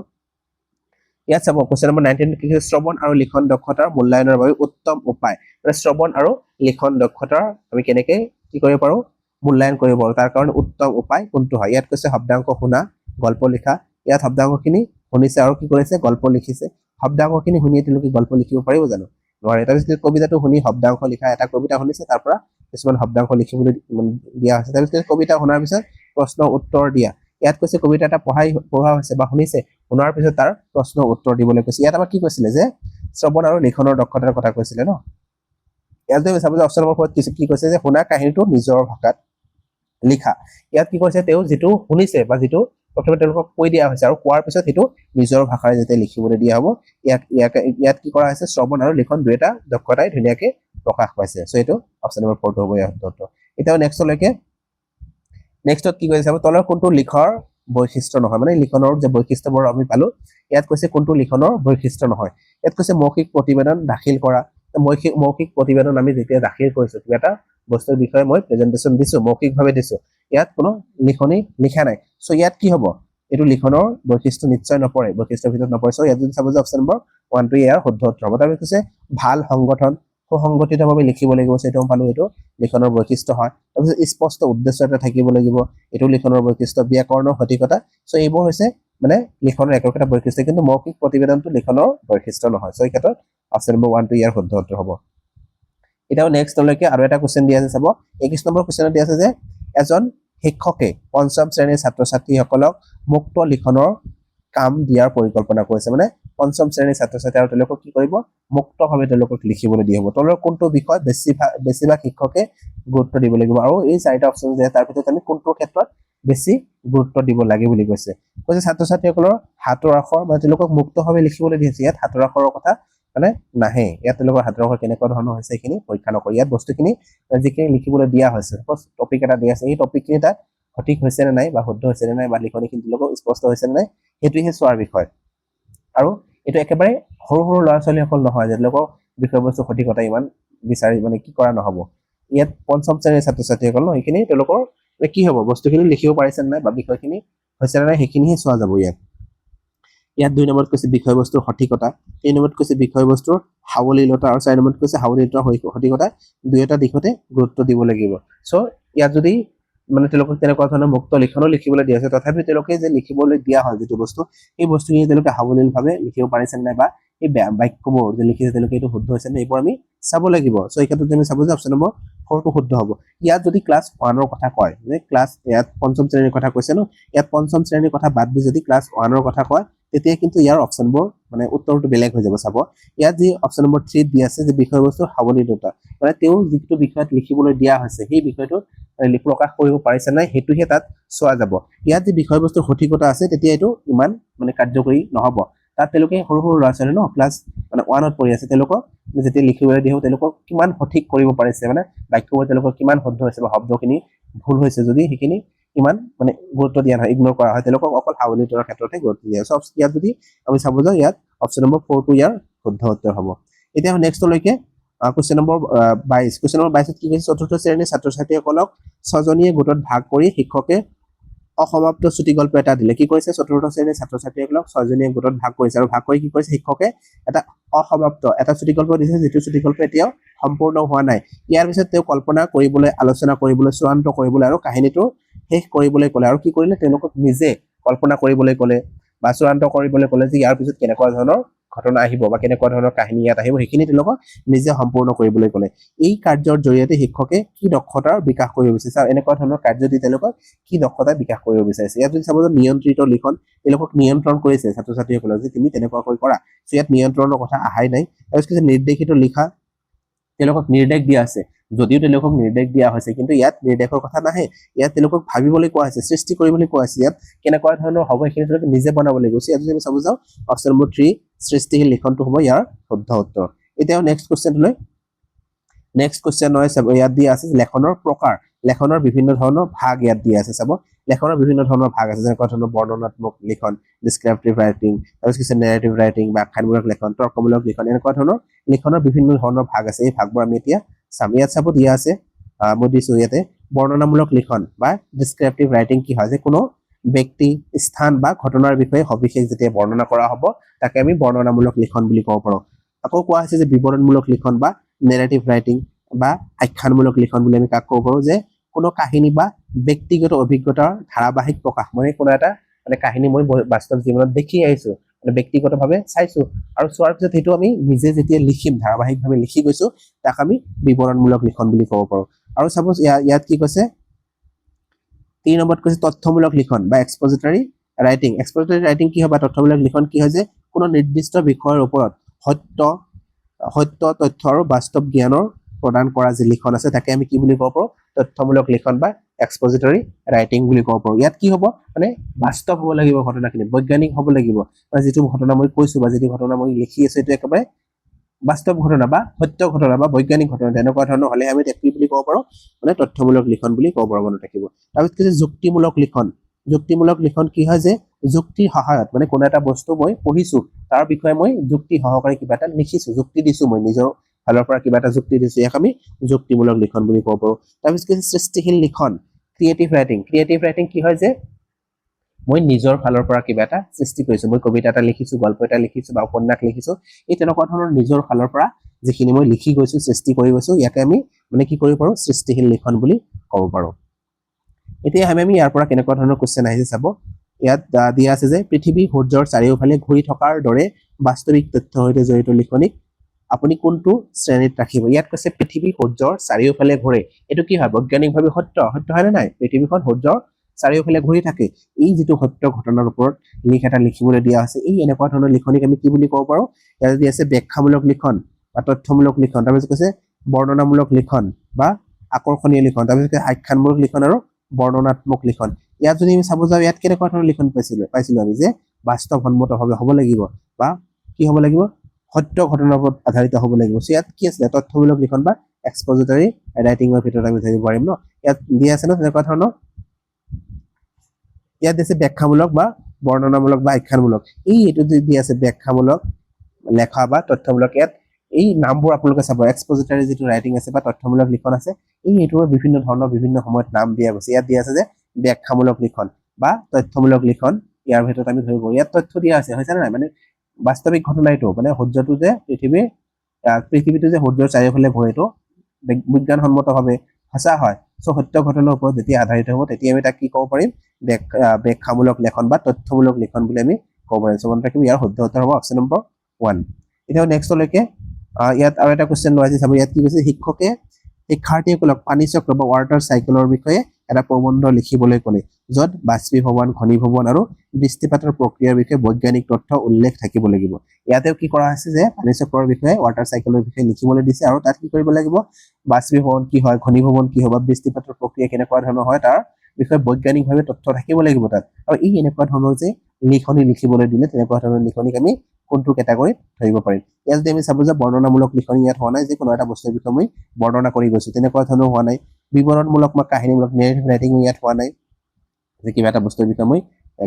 ইয়াত চাব কোশ্চেন নম্বৰ 19 কি শ্ৰৱণ আৰু লিখন দক্ষতাৰ মূল্যায়নৰ বাবে উত্তম উপায় মানে শ্ৰৱণ আৰু লিখন দক্ষতাৰ আমি কেনেকৈ কি কৰিব পাৰো মূল্যায়ন কৰিব পাৰো তাৰ কাৰণে উত্তম উপায় কোনটো হয় ইয়াত কৈছে শব্দাংক শুনা গল্প লিখা ইয়াত শব্দাংকখিনি শুনিছে আৰু কি কৰিছে গল্প লিখিছে শব্দাংকখিনি শুনি তেওঁলোকে গল্প লিখিব পাৰিব জানো নোৱাৰে তাৰপিছত কবিতাটো শুনি শব্দাংক লিখা এটা কবিতা শুনিছে তাৰ পৰা কিছুমান শব্দাংক লিখিবলৈ দিয়া হৈছে তাৰপিছত কবিতা শুনাৰ পিছত প্ৰশ্ন উত্তৰ দিয়া ইয়াত কৈছে কবিতা এটা পঢ়া হৈছে বা শুনিছে শুনাৰ পিছত তাৰ প্ৰশ্ন উত্তৰ দিবলৈ কৈছে ইয়াত আমাক কি কৈছিলে যে শ্ৰৱণ আৰু লিখনৰ দক্ষতাৰ কথা কৈছিলে ন ইয়াত যদি চাব যে অপশ্যন নম্বৰ 4 কি কৈছে যে শুনা কাহিনীটো নিজৰ ভাষাত লিখা ইয়াত কি কৈছে তেওঁ যিটো শুনিছে বা যিটো প্ৰথমে তেওঁলোকক কৈ দিয়া হৈছে আৰু কোৱাৰ পিছত সেইটো নিজৰ ভাষাৰে যেতিয়া লিখিবলৈ দিয়া হ'ব ইয়াত কি কৰা হৈছে শ্ৰৱণ আৰু লিখন দুয়োটা দক্ষতাই ধুনীয়াকৈ প্ৰকাশ পাইছে সো এইটো অপশ্যন নম্বৰ 4 টো হ'ব ইয়াৰ উত্তৰটো এতিয়া নেক্সটত কি কৈছে চাব তলৰ কোনটো লিখৰ বৈশিষ্ট্য নহয় মানে লিখনৰ যে বৈশিষ্ট্যবোৰ আমি পালো ইয়াত কৈছে কোনটো লিখনৰ বৈশিষ্ট্য নহয় ইয়াত কৈছে মৌখিক প্ৰতিবেদন দাখিল কৰা মৌখিক প্ৰতিবেদন আমি যেতিয়া দাখিল কৰিছো কিবা এটা বস্তুৰ বিষয়ে মই প্ৰেজেন্টেশন দিছো মৌখিকভাৱে দিছো ইয়াত কোনো লিখনি লিখা নাই সো ইয়াত কি হ'ব এটো লিখনৰ বৈশিষ্ট্য নিশ্চয় নপৰে বৈশিষ্ট্যৰ ভিতৰত নপৰে সো ইয়াত যদি চাব যে অপশ্যন নম্বৰ 1 টো ইয়াৰ শুদ্ধ উত্তৰ হ'ব তাৰপিছত কৈছে ভাল সংগঠন সুসংগঠিতভাৱে লিখিব লাগিব সেইটো পালো এইটো লিখনৰ বৈশিষ্ট্য হয় তাৰপিছত স্পষ্ট উদ্দেশ্য এটা থাকিব লাগিব এইটো লিখনৰ বৈশিষ্ট্য ব্যাকৰণৰ সঠিকতা সো এইবোৰ হৈছে মানে লিখনৰ একোটা বৈশিষ্ট্য কিন্তু মৌখিক প্ৰতিবেদনটো লিখনৰ বৈশিষ্ট্য নহয় সো এই ক্ষেত্ৰত অপশ্যন নম্বৰ 1 টো ইয়াৰ শুদ্ধ উত্তৰ হ'ব এটাও নেক্সটলৈকে আৰু এটা কোশ্চেন দিয়া আছে চাব 21 নম্বৰ কোশ্চেনত দিয়া আছে যে এজন শিক্ষকে পঞ্চম শ্ৰেণীৰ ছাত্ৰ-ছাত্ৰীসকলক মুক্ত লিখনৰ কাম দিয়াৰ পৰিকল্পনা কৰিছে মানে পঞ্চম শ্ৰেণীৰ ছাত্ৰ-ছাত্ৰী আৰু তেওঁলোকক কি কৰিব মুক্তভাৱে তেওঁলোকক লিখিবলৈ দিয়া হ'ব তলৰ কোনটো বিষয় বেছিভাগ শিক্ষকে গুৰুত্ব দিব লাগিব আৰু এই চাৰিটা অপচন যে তাৰ ভিতৰত আমি কোনটো ক্ষেত্ৰত বেছি গুৰুত্ব দিব লাগে বুলি কৈছে ছাত্ৰ-ছাত্ৰীসকলৰ হাতৰ আখৰ মানে তেওঁলোকক মুক্তভাৱে লিখিবলৈ দিছে ইয়াত হাতৰ আখৰৰ কথা মানে নাহে ইয়াত তেওঁলোকৰ হাতৰ আখৰ কেনেকুৱা ধৰণৰ হৈছে এইখিনি পৰীক্ষা নকৰি ইয়াত বস্তুখিনি যিখিনি লিখিবলৈ দিয়া হৈছে টপিক এটা দিয়া আছে এই টপিকখিনি তাত সঠিক হৈছে নে নাই বা শুদ্ধ হৈছে নে নাই বা লিখনিখিনি তেওঁলোকক স্পষ্ট হৈছে নে নাই সেইটোহে চোৱাৰ বিষয় আৰু এটো একেবাৰে সৰু সৰু ল'ৰা ছোৱালীসকল নহয় যে তেওঁলোকৰ বিষয়বস্তু সঠিকতা ইমান বিচাৰি মানে কি কৰা নহব ইয়াত পঞ্চম শ্ৰেণীৰ ছাত্ৰ-ছাত্ৰীসকল এইখিনি তেওঁলোকৰ কি হ'ব বস্তুখিনি লিখিব পাৰিছে নে নাই বা বিষয়খিনি হৈছে নে নাই সেইখিনিহে চোৱা যাব ইয়াত 2 নম্বৰত কৈছে বিষয়বস্তুৰ সঠিকতা 3 নম্বৰত কৈছে বিষয়বস্তুৰ সাৱলীলতা আৰু 4 নম্বৰত কৈছে সাৱলীলতাৰ সঠিকতা দুয়োটা দিশতে গুৰুত্ব দিব লাগিব সো ইয়াত যদি মানে তেওঁলোকক তেনেকুৱা ধৰণৰ মুক্ত লিখনো লিখিবলৈ দিয়া আছে তথাপি তেওঁলোকে যে লিখিবলৈ দিয়া হয় যেটো বস্তু এই বস্তুখিনি তেওঁলোকে সাৱলীলভাৱে লিখিব পাৰিছে নাই বা এই বাক্যবোৰ যে লিখিছে তেওঁলোকে এইটো শুদ্ধ হৈছে নে এইবোৰ আমি চাব লাগিব সো এই ক্ষেত্ৰত আমি চাব যে অপশ্যন নম্বৰ 4 টো শুদ্ধ হ'ব ইয়াত যদি ক্লাস 1 ৰ কথা কয় যে ক্লাস ইয়াত পঞ্চম শ্ৰেণীৰ কথা কৈছে ন ইয়াত পঞ্চম শ্ৰেণীৰ কথা বাদ দি যদি ক্লাস 1 ৰ কথা কয় তেতিয়া কিন্তু ইয়াৰ অপশ্যনবোৰ মানে উত্তৰটো বেলেগ হৈ যাব চাব ইয়াত যি অপশ্যন নম্বৰ 3 দিয়া আছে যে বিষয়বস্তুৰ সাৱলীলতা মানে তেওঁ যিটো বিষয়ত লিখিবলৈ দিয়া হৈছে সেই বিষয়টো প্ৰকাশ কৰিব পাৰিছে নাই হেতুহে তাত চোৱা যাব ইয়াত যি বিষয়বস্তুৰ সঠিকতা আছে তেতিয়া এটো ইমান মানে কাৰ্যকৰী নহব তাত তেওঁলোকে সৰু সৰু ল'ৰা ছোৱালী ন ক্লাস মানে 1 ত পঢ়ি আছে তেওঁলোকক যেতিয়া লিখিবলৈ দিয়া হ'ব তেওঁলোকক কিমান সঠিক কৰিব পাৰিছে মানে বাক্যবোৰ তেওঁলোকৰ কিমান শুদ্ধ হৈছে বা শব্দখিনি ভুল হৈছে যদি সেইখিনি ইমান মানে গুৰুত্ব দিয়া নহয় ইগনোৰ কৰা হয় তেওঁলোকক অকল সাৱলীলতাৰ ক্ষেত্ৰতে গুৰুত্ব দিয়া সব ইয়াত যদি আমি চাব যাও ইয়াত অপশ্যন নম্বৰ 4 টো ইয়াৰ শুদ্ধ উত্তৰ হ'ব এতিয়া নেক্সটলৈকে কোশ্চেন নম্বৰ 22 কোশ্চেন নম্বৰ 22 ত কি কৈছে চতুৰ্থ শ্ৰেণীৰ ছাত্ৰ-ছাত্ৰীসকলক ছজনীয়া গোটত ভাগ কৰি শিক্ষকে অসমাপ্ত ছুটি গল্প এটা দিলে কি কৈছে চতুৰ্থ শ্ৰেণীৰ ছাত্ৰ-ছাত্ৰীসকলক ছজনীয়া গোটত ভাগ কৰিছে আৰু ভাগ কৰি কি কৈছে শিক্ষকে এটা অসমাপ্ত এটা ছুটি গল্প দিছে যেটো ছুটি গল্প এতিয়াও সম্পূৰ্ণ হোৱা নাই ইয়াৰ পিছত তেওঁ কল্পনা কৰিবলৈ আলোচনা কৰিবলৈ চূড়ান্ত কৰিবলৈ আৰু কাহিনীটো শেষ কৰিবলৈ ক'লে আৰু কি কৰিলে তেওঁলোকক নিজে কল্পনা কৰিবলৈ ক'লে বা চূড়ান্ত কৰিবলৈ ক'লে যে ইয়াৰ পিছত কেনেকুৱা ধৰণৰ ঘটনা আহিব বা কেনেকুৱা ধৰণৰ কাহিনী ইয়াত আহিব সেইখিনি তেওঁলোকক নিজে সম্পূৰ্ণ কৰিবলৈ ক'লে এই কাৰ্যৰ জৰিয়তে শিক্ষকে কি দক্ষতাৰ বিকাশ কৰিব বিচাৰিছে আৰু এনেকুৱা ধৰণৰ কাৰ্য দি তেওঁলোকক কি দক্ষতা বিকাশ কৰিব বিচাৰিছে ইয়াত যদি চাব যে নিয়ন্ত্ৰিত লিখন তেওঁলোকক নিয়ন্ত্ৰণ কৰিছে ছাত্ৰ-ছাত্ৰীসকলক যে তুমি তেনেকুৱাকৈ কৰা সো ইয়াত নিয়ন্ত্ৰণৰ কথা আহাই নাই আৰু কিছু নিৰ্দেশিত লিখা তেওঁলোকক নিৰ্দেশ দিয়া আছে যদিও তেওঁলোকক নিৰ্দেশ দিয়া হৈছে কিন্তু ইয়াত নিৰ্দেশৰ কথা নাহে ইয়াত তেওঁলোকক ভাবিবলৈ কোৱা হৈছে সৃষ্টি কৰিবলৈ কোৱা হৈছে ইয়াত কেনেকুৱা ধৰণৰ হ'ব এইখিনি তেওঁলোকে নিজে বনাব লাগিব ইয়াত যদি আমি চাব যাও অপশ্যন নম্বৰ 3 সৃষ্টিশীল লিখনটো হ'ব ইয়াৰ শুদ্ধ উত্তৰ এতিয়া নেক্সট কোশ্চেন হয় চাব ইয়াত দিয়া আছে লেখনৰ প্ৰকাৰ লেখনৰ বিভিন্ন ধৰণৰ ভাগ ইয়াত দিয়া আছে চাব লেখনৰ বিভিন্ন ধৰণৰ ভাগ আছে যেনে ধৰণৰ বৰ্ণনাত্মক লিখন ডেসক্ৰিপটিভ ৰাইটিং তাৰপিছত কিছু নেৰেটিভ ৰাইটিং বা আখ্যানমূলক লিখন তৰ্কমূলক লিখন এনেকুৱা ধৰণৰ লিখনৰ বিভিন্ন ধৰণৰ ভাগ আছে এই ভাগবোৰ আমি এতিয়া চাম ইয়াত চাব দিয়া আছে মই দিছো ইয়াতে বৰ্ণনামূলক লিখন বা ডেসক্ৰিপটিভ ৰাইটিং কি হয় যে কোনো ব্যক্তি স্থান বা ঘটনাৰ বিষয়ে সবিশেষ যেতিয়া বৰ্ণনা কৰা হ'ব তাকে আমি বৰ্ণনামূলক লিখন বুলি ক'ব পাৰো আকৌ কোৱা হৈছে যে বিৱৰণমূলক লিখন বা নেৰেটিভ ৰাইটিং বা আখ্যানমূলক লিখন বুলি আমি কাক ক'ব পাৰো যে কোনো কাহিনী বা ব্যক্তিগত অভিজ্ঞতাৰ ধাৰাবাহিক প্ৰকাশ মানে কোনো এটা মানে কাহিনী মই বাস্তৱ জীৱনত দেখি আহিছো মানে ব্যক্তিগতভাৱে চাইছো আৰু চোৱাৰ পিছত সেইটো আমি নিজে যেতিয়া লিখিম ধাৰাবাহিকভাৱে লিখি গৈছো তাক আমি বিৱৰণমূলক লিখন বুলি ক'ব পাৰো আৰু সাপোজ ইয়াত কি কৈছে 3 নম্বৰত কৈছে তথ্যমূলক লিখন বা এক্সপজিটৰী ৰাইটিং কি হয় বা তথ্যমূলক লিখন কি হয় যে কোনো নিৰ্দিষ্ট বিষয়ৰ ওপৰত সত্য তথ্য আৰু বাস্তৱ জ্ঞানৰ প্ৰদান কৰা যি লিখন আছে তাকে আমি কি বুলি ক'ব পাৰোঁ তথ্যমূলক লিখন বা এক্সপজিটৰী ৰাইটিং বুলি ক'ব পাৰোঁ ইয়াত কি হ'ব মানে বাস্তৱ হ'ব লাগিব ঘটনাখিনি বৈজ্ঞানিক হ'ব লাগিব যিটো ঘটনা মই কৈছোঁ বা যিটো ঘটনা মই লিখি আছোঁ এইটো একেবাৰে বাস্তৱ ঘটনা বা সত্য ঘটনা বা বৈজ্ঞানিক ঘটনা তেনেকুৱা ধৰণৰ হ'লে আমি কি বুলি ক'ব পাৰোঁ মানে তথ্যমূলক লিখন বুলি ক'ব পাৰোঁ মনত ৰাখিব তাৰপিছত কি যুক্তিমূলক লিখন কি হয় যে যুক্তিৰ সহায়ত মানে কোনো এটা বস্তু মই পঢ়িছোঁ তাৰ বিষয়ে মই যুক্তি সহকাৰে কিবা এটা লিখিছোঁ যুক্তি দিছোঁ মই নিজৰ ফালৰ পৰা কিবা এটা যুক্তি দিছোঁ ইয়াক আমি যুক্তিমূলক লিখন বুলি ক'ব পাৰোঁ তাৰপিছত কি সৃষ্টিশীল লিখন ক্ৰিয়েটিভ ৰাইটিং কি হয় যে মই নিজৰ ফালৰ পৰা কিবা এটা সৃষ্টি কৰিছোঁ মই কবিতা এটা লিখিছোঁ গল্প এটা লিখিছোঁ বা উপন্যাস লিখিছোঁ এই তেনেকুৱা ধৰণৰ নিজৰ ফালৰ পৰা যিখিনি মই লিখি গৈছোঁ সৃষ্টি কৰি গৈছোঁ ইয়াকে আমি মানে কি কৰিব পাৰোঁ সৃষ্টিশীল লিখন বুলি ক'ব পাৰোঁ এতিয়া আমি ইয়াৰ পৰা কেনেকুৱা ধৰণৰ কোৱেশ্চন আহিছে চাব ইয়াত দিয়া আছে যে পৃথিৱী সূৰ্যৰ চাৰিওফালে ঘূৰি থকাৰ দৰে বাস্তৱিক তথ্যৰ সৈতে জড়িত লিখনিক আপুনি কোনটো শ্ৰেণীত ৰাখিব ইয়াত কৈছে পৃথিৱী সূৰ্যৰ চাৰিওফালে ঘূৰে এইটো কি হয় বৈজ্ঞানিকভাৱে সত্য হয়নে নাই পৃথিৱীখন সূৰ্যৰ চাৰিওফালে ঘূৰি থাকে এই যিটো সত্য ঘটনাৰ ওপৰত লিখ এটা লিখিবলৈ দিয়া হৈছে এই এনেকুৱা ধৰণৰ লিখনিক আমি কি বুলি ক'ব পাৰোঁ ইয়াত দিয়া আছে ব্যাখ্যামূলক লিখন বা তথ্যমূলক লিখন তাৰপিছত কৈছে বৰ্ণনামূলক লিখন বা আকৰ্ষণীয় লিখন তাৰপিছত আখ্যানমূলক লিখন আৰু বৰ্ণনাত্মক লিখন ইয়াত যদি আমি চাব যাওঁ ইয়াত কেনেকুৱা ধৰণৰ লিখন পাইছিলোঁ আমি যে বাস্তৱসন্মতভাৱে হ'ব লাগিব বা কি হ'ব লাগিব সত্য ঘটনাৰ ওপৰত আধাৰিত হ'ব লাগিব ইয়াত কি আছিলে তথ্যমূলক লিখন বা এক্সপজিটৰী ৰাইটিঙৰ ভিতৰত আমি ধৰিব পাৰিম ন ইয়াত দিয়া আছে ন তেনেকুৱা ধৰণৰ ইয়াত দিছে ব্যাখ্যামূলক বা বৰ্ণনামূলক বা আখ্যানমূলক এইটো যদি দিয়া আছে ব্যাখ্যামূলক লেখা বা তথ্যমূলক ইয়াত এই নামবোৰ আপোনালোকে চাব এক্সপজিটৰী যিটো ৰাইটিং আছে বা তথ্যমূলক লিখন আছে এইটোৰ বিভিন্ন ধৰণৰ বিভিন্ন সময়ত নাম দিয়া গৈছে ইয়াত দিয়া আছে যে ব্যাখ্যামূলক লিখন বা তথ্যমূলক লিখন ইয়াৰ ভিতৰত আমি ধৰিব ইয়াত তথ্য দিয়া আছে হৈছে নাই মানে বাস্তৱিক ঘটনা এইটো মানে সূৰ্যটো যে পৃথিৱীটো যে সূৰ্যৰ চাৰিওফালে ঘূৰে এইটো বিজ্ঞানসন্মতভাৱে সঁচা হয় সত্য ঘটনাৰ ওপৰত যেতিয়া আধাৰিত হ'ব তেতিয়া আমি তাক কি ক'ব পাৰিম ব্যাখ্যামূলক লিখন বা তথ্যমূলক লিখন বুলি আমি ক'ব পাৰিম মনত ৰাখিম ইয়াৰ শুদ্ধ উত্তৰ হ'ব অপশ্যন নম্বৰ 1 এতিয়া নেক্সটলৈকে ইয়াত আৰু এটা কুৱেশ্চন লোৱা হৈছে চাব ইয়াত কি কৈছে শিক্ষকে শিক্ষাৰ্থীসকলক পানী চক্ৰ বা ৱাটাৰ চাইকেলৰ বিষয়ে এটা প্ৰবন্ধ লিখিবলৈ ক'লে য'ত বাষ্পীভৱন ঘনীভৱন আৰু বৃষ্টিপাতৰ প্ৰক্ৰিয়াৰ বিষয়ে বৈজ্ঞানিক তথ্য উল্লেখ থাকিব লাগিব ইয়াতেও কি কৰা হৈছে যে পানী চক্ৰৰ বিষয়ে ৱাটাৰ চাইকেলৰ বিষয়ে লিখিবলৈ দিছে আৰু তাত কি কৰিব লাগিব বাষ্পীভৱন কি হয় ঘনীভৱন কি হয় বা বৃষ্টিপাতৰ প্ৰক্ৰিয়া কেনেকুৱা ধৰণৰ হয় তাৰ বিষয়ে বৈজ্ঞানিকভাৱে তথ্য থাকিব লাগিব তাত আৰু এই এনেকুৱা ধৰণৰ যে লিখনি লিখিবলৈ দিলে তেনেকুৱা ধৰণৰ লিখনিক আমি কোনটো কেটাগৰীত ধৰিব পাৰিম ইয়াত যদি আমি চাব যে বৰ্ণনামূলক লিখনি ইয়াত হোৱা নাই যে কোনো এটা বস্তুৰ বিষয়ে মই বৰ্ণনা কৰি গৈছোঁ তেনেকুৱা ধৰণৰ হোৱা নাই বিৱৰণমূলক বা কাহিনীমূলক নেৰেটিভ ৰাইটিং ইয়াত হোৱা নাই যে কিবা এটা বস্তুৰ বিষয়ে মই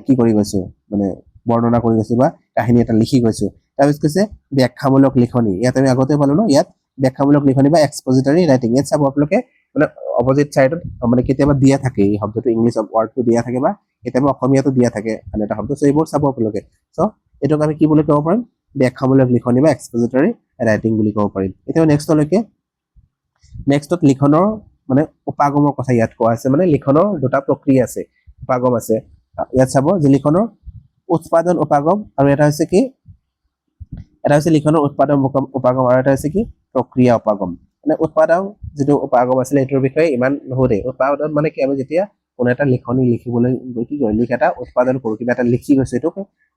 কি কৰি গৈছোঁ মানে বৰ্ণনা কৰি গৈছোঁ বা কাহিনী এটা লিখি গৈছোঁ তাৰপিছত কৈছে ব্যাখ্যামূলক লিখনি ইয়াত আমি আগতে পালোঁ ন ইয়াত ব্যাখ্যামূলক লিখনি বা এক্সপজিটৰী ৰাইটিং ইয়াত চাব আপোনালোকে মানে অপজিট চাইডত মানে কেতিয়াবা দিয়া থাকে এই শব্দটো ইংলিছ ৱাৰ্ডটো দিয়া থাকে বা কেতিয়াবা অসমীয়াটো দিয়া থাকে মানে এটা শব্দ এইবোৰ চাব আপোনালোকে এইটোক আমি কি বুলি ক'ব পাৰিম ব্যাখ্যামূলক লিখনি বা এক্সপজিটৰী ৰাইটিং বুলি ক'ব পাৰিম এতিয়া নেক্সটত লিখনৰ মানে উপাগমৰ কথা ইয়াত কোৱা আছে মানে লিখনৰ দুটা প্ৰক্ৰিয়া আছে উপাগম আছে ইয়াত চাব যে লিখনৰ উৎপাদন উপাগম আৰু এটা হৈছে কি এটা হৈছে লিখনৰ উৎপাদন উপাগম আৰু এটা হৈছে কি প্ৰক্ৰিয়া উপাগম মানে উৎপাদন যিটো উপাগম আছিলে এইটোৰ বিষয়ে ইমান নুসুধে উৎপাদন মানে কি আমি যেতিয়া কোনো এটা লিখনি লিখিবলৈ কি কয় লিখ এটা উৎপাদন কৰোঁ কিবা এটা লিখি গৈছে এইটো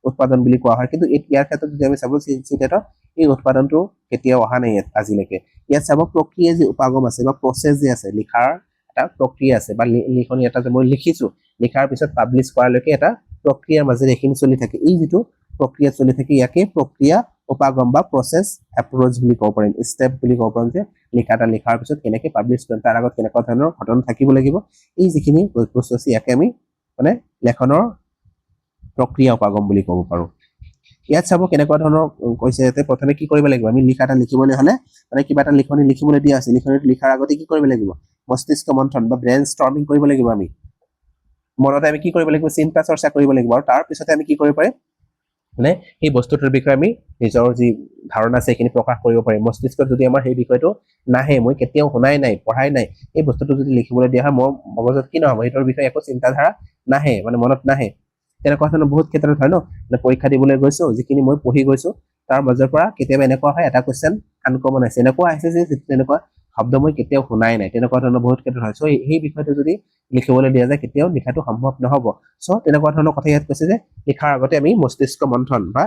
উৎপাদন বুলি কোৱা হয় কিন্তু ইয়াৰ ক্ষেত্ৰত যদি আমি চাব চিটেটত এই উৎপাদনটো কেতিয়াও অহা নাই আজিলৈকে ইয়াত চাব প্ৰক্ৰিয়া যি উপাগম আছে বা প্ৰচেছ যে আছে লিখাৰ এটা প্ৰক্ৰিয়া আছে বা লিখনি এটা যে মই লিখিছোঁ লিখাৰ পিছত পাব্লিছ কৰালৈকে এটা প্ৰক্ৰিয়াৰ মাজেৰে এইখিনি চলি থাকে এই যিটো প্ৰক্ৰিয়া চলি থাকে ইয়াকে প্ৰক্ৰিয়া উপাগম বা প্ৰচেছ এপ্ৰ'চ বুলি ক'ব পাৰিম ষ্টেপ বুলি ক'ব পাৰিম যে লিখা এটা লিখাৰ পিছত কেনেকৈ পাব্লিছ কৰিম তাৰ আগত কেনেকুৱা ধৰণৰ ঘটনা থাকিব লাগিব এই যিখিনি বস্তু আছে ইয়াকে আমি মানে লেখনৰ প্ৰক্ৰিয়া উপাগম বুলি ক'ব পাৰোঁ ইয়াত চাব কেনেকুৱা ধৰণৰ কৈছে ইয়াতে প্ৰথমে কি কৰিব লাগিব আমি লিখা এটা লিখিবলৈ হ'লে মানে কিবা এটা লিখনি লিখিবলৈ দিয়া আছে লিখনিটো লিখাৰ আগতে কি কৰিব লাগিব মস্তিষ্ক মন্থন বা ব্ৰেইন ষ্টৰ্মিং কৰিব লাগিব আমি মনতে আমি কি কৰিব লাগিব চিন্তা চৰ্চা কৰিব লাগিব আৰু তাৰ পিছতে আমি কি কৰিব পাৰিম মানে সেই বস্তুটোৰ বিষয়ে আমি নিজৰ যি ধাৰণা আছে সেইখিনি প্ৰকাশ কৰিব পাৰিম মস্তিষ্কত যদি আমাৰ সেই বিষয়টো নাহে মই কেতিয়াও শুনাই নাই পঢ়াই নাই এই বস্তুটো যদি লিখিবলৈ দিয়া হয় মোৰ মগজত কি নহ'ব সেইটোৰ বিষয়ে একো চিন্তাধাৰা নাহে মানে মনত নাহে তেনেকুৱা ধৰণৰ বহুত ক্ষেত্ৰত হয় ন মানে পৰীক্ষা দিবলৈ গৈছোঁ যিখিনি মই পঢ়ি গৈছোঁ তাৰ মাজৰ পৰা কেতিয়াবা এনেকুৱা হয় এটা কুৱেশ্যন আনকমন আছে এনেকুৱা আহিছে যে তেনেকুৱা শব্দ মই কেতিয়াও শুনাই নাই তেনেকুৱা ধৰণৰ বহুত ক্ষেত্ৰত হয় সেই বিষয়টো যদি লিখিবলৈ দিয়া যায় কেতিয়াও লিখাটো সম্ভৱ নহ'ব তেনেকুৱা ধৰণৰ কথা ইয়াত কৈছে যে লিখাৰ আগতে আমি মস্তিষ্ক মন্থন বা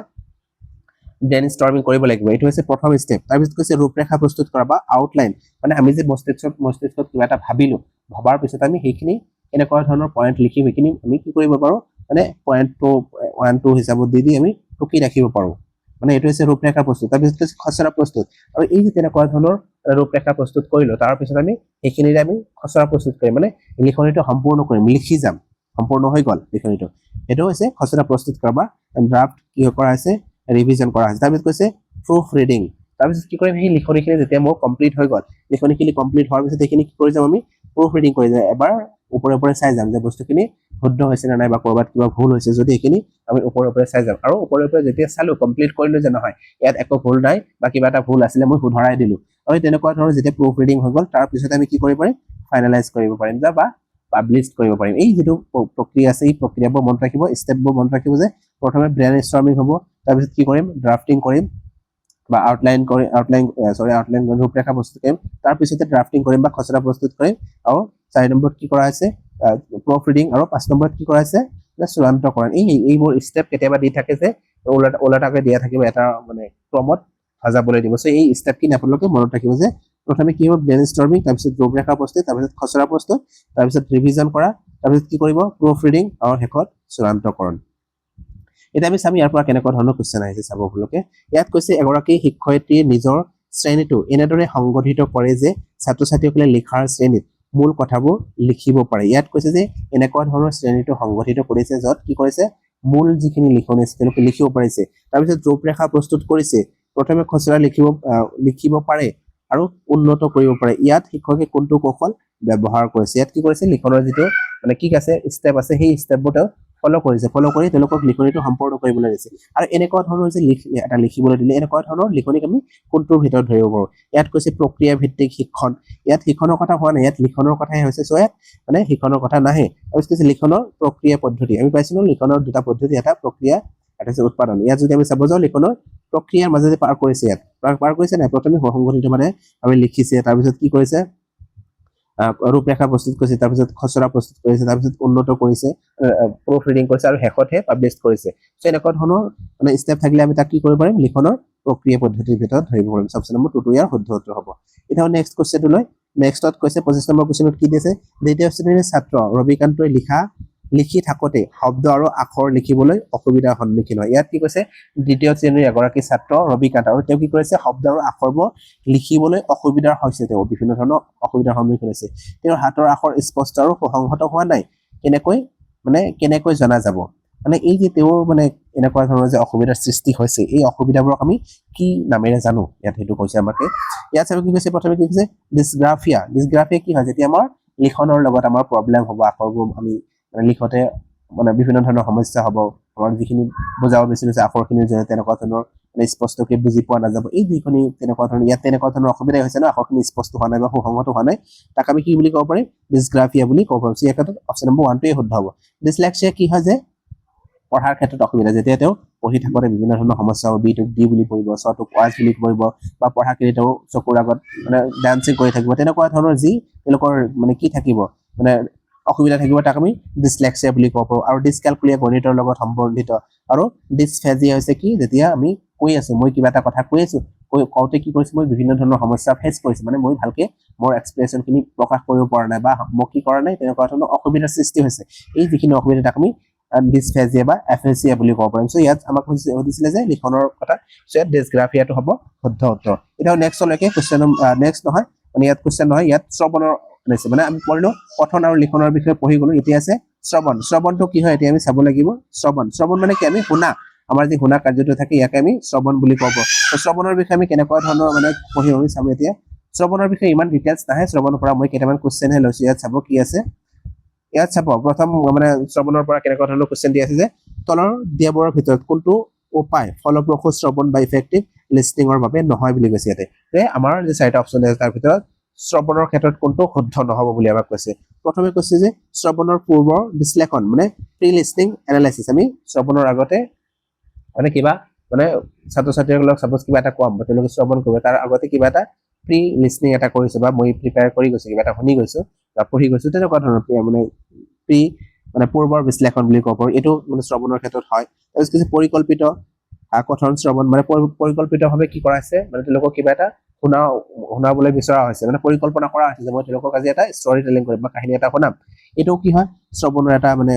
ব্ৰেইন ষ্টৰ্মিং কৰিব লাগিব এইটো হৈছে প্ৰথম ষ্টেপ তাৰপিছত কৈছে ৰূপৰেখা প্ৰস্তুত কৰা বা আউটলাইন মানে আমি যে মস্তিষ্কত কিবা এটা ভাবিলো ভবাৰ পিছত আমি সেইখিনি এনেকুৱা ধৰণৰ পইণ্ট লিখিম সেইখিনি আমি কি কৰিব পাৰোঁ মানে পইণ্ট 1 2 হিচাপত দি আমি টুকি ৰাখিব পাৰোঁ মানে এইটো হৈছে ৰূপৰেখা প্ৰস্তুত তাৰপিছত কৈছে খচৰা প্ৰস্তুত আৰু এই যে তেনেকুৱা ধৰণৰ ৰূপৰেখা প্ৰস্তুত কৰিলো তাৰপিছত আমি সেইখিনিৰে আমি খচৰা প্ৰস্তুত কৰিম মানে লিখনিটো সম্পূৰ্ণ কৰিম লিখি যাম সম্পূৰ্ণ হৈ গ'ল লিখনিটো সেইটো হৈছে খচৰা প্ৰস্তুত কৰা বা ড্ৰাফ্ট কি কৰা হৈছে ৰিভিজন কৰা হৈছে তাৰপিছত কৈছে প্ৰুফ ৰিডিং তাৰপিছত কি কৰিম সেই লিখনিখিনি যেতিয়া মোৰ কমপ্লিট হৈ গ'ল লিখনিখিনি কমপ্লিট হোৱাৰ পিছত এইখিনি কি কৰি যাম আমি প্ৰুফ ৰিডিং কৰি যাম এবাৰ ওপৰে চাই যাম যে বস্তুখিনি শুদ্ধ হৈছে নে নাই বা ক'ৰবাত কিবা ভুল হৈছে যদি এইখিনি আমি ওপৰে চাই যাম আৰু ওপৰে যেতিয়া চালো কমপ্লিট কৰিলো যে নহয় ইয়াত একো ভুল নাই বা কিবা এটা ভুল আছিলে মই শুধৰাই দিলো আৰু তেনেকুৱা ধৰণৰ যেতিয়া প্ৰুফ ৰিডিং হৈ গ'ল তাৰ পিছত আমি কি কৰিব পাৰিম ফাইনেলাইজ কৰিব পাৰিম বা পাব্লিছ কৰিব পাৰিম এই যিটো প্ৰক্ৰিয়া আছে এই প্ৰক্ৰিয়াবোৰ মনত ৰাখিব ষ্টেপবোৰ মনত ৰাখিব যে প্ৰথমে ব্ৰেইন ষ্টৰ্মিং হ'ব তাৰপিছত কি কৰিম ড্ৰাফটিং কৰিম বা আউটলাইন ৰূপৰেখা প্ৰস্তুত কৰিম তাৰপিছতে ড্ৰাফটিং কৰিম বা খচৰা প্ৰস্তুত কৰিম আৰু 4 নম্বৰত কি কৰা হৈছে প্ৰুফ ৰিডিং আৰু 5 নম্বৰত কি কৰা হৈছে চূড়ান্তকৰণ এইবোৰ ষ্টেপ কেতিয়াবা দি থাকে যে ওলোটাকে দিয়া থাকিব এটা মানে ক্ৰমত সজাবলৈ দিব চ' এই ষ্টেপখিনি আপোনালোকে মনত ৰাখিব যে প্ৰথমে কি হ'ব ব্ৰেইন ষ্টৰ্মিং তাৰপিছত ৰূপৰেখা প্ৰস্তুত তাৰপিছত খচৰা প্ৰস্তুত তাৰপিছত ৰিভিজন কৰা তাৰপিছত কি কৰিব প্ৰুফ ৰিডিং আৰু শেষত চূড়ান্তকৰণ এতিয়া আমি চাম ইয়াৰ পৰা কেনেকুৱা ধৰণৰ কুৱেশ্যন আহিছে চাব আপোনালোকে ইয়াত কৈছে এগৰাকী শিক্ষয়িত্ৰীয়ে নিজৰ শ্ৰেণীটো এনেদৰে সংগঠিত কৰে যে ছাত্ৰ ছাত্ৰীসকলে লিখাৰ শ্ৰেণীত মূল কথাবোৰ লিখিব পাৰে ইয়াত কৈছে যে এনেকুৱা ধৰণৰ শ্ৰেণীটো সংগঠিত কৰিছে য'ত কি কৰিছে মূল যিখিনি লিখনি আছে তেওঁলোকে লিখিব পাৰিছে তাৰপিছত ৰূপৰেখা প্ৰস্তুত কৰিছে প্ৰথমে খচৰা লিখিব পাৰে আৰু উন্নত কৰিব পাৰে ইয়াত শিক্ষকে কোনটো কৌশল ব্যৱহাৰ কৰিছে ইয়াত কি কৰিছে লিখনৰ যিটো মানে কি আছে ষ্টেপ আছে সেই ষ্টেপবোৰ তেওঁ ফলো কৰি তেওঁলোকক লিখনিটো সম্পূৰ্ণ কৰিবলৈ দিছে আৰু এনেকুৱা ধৰণৰ যে এটা লিখিবলৈ দিলে এনেকুৱা ধৰণৰ লিখনিক আমি কোনটোৰ ভিতৰত ধৰিব পাৰোঁ ইয়াত কৈছে প্ৰক্ৰিয়া ভিত্তিক শিক্ষণ ইয়াত শিক্ষণৰ কথা হোৱা নাই ইয়াত লিখনৰ কথাই হৈছে চ' ইয়াত মানে শিক্ষণৰ কথা নাহে আৰু কৈছে লিখনৰ প্ৰক্ৰিয়া পদ্ধতি আমি পাইছিলোঁ লিখনৰ দুটা পদ্ধতি এটা প্ৰক্ৰিয়া এটা হৈছে উৎপাদন ইয়াত যদি আমি চাব যাওঁ লিখনৰ প্ৰক্ৰিয়াৰ মাজেদি পাৰ কৰিছে ইয়াত পাৰ কৰিছে নাই প্ৰথমে সংগঠিত মানে আমি লিখিছে তাৰপিছত কি কৰিছে ৰূপৰেখা প্ৰস্তুত কৰিছে তাৰপিছত খচৰা প্ৰস্তুত কৰিছে তাৰপিছত উন্নত কৰিছে প্ৰুফ ৰিডিং কৰিছে আৰু শেষতহে পাব্লিছ কৰিছে চ' এনেকুৱা ধৰণৰ মানে ষ্টেপ থাকিলে আমি তাক কি কৰিব পাৰিম লিখনৰ প্ৰক্ৰিয়া পদ্ধতিৰ ভিতৰত ধৰিব পাৰিম অপশ্যন নম্বৰ 2 ইয়াৰ শুদ্ধ উত্তৰ হ'ব এতিয়া নেক্সট কুৱেশ্যনটো লৈ নেক্সটত কৈছে 25 নম্বৰ কুৱেশ্যনত কি দিছে দ্বিতীয় শ্ৰেণীৰ ছাত্ৰ ৰবিকান্তই লিখি থাকোঁতে শব্দ আৰু আখৰ লিখিবলৈ অসুবিধাৰ সন্মুখীন হয় ইয়াত কি কৈছে দ্বিতীয় শ্ৰেণীৰ এগৰাকী ছাত্ৰ ৰবিকান্ত আৰু তেওঁ কি কৰিছে শব্দ আৰু আখৰবোৰ লিখিবলৈ অসুবিধাৰ হৈছে তেওঁ বিভিন্ন ধৰণৰ অসুবিধাৰ সন্মুখীন হৈছে তেওঁৰ হাতৰ আখৰ স্পষ্ট আৰু সুসংহত হোৱা নাই কেনেকৈ জনা যাব মানে এই যে তেওঁৰ মানে এনেকুৱা ধৰণৰ যে অসুবিধাৰ সৃষ্টি হৈছে এই অসুবিধাবোৰক আমি কি নামেৰে জানো ইয়াত সেইটো কৈছে আমাকে ইয়াত চাব কি কৈছে প্ৰথমে কি কৈছে ডিসগ্ৰাফিয়া কি হয় যেতিয়া আমাৰ লিখনৰ লগত আমাৰ প্ৰব্লেম হ'ব আখৰবোৰ আমি লিখতে মানে বিভিন্ন ধৰণৰ সমস্যা হ'ব আমাৰ যিখিনি বুজাব বিচাৰিছে আখৰখিনিৰ জৰিয়তে তেনেকুৱা ধৰণৰ মানে স্পষ্টকৈ বুজি পোৱা নাযাব এই যিখিনি তেনেকুৱা ধৰণৰ অসুবিধা হৈছে ন আখৰখিনি স্পষ্ট হোৱা নাই বা সুসংগত হোৱা নাই তাক আমি কি বুলি ক'ব পাৰিম ডিসগ্ৰাফিয়া বুলি ক'ব পাৰিম এই ক্ষেত্ৰত অপশ্যন নম্বৰ 1 টোৱে শুদ্ধ হ'ব ডিসলেক্সিয়া কি হয় যে পঢ়াৰ ক্ষেত্ৰত অসুবিধা যেতিয়া তেওঁ পঢ়ি থাকোঁতে বিভিন্ন ধৰণৰ সমস্যা হ'ব বিটোক ডি বুলি পঢ়িব চটোক ৱাজ বুলি পঢ়িব বা পঢ়াখিনি তেওঁ চকুৰ আগত মানে ডান্সিং কৰি থাকিব তেনেকুৱা ধৰণৰ যি তেওঁলোকৰ মানে কি থাকিব মানে অসুবিধা থাকিব তাক আমি ডিসলেক্সিয়া বুলি ক'ব পাৰোঁ আৰু ডিসক্যালকুলিয়া গণিতৰ লগত সম্বন্ধিত আৰু ডিসফেজিয়া হৈছে কি যেতিয়া আমি কৈ আছো মই কিবা এটা কথা কৈ আছো কওঁতে কি কৰিছো মই বিভিন্ন ধৰণৰ সমস্যা ফেচ কৰিছো মানে মই ভালকে মোৰ এক্সপ্ৰেছনখিনি প্ৰকাশ কৰিব পৰা নাই বা মই কি কৰা নাই তেনেকুৱা ধৰণৰ অসুবিধাৰ সৃষ্টি হৈছে এই যিখিনি অসুবিধা তাক আমি ডিসফেজিয়া বা এফেচিয়া বুলি ক'ব পাৰিম চ' ইয়াত আমাক সুধিছিলে যে লিখনৰ কথা চ' ইয়াত ডিসগ্ৰাফিয়াটো হ'ব শুদ্ধ উত্তৰ এতিয়া নেক্সটলৈকে কুৱেশ্যন নেক্সট নহয় মানে ইয়াত কুৱেশ্যন নহয় ইয়াত শ্ৰৱণৰ আছে মানে আমি পঢ়িলো পঠন আৰু লিখনৰ বিষয়ে পঢ়ি গলো এতিয়া আছে শ্ৰৱণটো কি হয় এতিয়া আমি চাব লাগিব শ্ৰৱণ মানে কি আমি শুনা আমাৰ যি শুনা কাৰ্যটো থাকে ইয়াকে আমি শ্ৰৱণ বুলি ক'ব শ্ৰৱণৰ বিষয়ে আমি কেনেকুৱা ধৰণৰ মানে পঢ়িম আমি চাম এতিয়া শ্ৰৱণৰ বিষয়ে ইমান ডিটেইলছ নাহে শ্ৰৱণৰ পৰা মই কেইটামান কুৱেশ্যনহে লৈছো ইয়াত চাব কি আছে ইয়াত চাব প্ৰথম মানে শ্ৰৱণৰ পৰা কেনেকুৱা ধৰণৰ কুৱেশ্যন দিয়া আছে যে তলৰ দিয়াবোৰৰ ভিতৰত কোনটো উপায় ফলপ্ৰসূ শ্ৰৱণ বা ইফেক্টিভ লিষ্টিঙৰ বাবে নহয় বুলি কৈছে ইয়াতে যে আমাৰ যে 4টা অপশ্যন আছে তাৰ ভিতৰত শ্ৰৱণৰ ক্ষেত্ৰত কোনটো শুদ্ধ নহ'ব বুলি আমাক কৈছে প্ৰথমে কৈছে যে শ্ৰৱণৰ পূৰ্বৰ বিশ্লেষণ মানে প্ৰি লিষ্টিং এনালাইচিছ আমি শ্ৰৱণৰ আগতে মানে কিবা মানে ছাত্ৰ ছাত্ৰীসকলক সাপোজ কিবা এটা কোৱাম বা তেওঁলোকে শ্ৰৱণ কৰিব তাৰ আগতে কিবা এটা প্ৰি লিষ্টিং এটা কৰিছে বা মই প্ৰিপেয়াৰ কৰি গৈছো কিবা এটা শুনি গৈছো বা পঢ়ি গৈছো তেনেকুৱা ধৰণৰ মানে পূৰ্বৰ বিশ্লেষণ বুলি ক'ব পাৰোঁ এইটো মানে শ্ৰৱণৰ ক্ষেত্ৰত হয় তাৰপিছত পৰিকল্পিত কথন শ্ৰৱণ মানে পৰিকল্পিতভাৱে কি কৰা হৈছে মানে তেওঁলোকক কিবা এটা শুনাবলৈ বিচৰা হৈছে মানে পৰিকল্পনা কৰা হৈছে যে মই তেওঁলোকক আজি এটা ষ্টৰী টেলিং কৰিম বা কাহিনী এটা শুনাম এইটো কি হয় শ্ৰৱণৰ এটা মানে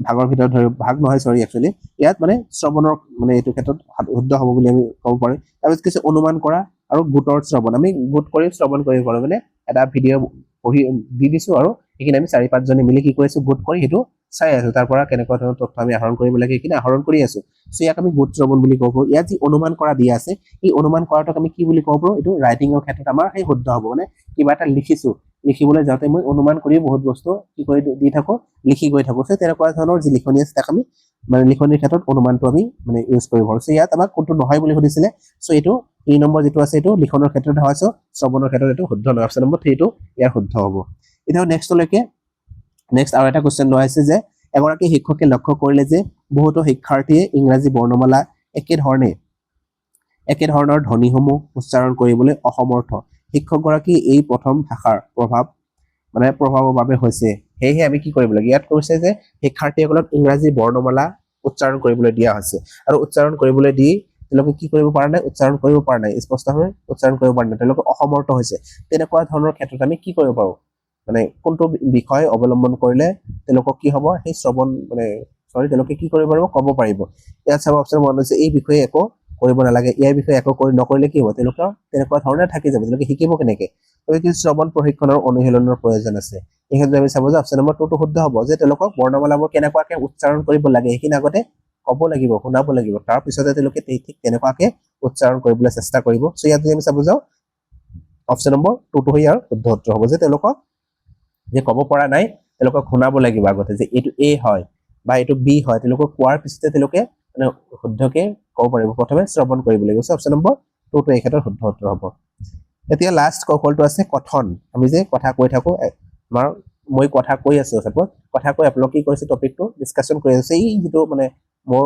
ভাগৰ ভিতৰত ধৰি ভাগ নহয় সৰি একচুৱেলি ইয়াত মানে শ্ৰৱণৰ মানে এইটো ক্ষেত্ৰত শুদ্ধ হ'ব বুলি আমি ক'ব পাৰোঁ তাৰপিছত কিছু অনুমান কৰা আৰু গোটৰ শ্ৰৱণ আমি গোট কৰি শ্ৰৱণ কৰিব পাৰোঁ মানে এটা ভিডিঅ' পঢ়ি দি দিছোঁ আৰু সেইখিনি আমি 4-5 জনে মিলি কি কৰিছোঁ গোট কৰি সেইটো চাই আছোঁ তাৰ পৰা কেনেকুৱা ধৰণৰ তথ্য আমি আহৰণ কৰিব লাগে সেইখিনি আহৰণ কৰি আছোঁ সো ইয়াক আমি গোট শ্ৰৱণ বুলি ক'ব পাৰোঁ ইয়াত যি অনুমান কৰা দিয়া আছে এই অনুমান কৰাটোক আমি কি বুলি ক'ব পাৰোঁ এইটো ৰাইটিঙৰ ক্ষেত্ৰত আমাৰ সেই শুদ্ধ হ'ব মানে কিবা এটা লিখিছোঁ লিখিবলৈ যাওঁতে মই অনুমান কৰি বহুত বস্তু কি কৰি দি থাকোঁ লিখি গৈ থাকোঁ সো তেনেকুৱা ধৰণৰ যি লিখনি আছে তাক আমি মানে লিখনিৰ ক্ষেত্ৰত অনুমানটো আমি মানে ইউজ কৰিব পাৰোঁ সো ইয়াত আমাক কোনটো নহয় বুলি সুধিছিলে সো এইটো 3 নম্বৰ যিটো আছে এইটো লিখনৰ ক্ষেত্ৰত হয় সো শ্ৰৱণৰ ক্ষেত্ৰত এইটো শুদ্ধ নহয় অপশ্যন নম্বৰ 3 টো ইয়াৰ শুদ্ধ হ'ব এতিয়া নেক্সট আৰু এটা কোৱেশ্চন লোৱা হৈছে যে এগৰাকী শিক্ষকে লক্ষ্য কৰিলে যে বহুতো শিক্ষাৰ্থীয়ে ইংৰাজী বৰ্ণমালা একে ধৰণৰ ধ্বনিসমূহ উচ্চাৰণ কৰিবলৈ অসমৰ্থ শিক্ষকগৰাকী এই প্ৰথম ভাষাৰ প্ৰভাৱৰ বাবে হৈছে সেয়েহে আমি কি কৰিব লাগে ইয়াত কৈছে যে শিক্ষাৰ্থীসকলক ইংৰাজী বৰ্ণমালা উচ্চাৰণ কৰিবলৈ দিয়া হৈছে আৰু উচ্চাৰণ কৰিবলৈ দি তেওঁলোকে কি কৰিব পৰা নাই উচ্চাৰণ কৰিব পৰা নাই স্পষ্টভাৱে উচ্চাৰণ কৰিব পৰা নাই তেওঁলোকে অসমৰ্থ হৈছে তেনেকুৱা ধৰণৰ ক্ষেত্ৰত আমি কি কৰিব পাৰোঁ মানে কোনটো বিষয় অৱলম্বন কৰিলে তেওঁলোকক কি হ'ব সেই শ্ৰৱণ মানে তেওঁলোকে কি কৰিব পাৰিব ক'ব পাৰিব ইয়াত চাব অপশ্যন 1 হৈছে এই বিষয়ে একো কৰিব নালাগে ইয়াৰ বিষয়ে একো নকৰিলে কি হ'ব তেওঁলোকৰ তেনেকুৱা ধৰণে থাকি যাব তেওঁলোকে শিকিব কেনেকৈ গতিকে শ্ৰৱণ প্ৰশিক্ষণৰ অনুশীলনৰ প্ৰয়োজন আছে এই ক্ষেত্ৰত আমি চাব যে অপশ্যন নম্বৰ 2 টো শুদ্ধ হ'ব যে তেওঁলোকক বৰ্ণমালাবোৰ কেনেকুৱাকৈ উচ্চাৰণ কৰিব লাগে সেইখিনি আগতে ক'ব লাগিব শুনাব লাগিব তাৰ পিছতে তেওঁলোকে ঠিক তেনেকুৱাকৈ উচ্চাৰণ কৰিবলৈ চেষ্টা কৰিব সো ইয়াত আমি চাব যাওঁ অপশ্যন নম্বৰ 2 টো ইয়াৰ শুদ্ধ উত্তৰ হ'ব যে তেওঁলোকক যে ক'ব পৰা নাই তেওঁলোকক শুনাব লাগিব আগতে যে এইটো এ হয় বা এইটো বি হয় তেওঁলোকক কোৱাৰ পিছতে তেওঁলোকে মানে শুদ্ধকৈ ক'ব পাৰিব প্ৰথমে শ্ৰৱণ কৰিব লাগিব সো অপশ্যন নম্বৰ 2 টো এই ক্ষেত্ৰত শুদ্ধ উত্তৰ হ'ব এতিয়া লাষ্ট কৌশলটো আছে কথন আমি যে কথা কৈ থাকোঁ আমাৰ মই কথা কৈ আছোঁ সাপোজ কথা কৈ আপোনালোকে কি কৰিছে টপিকটো ডিছকাশ্যন কৰি আছে এই যিটো মানে মোৰ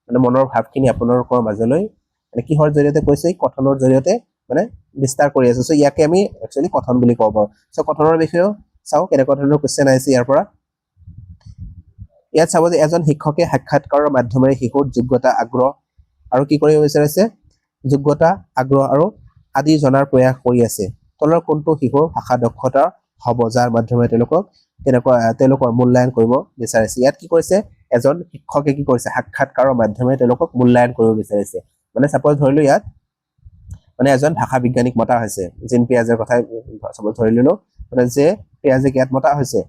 মানে মনৰ ভাৱখিনি আপোনালোকৰ মাজলৈ মানে কিহৰ জৰিয়তে কৈছে কথনৰ জৰিয়তে মানে বিস্তাৰ কৰি আছোঁ সো ইয়াকে আমি একচুৱেলি কথন বুলি ক'ব পাৰোঁ সো কথনৰ বিষয়েও চাওঁ কেনেকুৱা ধৰণৰ কুৱেশ্যন আহিছে ইয়াৰ পৰা ইয়াত চাব যে এজন শিক্ষকে সাক্ষাৎকাৰৰ মাধ্যমেৰে শিশুৰ যোগ্যতা আগ্ৰহ আৰু কি কৰিব বিচাৰিছে যোগ্যতা আগ্ৰহ আৰু আদি জনাৰ প্ৰয়াস কৰি আছে তলৰ কোনটো শিশুৰ ভাষা দক্ষতা হ'ব যাৰ মাধ্যমেৰে তেওঁলোকৰ মূল্যায়ন কৰিব বিচাৰিছে ইয়াত কি কৰিছে এজন শিক্ষকে কি কৰিছে সাক্ষাৎকাৰৰ মাধ্যমেৰে তেওঁলোকক মূল্যায়ন কৰিব বিচাৰিছে মানে সাপোজ ধৰিলো ইয়াত মানে এজন ভাষা বিজ্ঞানীক মতা হৈছে জিন পিয়াজেৰ কথা সাপোজ ধৰি ললো মানে যে পিয়াজে ইয়াত মতা হৈছে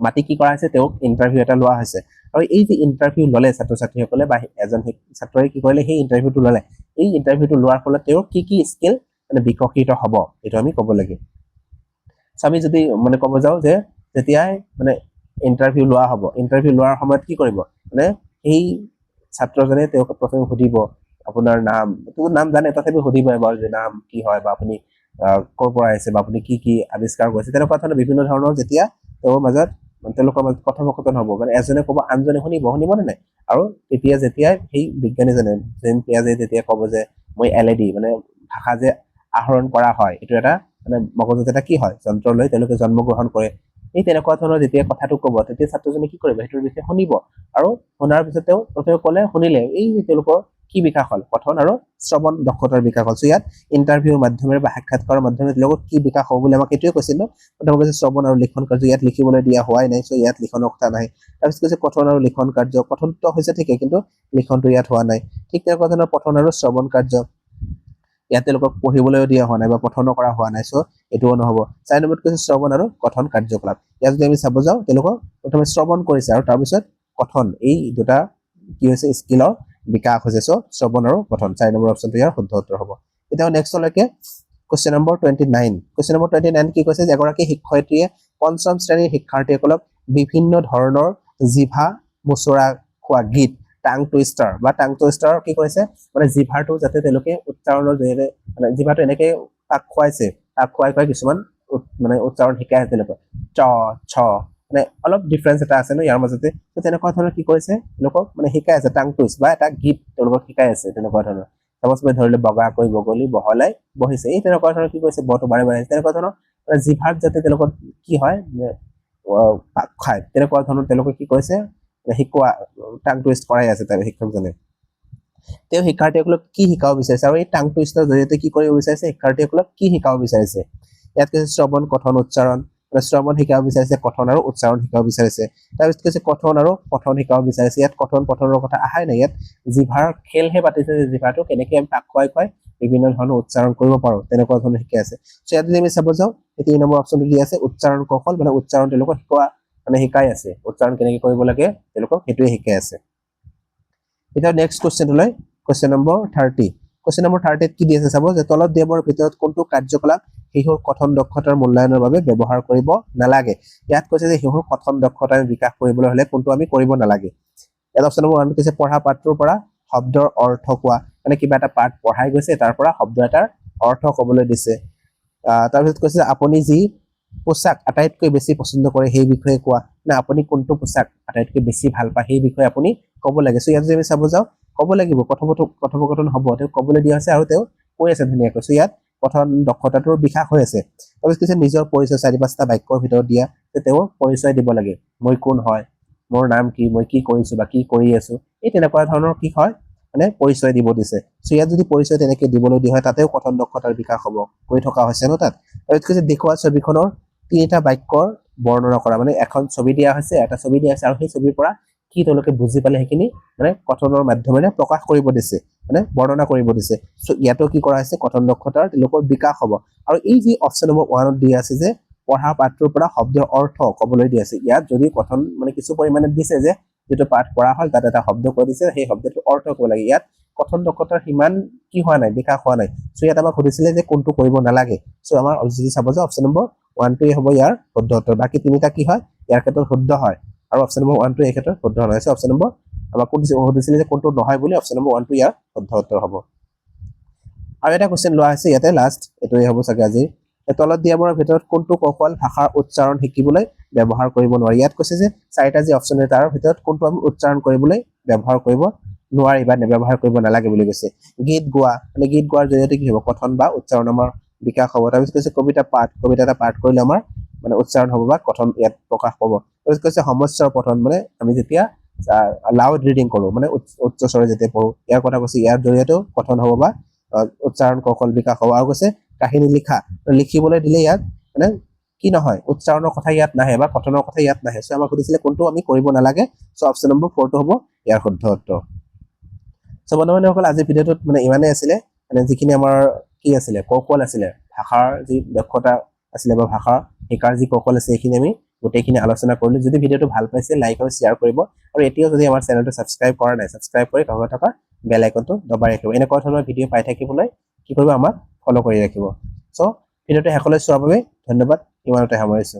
মাতি কি কৰা হৈছে তেওঁক ইণ্টাৰভিউ এটা লোৱা হৈছে আৰু এই যে ইণ্টাৰভিউ ল'লে ছাত্ৰ ছাত্ৰীসকলে বা এজন ছাত্ৰই কি কৰিলে সেই ইণ্টাৰভিউটো ল'লে এই ইণ্টাৰভিউটো লোৱাৰ ফলত তেওঁৰ কি স্কিল মানে বিকশিত হ'ব এইটো আমি ক'ব লাগে আমি যদি মানে ক'ব যাওঁ যে যেতিয়াই মানে ইণ্টাৰভিউ লোৱা হ'ব ইণ্টাৰভিউ লোৱাৰ সময়ত কি কৰিব মানে সেই ছাত্ৰজনে তেওঁক প্ৰথমে সুধিব আপোনাৰ নাম জানে তথাপি সুধিব এবাৰ যে নাম কি হয় বা আপুনি ক'ৰ পৰা আহিছে বা আপুনি কি আৱিষ্কাৰ কৰিছে তেনেকুৱা ধৰণৰ বিভিন্ন ধৰণৰ যেতিয়া তেওঁৰ মাজত তেওঁলোকৰ মাজত কথোপকথন হ'ব মানে এজনে ক'ব আনজনে শুনিবনে নাই আৰু তেতিয়া যেতিয়াই সেই বিজ্ঞানীজনে জিন পিয়াজে যেতিয়া ক'ব যে মই LED মানে ভাষা যে আহৰণ কৰা হয় এইটো এটা মানে মগজুত এটা কি হয় যন্ত্ৰ লৈ তেওঁলোকে জন্মগ্ৰহণ কৰে এই তেনেকুৱা ধৰণৰ যেতিয়া কথাটো ক'ব তেতিয়া ছাত্ৰজনে কি কৰিব সেইটোৰ বিষয়ে শুনিব আৰু শুনাৰ পিছত তেওঁ প্ৰথমে ক'লে শুনিলে এই তেওঁলোকৰ কি বিকাশ হ'ল কথন আৰু শ্ৰৱণ দক্ষতাৰ বিকাশ হ'ল সো ইয়াত ইণ্টাৰভিউৰ মাধ্যমেৰে বা সাক্ষাৎকাৰৰ মাধ্যমেৰে তেওঁলোকৰ কি বিকাশ হ'ব বুলি আমাক এইটোৱে কৈছিল প্ৰথমে কৈছে শ্ৰৱণ আৰু লিখন কাৰ্য ইয়াত লিখিবলৈ দিয়া হোৱাই নাই সো ইয়াত লিখনৰ কথা নাই তাৰপিছত কৈছে কথন আৰু লিখন কাৰ্য কথনটো হৈছে ঠিকেই কিন্তু লিখনটো ইয়াত হোৱা নাই ঠিক তেনেকুৱা ধৰণৰ পঠন আৰু শ্ৰৱণ কাৰ্য ইয়াত তেওঁলোকক পঢ়িবলৈও দিয়া হোৱা নাই বা পঠনো কৰা হোৱা নাই সো এইটোও নহ'ব 4 নম্বৰত কৈছে শ্ৰৱণ আৰু কথন কাৰ্যকলাপ ইয়াত যদি আমি চাব যাওঁ তেওঁলোকক প্ৰথমে শ্ৰৱণ কৰিছে আৰু তাৰপিছত কথন এই দুটা কি হৈছে স্কিলৰ বিকাশ হৈছে সো শ্ৰৱণ আৰু কথন 4 নম্বৰ অপশ্যনটো ইয়াৰ শুদ্ধ উত্তৰ হ'ব এতিয়া নেক্সটলৈকে কুৱেশ্যন নম্বৰ 29 কি কৈছে যে এগৰাকী শিক্ষয়িত্ৰীয়ে পঞ্চম শ্ৰেণীৰ শিক্ষাৰ্থীসকলক বিভিন্ন ধৰণৰ জিভা মোচৰা খোৱা গীত টাং টুইষ্টাৰ কি কৰিছে মানে জিভাৰটো যাতে তেওঁলোকে উচ্চাৰণৰ জৰিয়তে মানে জিভাটো এনেকৈ তাক খুৱাই কিছুমান মানে উচ্চাৰণ শিকাই আছে তেওঁলোকে চ মানে অলপ ডিফাৰেঞ্চ এটা আছে ন ইয়াৰ মাজতে তেনেকুৱা ধৰণৰ কি কৰিছে তেওঁলোকক মানে শিকাই আছে টাং টুইষ্ট বা এটা গীত তেওঁলোকক শিকাই আছে তেনেকুৱা ধৰণৰ চাপ'জ মই ধৰিলে বগাকৈ বগলী বহলাই বহিছে এই তেনেকুৱা ধৰণৰ কি কৰিছে বটো বাৰে তেনেকুৱা ধৰণৰ মানে জিভাত যাতে তেওঁলোকৰ কি হয় পাক খায় তেনেকুৱা ধৰণৰ তেওঁলোকে কি কৰিছে শিকোৱা টাং টুইষ্ট কৰাই আছে তাৰ শিক্ষকজনে তেওঁ শিক্ষাৰ্থীসকলক কি শিকাব বিচাৰিছে আৰু এই টাং টুইষ্টাৰৰ জৰিয়তে কি কৰিব বিচাৰিছে শিক্ষাৰ্থীসকলক কি শিকাব বিচাৰিছে ইয়াত কৈছে শ্ৰৱণ কথন উচ্চাৰণ শ্ৰৱণ শিকাব বিচাৰিছে কথন আৰু উচ্চাৰণ শিকাব বিচাৰিছে তাৰপিছত কৈছে কথন আৰু পঠন শিকাব বিচাৰিছে ইয়াত কথন পঠনৰ কথা আহাই নাই ইয়াত জিভাৰ খেলহে পাতিছে যে জিভাটো কেনেকৈ আমি পাক খুৱাই বিভিন্ন ধৰণৰ উচ্চাৰণ কৰিব পাৰো তেনেকুৱা ধৰণৰ শিকাই আছে সো ইয়াত যদি আমি চাব যাওঁ 3 নম্বৰ অপচনটো দি আছে উচ্চাৰণ কৌশল মানে উচ্চাৰণ তেওঁলোকক শিকাই আছে উচ্চাৰণ কেনেকৈ কৰিব লাগে তেওঁলোকক সেইটোৱে শিকাই আছে এতিয়া নেক্সট কোৱেশ্চনলৈ কোৱেশ্চন নম্বৰ 30 কোৱেশ্চন নম্বৰ 30 কি দি আছে চাব যে তলত দিয়াৰ ভিতৰত কোনটো কাৰ্যকলাপ শিশুৰ কথন দক্ষতাৰ মূল্যায়নৰ বাবে ব্যৱহাৰ কৰিব নালাগে ইয়াত কৈছে যে শিশুৰ কথন দক্ষতা বিকাশ কৰিবলৈ হলে কোনটো আমি কৰিব নালাগে ইয়াত অপচন নম্বৰ 1 কৈছে পঢ়া পাঠটোৰ পৰা শব্দৰ অৰ্থ কোৱা মানে কিবা এটা পাঠ পঢ়াই গৈছে তাৰ পৰা শব্দ এটাৰ অৰ্থ ক'বলৈ দিছে তাৰপিছত কৈছে আপুনি যি পোছাক আটাইতকৈ বেছি পছন্দ কৰে সেই বিষয়ে কোৱা না আপুনি কোনটো পোছাক আটাইতকৈ বেছি ভাল পায় সেই বিষয়ে আপুনি ক'ব লাগে সো ইয়াত যদি আমি চাব যাওঁ ক'ব লাগিব কথোপকথন হ'ব তেওঁ ক'বলৈ দিয়া আছে আৰু তেওঁ কৈ আছে ধুনীয়াকৈ সো ইয়াত কথন দক্ষতাটোৰ বিকাশ হৈ আছে তাৰপিছত কৈছে নিজৰ পৰিচয় 4-5টা বাক্যৰ ভিতৰত দিয়া যে তেওঁ পৰিচয় দিব লাগে মই কোন হয় মোৰ নাম কি মই কি কৰিছো বা কি কৰি আছো এই তেনেকুৱা ধৰণৰ কি হয় মানে পৰিচয় দিব দিছে সো ইয়াত যদি পৰিচয় তেনেকৈ দিবলৈ দিয়া হয় তাতেও কথন দক্ষতাৰ বিকাশ হ'ব কৈ থকা হৈছে ন তাত তাৰপিছত কৈছে দেখুওৱা ছবিখনৰ 3টা বাক্যৰ বৰ্ণনা কৰা মানে এখন ছবি দিয়া হৈছে এটা ছবি দিয়া আছে আৰু সেই ছবিৰ পৰা কি তেওঁলোকে বুজি পালে সেইখিনি মানে কথনৰ মাধ্যমেৰে প্ৰকাশ কৰিব দিছে মানে বৰ্ণনা কৰিব দিছে সো ইয়াতো কি কৰা হৈছে কথন দক্ষতাৰ তেওঁলোকৰ বিকাশ হ'ব আৰু এই যি অপচন নম্বৰ 1 ত দিয়া আছে যে পঢ়া পাঠটোৰ পৰা শব্দৰ অৰ্থ ক'বলৈ দিয়া আছে ইয়াত যদি কথন মানে কিছু পৰিমাণে দিছে যে যেটো পাঠ পঢ়া হ'ল তাত এটা শব্দ কৈ দিছে সেই শব্দটোৰ অৰ্থ ক'ব লাগে ইয়াত কথন দক্ষতাৰ সিমান কি হোৱা নাই বিকাশ হোৱা নাই সো ইয়াত আমাক সুধিছিলে যে কোনটো কৰিব নালাগে সো আমাৰ যদি চাব যে অপচন নম্বৰ 1 টোই হ'ব ইয়াৰ শুদ্ধ উত্তৰ বাকি তিনিটা কি হয় ইয়াৰ ক্ষেত্ৰত শুদ্ধ হয় আৰু অপচন নম্বৰ 1 টো এই ক্ষেত্ৰত শুদ্ধ নহয় সো অপচন নম্বৰ আমাক সুধিছিলে যে কোনটো নহয় বুলি অপচন নম্বৰ 1 টো ইয়াৰ শুদ্ধ উত্তৰ হ'ব আৰু এটা কোৱেশ্চন লোৱা আছে ইয়াতে লাষ্ট এটোই হ'ব চাগে আজি তলত দিয়াবোৰৰ ভিতৰত কোনটো কৌশল ভাষাৰ উচ্চাৰণ শিকিবলৈ ব্যৱহাৰ কৰিব নোৱাৰি ইয়াত কৈছে যে 4টা যি অপচন আছে তাৰ ভিতৰত কোনটো আমি উচ্চাৰণ কৰিবলৈ ব্যৱহাৰ কৰিব নোৱাৰি বা ব্যৱহাৰ কৰিব নালাগে বুলি কৈছে গীত গোৱা মানে গীত গোৱাৰ জৰিয়তে কি হ'ব কথন বা উচ্চাৰণ আমাৰ বিকাশ হ'ব তাৰপিছত কৈছে কবিতা এটা পাঠ কৰিলে আমাৰ মানে উচ্চাৰণ হ'ব বা কথন ইয়াত প্ৰকাশ পাব তাৰপিছত কৈছে সমস্যাৰ পঠন মানে আমি যেতিয়া লাউড ৰিডিং কৰো মানে উচ্চ স্বৰে যেতিয়া পঢ়ো ইয়াৰ কথা কৈছে ইয়াৰ জৰিয়তেও কথন হ'ব বা উচ্চাৰণ কৌশল বিকাশ হ'ব আৰু কৈছে কাহিনী লিখিবলৈ দিলে ইয়াত মানে কি নহয় উচ্চাৰণৰ কথা ইয়াত নাহে বা কথনৰ কথা ইয়াত নাহে সো আমাক সুধিছিলে কোনটো আমি কৰিব নালাগে সো অপচন নম্বৰ 4 টো হ'ব ইয়াৰ শুদ্ধ উত্তৰ সো বন্ধুসকল আজি ভিডিঅ'টোত মানে ইমানেই আছিলে মানে যিখিনি আমাৰ কি আছিলে কৌশল আছিলে ভাষাৰ যি দক্ষতা আছিলে বা ভাষা শিকাৰ যি কৌশল আছে এইখিনি আমি গোটেইখিনি আলোচনা কৰিলো যদি ভিডিঅ'টো ভাল পাইছে লাইক আৰু শ্বেয়াৰ কৰিব আৰু এতিয়াও যদি আমাৰ চেনেলটো সাবস্ক্ৰাইব কৰা নাই সাবস্ক্ৰাইব কৰি কাষত থকা বেল আইকনটো দবাই ৰাখিব এনেকুৱা ধৰণৰ ভিডিঅ' পাই থাকিবলৈ কি কৰিব আমাক ফলো কৰি ৰাখিব সো ভিডিঅ'টো শেষলৈ চোৱাৰ বাবে ধন্যবাদ ইমানতে সামৰিছো